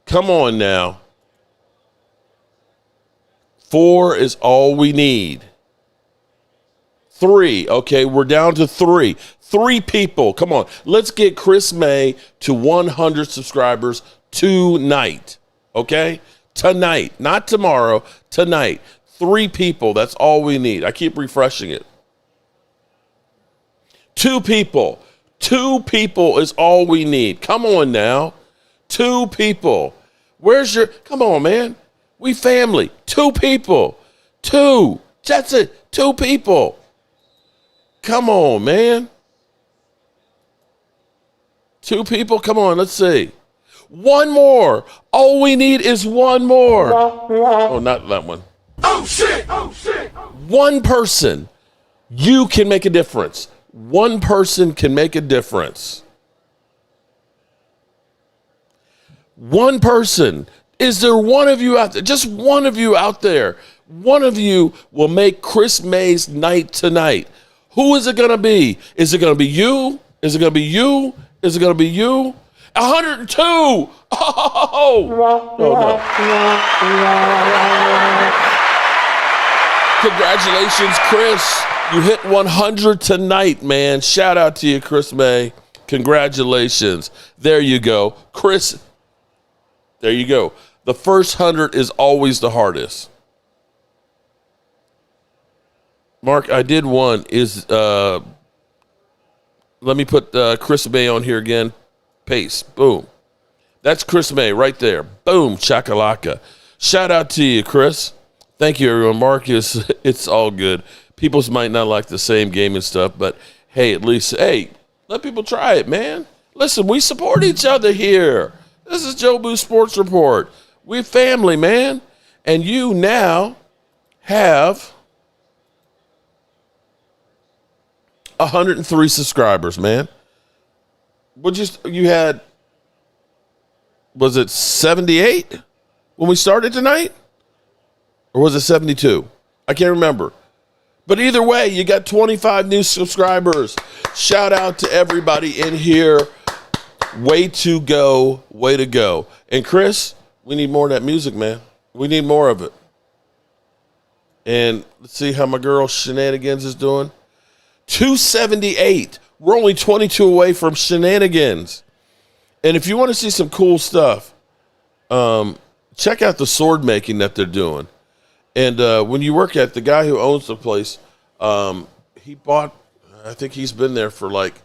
Come on now. 4 is all we need. 3. Okay, we're down to 3. 3 people. Come on. Let's get Chris May to 100 subscribers tonight. Okay? Tonight. Not tomorrow. Tonight. 3 people. That's all we need. I keep refreshing it. 2 people. 2 people is all we need. Come on now. 2 people. Come on, man. We family. 2 people. 2. That's it. 2 people. Come on, man. 2 people. Come on, let's see. 1 more. All we need is 1 more. Oh, not that one. Oh shit! Oh shit! 1 person. You can make a difference. 1 person can make a difference. 1 person. Is there one of you out there? Just one of you out there. One of you will make Chris May's night tonight. Who is it going to be? Is it going to be you? Is it going to be you? Is it going to be you? 102. Oh, no. Congratulations, Chris. You hit 100 tonight, man. Shout out to you, Chris May. Congratulations. There you go. Chris, there you go. The first 100 is always the hardest. Mark, I did one. Let me put Chris May on here again. Paste. Boom. That's Chris May right there. Boom. Chakalaka. Shout out to you, Chris. Thank you, everyone. Mark, it's all good. People might not like the same game and stuff, but hey, at least, let people try it, man. Listen, we support each other here. This is Joe Boo Sports Report. We're family, man. And you now have 103 subscribers, man. You had, was it 78 when we started tonight? Or was it 72? I can't remember. But either way, you got 25 new subscribers. Shout out to everybody in here. Way to go. Way to go. And Chris, we need more of that music, man. We need more of it. And let's see how my girl Shenanigans is doing. 278. We're only 22 away from Shenanigans. And if you want to see some cool stuff, check out the sword making that they're doing. And when you work at the guy who owns the place, he bought, I think he's been there for like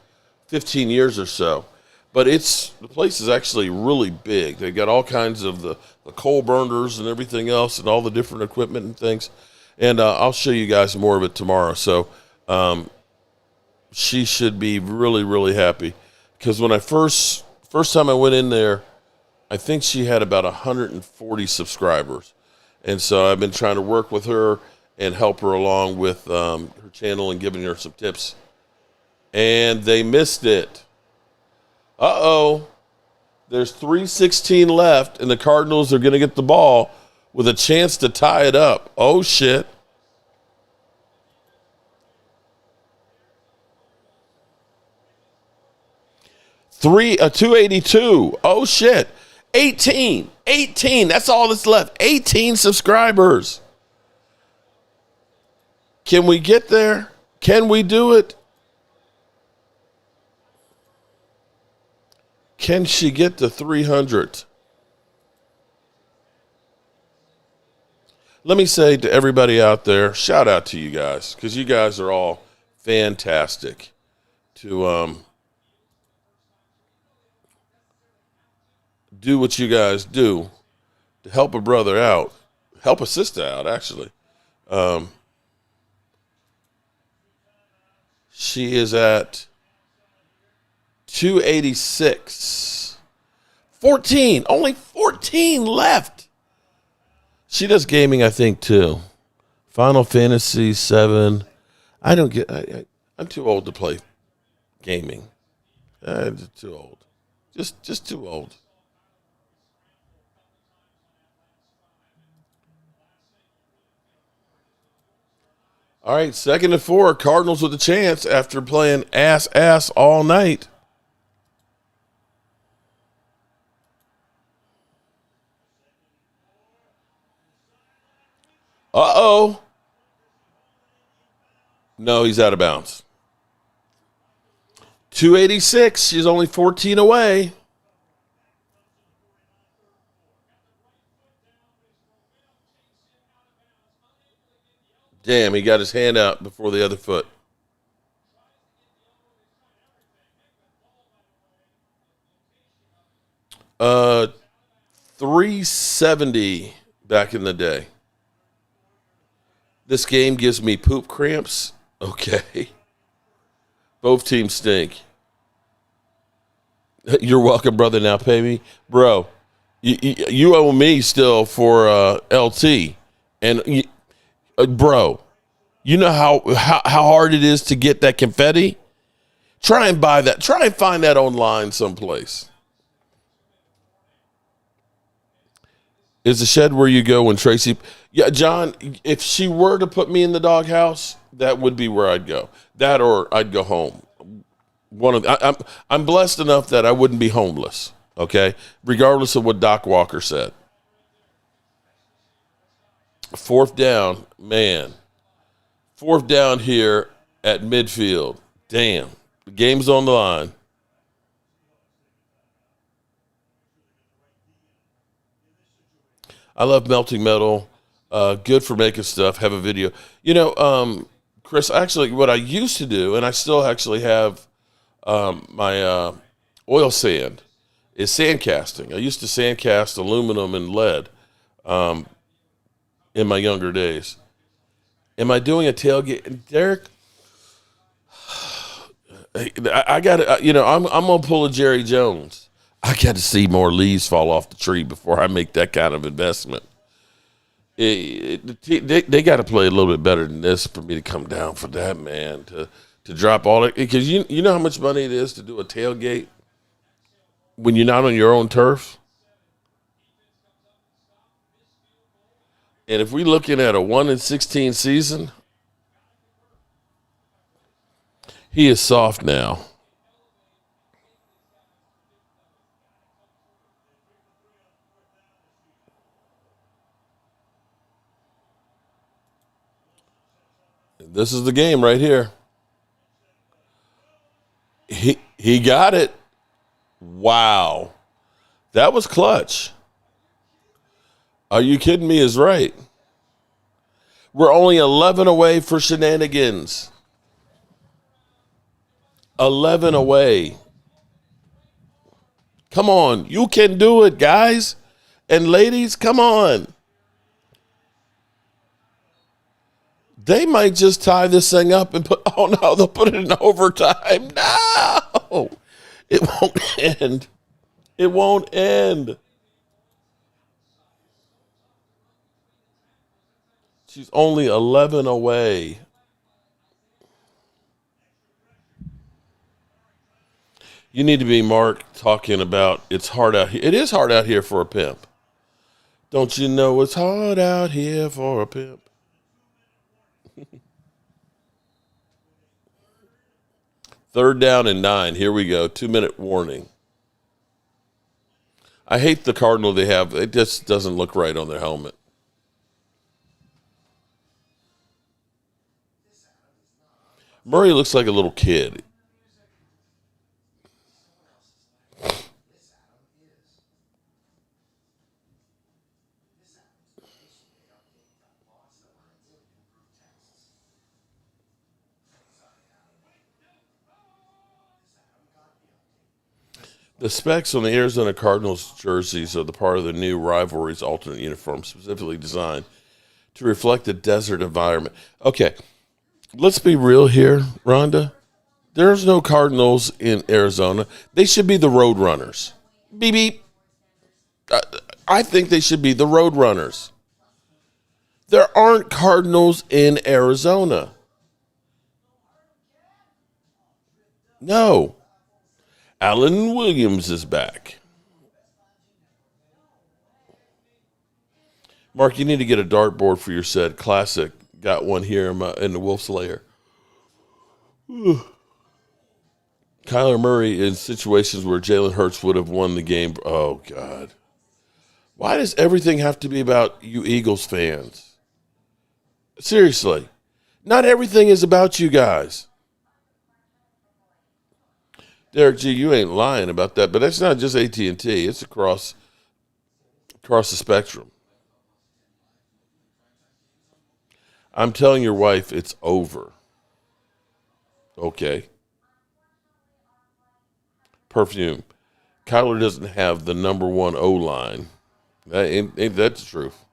15 years or so. But the place is actually really big. They got all kinds of the coal burners and everything else and all the different equipment and things. And I'll show you guys more of it tomorrow. So she should be really, really happy. Because when first time I went in there, I think she had about 140 subscribers. And so I've been trying to work with her and help her along with her channel and giving her some tips. And they missed it. Uh-oh. There's 3:16 left, and the Cardinals are going to get the ball with a chance to tie it up. Oh, shit. Three 282. Oh, shit. 18. That's all that's left. 18 subscribers. Can we get there? Can we do it? Can she get to 300? let me say to everybody out there, shout out to you guys, because you guys are all fantastic to do what you guys do to help a brother out, help a sister out, actually. She is at 286. 14. Only 14 left. She does gaming, I think, too. Final Fantasy 7. I don't get. I'm too old to play gaming. I'm too old. Just too old. All right, 2nd and 4. Cardinals with a chance after playing ass all night. Uh-oh. No, he's out of bounds. 286. She's only 14 away. Damn, he got his hand out before the other foot. Uh, 370 back in the day. This game gives me poop cramps. Okay. Both teams stink. You're welcome, brother. Now pay me. Bro, you owe me still for LT. And, bro, you know how hard it is to get that confetti? Try and buy that. Try and find that online someplace. Is the shed where you go when Tracy... Yeah, John, if she were to put me in the doghouse, that would be where I'd go. That or I'd go home. I'm blessed enough that I wouldn't be homeless, okay? Regardless of what Doc Walker said. 4th down, man. 4th down here at midfield. Damn. The game's on the line. I love melting metal. Good for making stuff. Have a video. You know, Chris, actually, what I used to do, and I still actually have my oil sand, is sand casting. I used to sand cast aluminum and lead in my younger days. Am I doing a tailgate? Derek, I got to, you know, I'm going to pull a Jerry Jones. I got to see more leaves fall off the tree before I make that kind of investment. They got to play a little bit better than this for me to come down for that, man, to drop all it. Because you know how much money it is to do a tailgate when you're not on your own turf? And if we're looking at a 1-16 season, he is soft now. This is the game right here. He got it. Wow. That was clutch. Are you kidding me is right. We're only 11 away for shenanigans. 11 away. Come on. You can do it, guys. And ladies, come on. They might just tie this thing up and put, oh no, they'll put it in overtime. No. It won't end. It won't end. She's only 11 away. You need to be Mark talking about it's hard out here. It is hard out here for a pimp. Don't you know it's hard out here for a pimp? Third down and 9. Here we go. 2-minute warning. I hate the Cardinal they have. It just doesn't look right on their helmet. Murray looks like a little kid. The specs on the Arizona Cardinals jerseys are the part of the new rivalry's alternate uniform, specifically designed to reflect the desert environment. Okay, let's be real here, Rhonda. There's no Cardinals in Arizona. They should be the Road Runners. Beep, beep. I think they should be the Road Runners. There aren't Cardinals in Arizona. No. Alan Williams is back. Mark, you need to get a dartboard for your set. Classic. Got one here in the Wolf's Lair. Kyler Murray in situations where Jalen Hurts would have won the game. Oh, God. Why does everything have to be about you Eagles fans? Seriously. Not everything is about you guys. Derek G., you ain't lying about that, but that's not just AT&T. It's across the spectrum. I'm telling your wife it's over. Okay. Perfume. Kyler doesn't have the number one O-line. Ain't that the truth?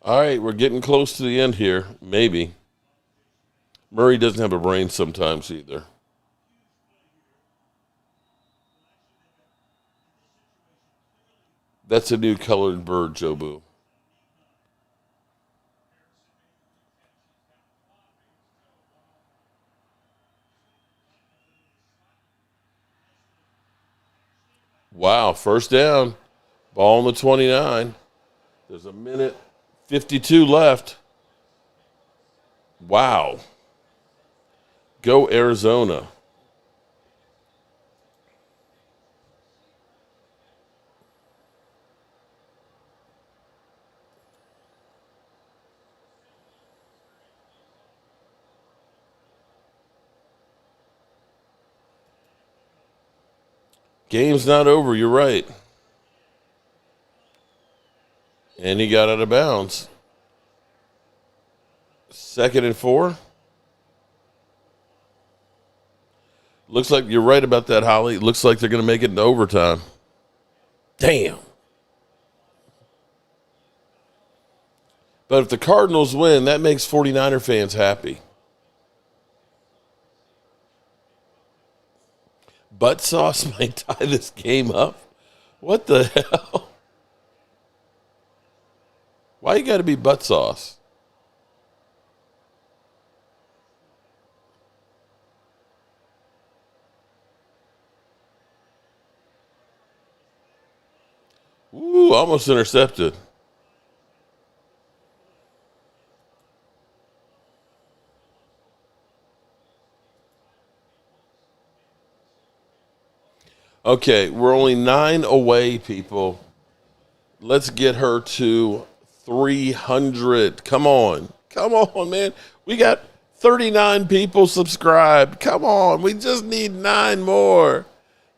All right, we're getting close to the end here. Maybe. Murray doesn't have a brain sometimes either. That's a new colored bird, Jobu. Wow, first down. Ball on the 29. There's a minute 52 left. Wow. Go Arizona. Game's not over, you're right. And he got out of bounds. 2nd and 4. Looks like you're right about that, Holly. Looks like they're going to make it into overtime. Damn. But if the Cardinals win, that makes 49er fans happy. Butt sauce might tie this game up. What the hell? Why you got to be butt sauce? Ooh, almost intercepted. Okay, we're only 9 away, people. Let's get her to 300. Come on. Come on, man. We got 39 people subscribed. Come on. We just need 9 more.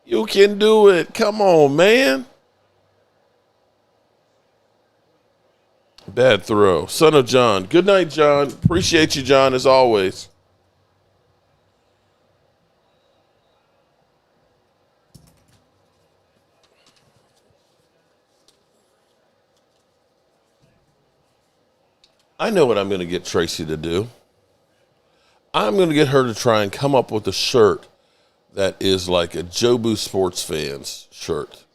You can do it. Come on, man. Bad throw. Son of John. Good night, John. Appreciate you, John, as always. I know what I'm going to get Tracy to do. I'm going to get her to try and come up with a shirt that is like a Jobu Sports Fans shirt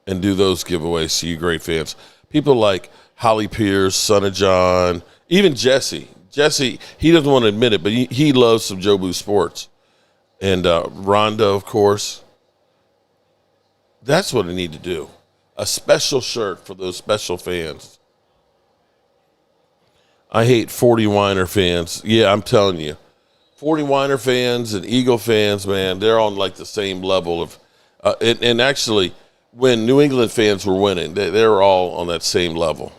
and do those giveaways to you great fans. People like Holly Pierce, Son of John, even Jesse. Jesse, he doesn't want to admit it, but he loves some Jobu Sports. And Rhonda, of course. That's what I need to do. A special shirt for those special fans. I hate 40 Whiner fans. Yeah, I'm telling you. 49er fans and Eagle fans, man, they're on like the same level of, and actually, when New England fans were winning, they're all on that same level.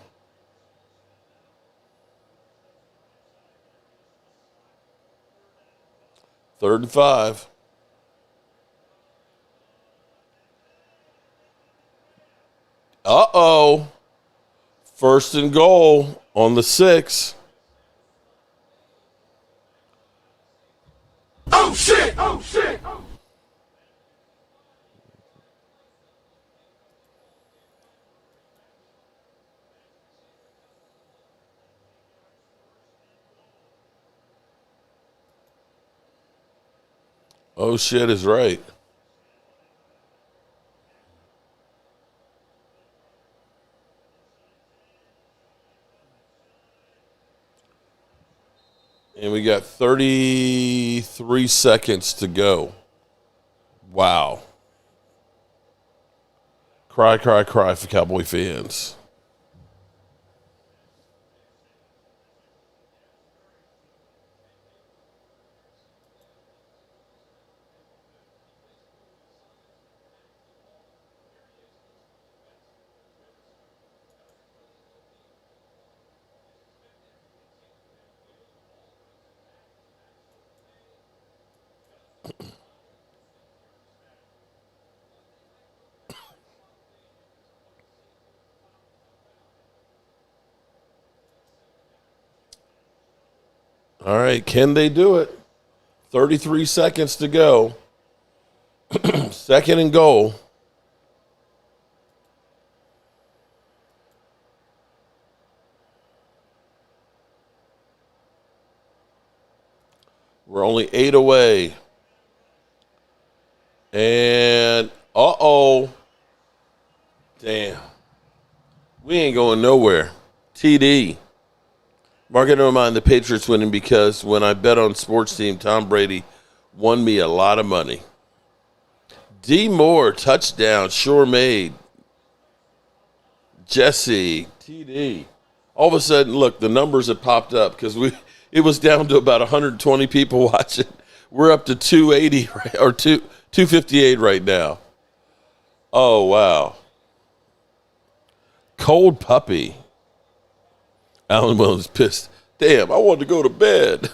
Third and 5. Uh-oh. First and goal on the 6. Oh shit! Oh shit! Oh shit is right. And we got 33 seconds to go. Wow. Cry, cry, cry for Cowboy fans. All right, can they do it? 33 seconds to go. Second and goal. We're only 8 away. And, uh-oh. Damn. We ain't going nowhere. TD. Market don't mind the Patriots winning because when I bet on sports team, Tom Brady won me a lot of money. D. Moore, touchdown, sure made. Jesse, TD. All of a sudden, look, the numbers have popped up because it was down to about 120 people watching. We're up to 280 or 258 right now. Oh, wow. Cold puppy. Alan Williams pissed. Damn, I wanted to go to bed.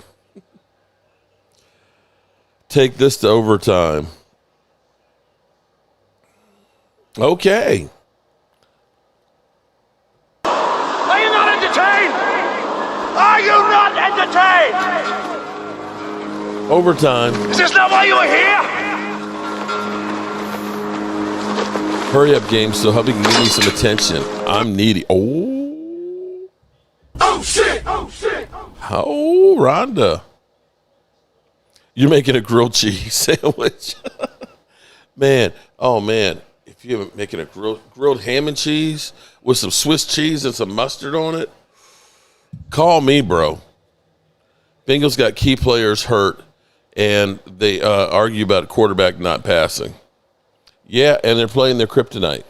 Take this to overtime. Okay. Are you not entertained? Are you not entertained? Overtime. Is this not why you were here? Hurry up, game, so hubby can give me some attention. I'm needy. Oh. Oh shit! Oh shit! Oh, Rhonda. You're making a grilled cheese sandwich. Man, oh man. If you're making a grilled ham and cheese with some Swiss cheese and some mustard on it, call me, bro. Bengals got key players hurt, and they argue about a quarterback not passing. Yeah, and they're playing their kryptonite.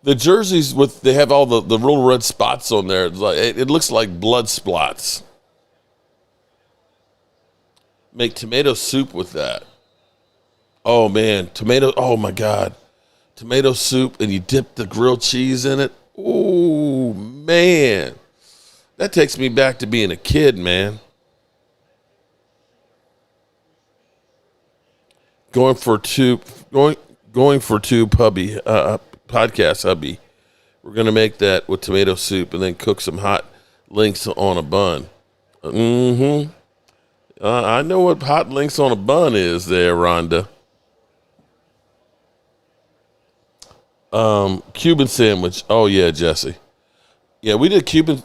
The jerseys they have all the little red spots on there. It looks like blood spots. Make tomato soup with that. Oh man, oh my God. Tomato soup and you dip the grilled cheese in it. Ooh, man. That takes me back to being a kid, man. Going for two puppy podcast hubby. We're gonna make that with tomato soup and then cook some hot links on a bun. Mm-hmm. I know what hot links on a bun is there, Rhonda. Cuban sandwich. Oh yeah, Jesse. Yeah, we did Cuban.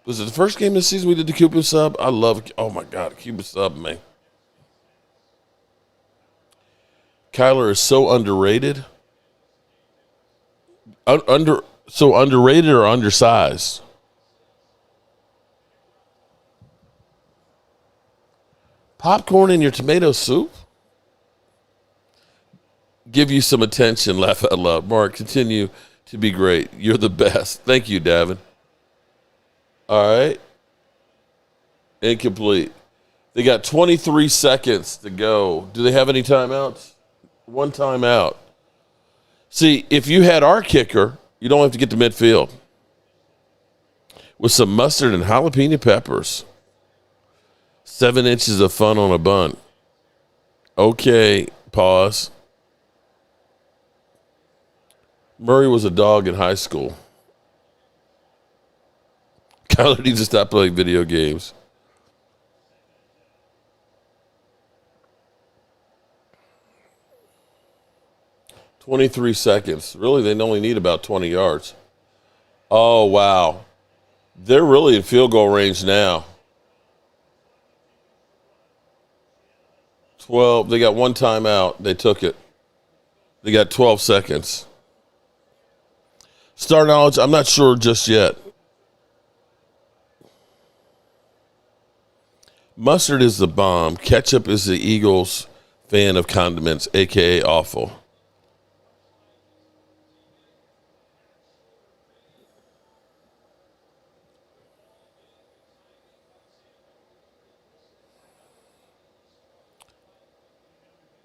Was it the first game of the season we did the Cuban sub? I love. Oh my God, Cuban sub, man. Kyler is so underrated. So underrated or undersized? Popcorn in your tomato soup? Give you some attention, laugh out loud. Mark, continue to be great. You're the best. Thank you, Davin. All right. Incomplete. They got 23 seconds to go. Do they have any timeouts? One timeout. See, if you had our kicker, you don't have to get to midfield. With some mustard and jalapeno peppers. 7 inches of fun on a bun. Okay, pause. Murray was a dog in high school. Kyler needs to stop playing video games. "23 seconds. Really, they only need about 20 yards. Oh, wow. They're really in field goal range now. 12. They got one timeout. They took it. They got 12 seconds. Star knowledge, I'm not sure just yet. Mustard is the bomb. Ketchup is the Eagles' fan of condiments, a.k.a. awful.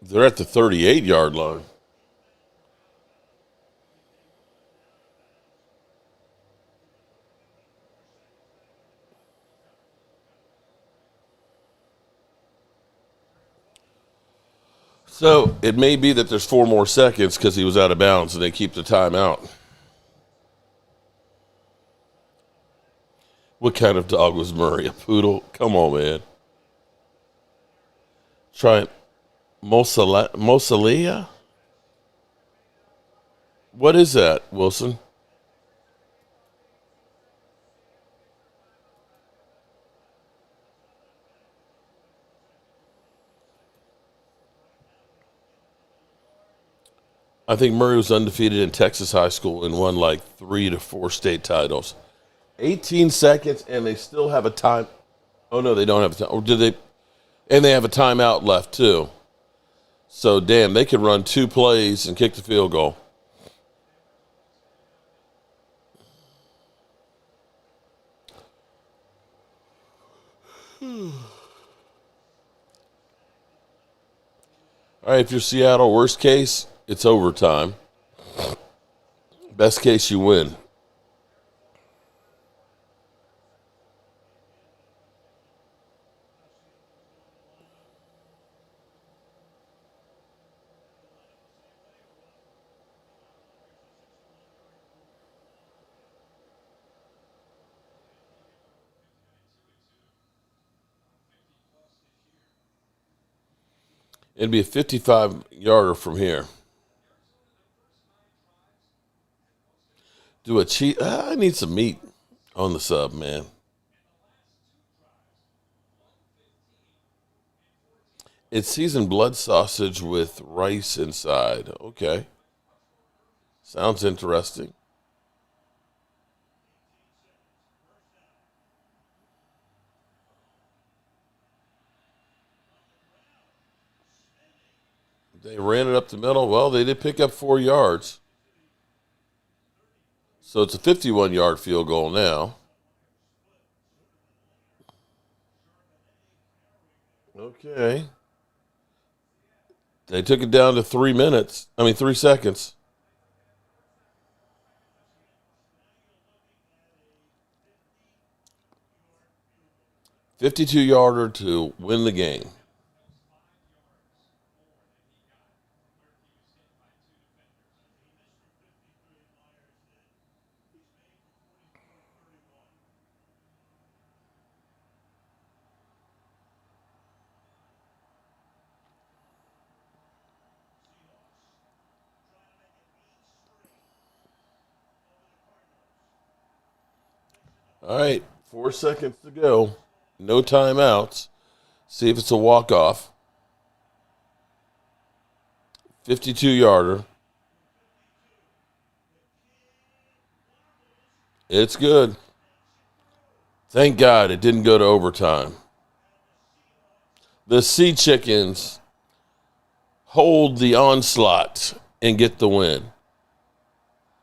They're at the 38-yard line. So it may be that there's 4 more seconds because he was out of bounds and they keep the timeout. What kind of dog was Murray? A poodle? Come on, man. Try it. Mosalia? What is that, Wilson? I think Murray was undefeated in Texas high school and won like 3 to 4 state titles. 18 seconds, and they still have a time. Oh, no, they don't have a time. Or did they? And they have a timeout left, too. So, damn, they could run 2 plays and kick the field goal. All right, if you're Seattle, worst case, it's overtime. Best case, you win. It'd be a 55-yarder from here. Do a cheese. I need some meat on the sub, man. It's seasoned blood sausage with rice inside. Okay. Sounds interesting. They ran it up the middle. Well, they did pick up 4 yards. So it's a 51-yard field goal now. Okay. They took it down to 3 seconds. $52-yarder to win the game. All right, 4 seconds to go. No timeouts. See if it's a walk-off. 52-yarder. It's good. Thank God it didn't go to overtime. The Sea Chickens hold the onslaught and get the win.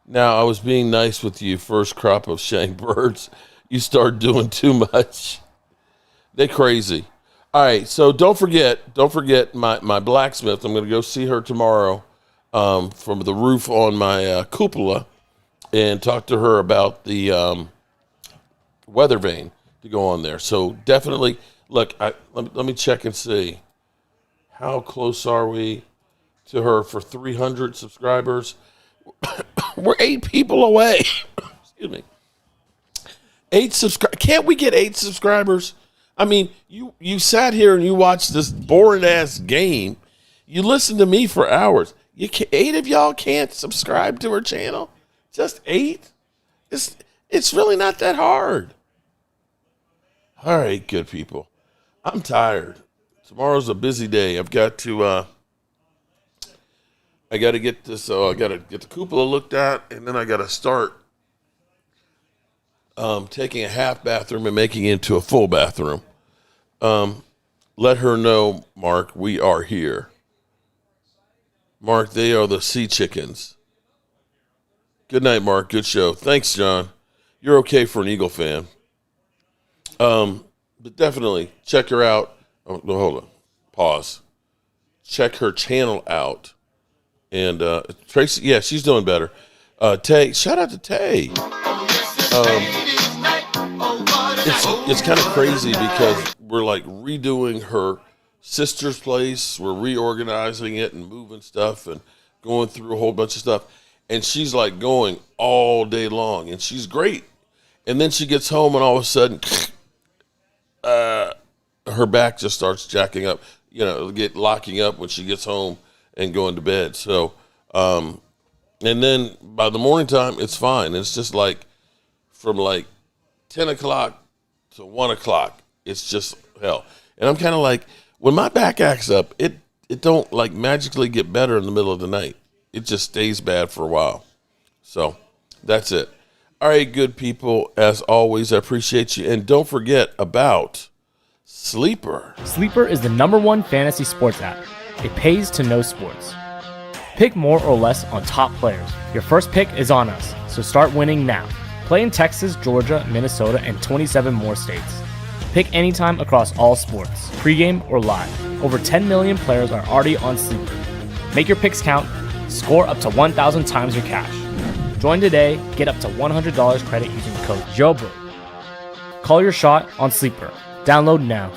Now, I was being nice with you, first crop of shanked birds. You start doing too much. They crazy. All right, so don't forget my blacksmith. I'm going to go see her tomorrow from the roof on my cupola and talk to her about the weather vane to go on there. So definitely, look, let me check and see. How close are we to her for 300 subscribers? We're 8 people away. Excuse me. 8 subscribers. Can't we get 8 subscribers? I mean, you sat here and you watched this boring-ass game. You listened to me for hours. 8 of y'all can't subscribe to her channel? Just 8? It's really not that hard. All right, good people. I'm tired. Tomorrow's a busy day. I've got to I got to get this. I got to get the cupola looked at, and then I got to start taking a half bathroom and making it into a full bathroom. Let her know, Mark, we are here. Mark, they are the sea chickens. Good night, Mark. Good show. Thanks, John. You're okay for an Eagle fan. But definitely check her out. Oh, no, hold on. Pause. Check her channel out. And Tracy, yeah, she's doing better. Tay, shout out to Tay. It's kind of crazy because we're like redoing her sister's place. We're reorganizing it and moving stuff and going through a whole bunch of stuff. And she's like going all day long, and she's great. And then she gets home, and all of a sudden, her back just starts jacking up. Locking up when she gets home and going to bed. So, and then by the morning time, it's fine. It's just like from like 10 o'clock to 1 o'clock, it's just hell. And I'm kind of like, when my back acts up, it don't like magically get better in the middle of the night. It just stays bad for a while. So that's it. All right, good people. As always, I appreciate you. And don't forget about Sleeper. Sleeper is the #1 fantasy sports app. It pays to know sports. Pick more or less on top players. Your first pick is on us, so start winning now. Play in Texas, Georgia, Minnesota, and 27 more states. Pick anytime across all sports, pregame or live. Over 10 million players are already on Sleeper. Make your picks count. Score up to 1,000 times your cash. Join today. Get up to $100 credit using code JOBRO. Call your shot on Sleeper. Download now.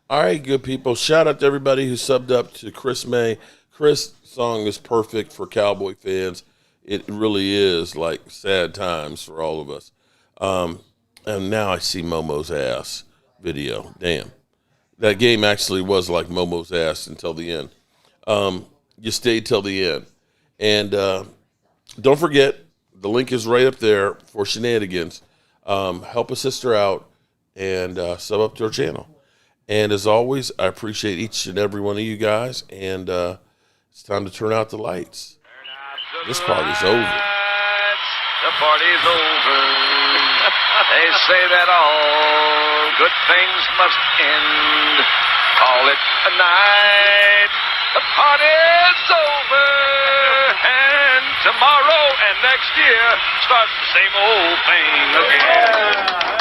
All right, good people. Shout out to everybody who subbed up to Chris May. Chris' song is perfect for Cowboy fans. It really is like sad times for all of us. And now I see Momo's ass video. Damn. That game actually was like Momo's ass until the end. You stayed till the end. And don't forget, the link is right up there for Shenanigans. Help a sister out and sub up to her channel. And as always, I appreciate each and every one of you guys. And it's time to turn out the lights. This party's over. The party's over. They say that all good things must end. Call it a night. The party's over. And tomorrow and next year starts the same old thing again.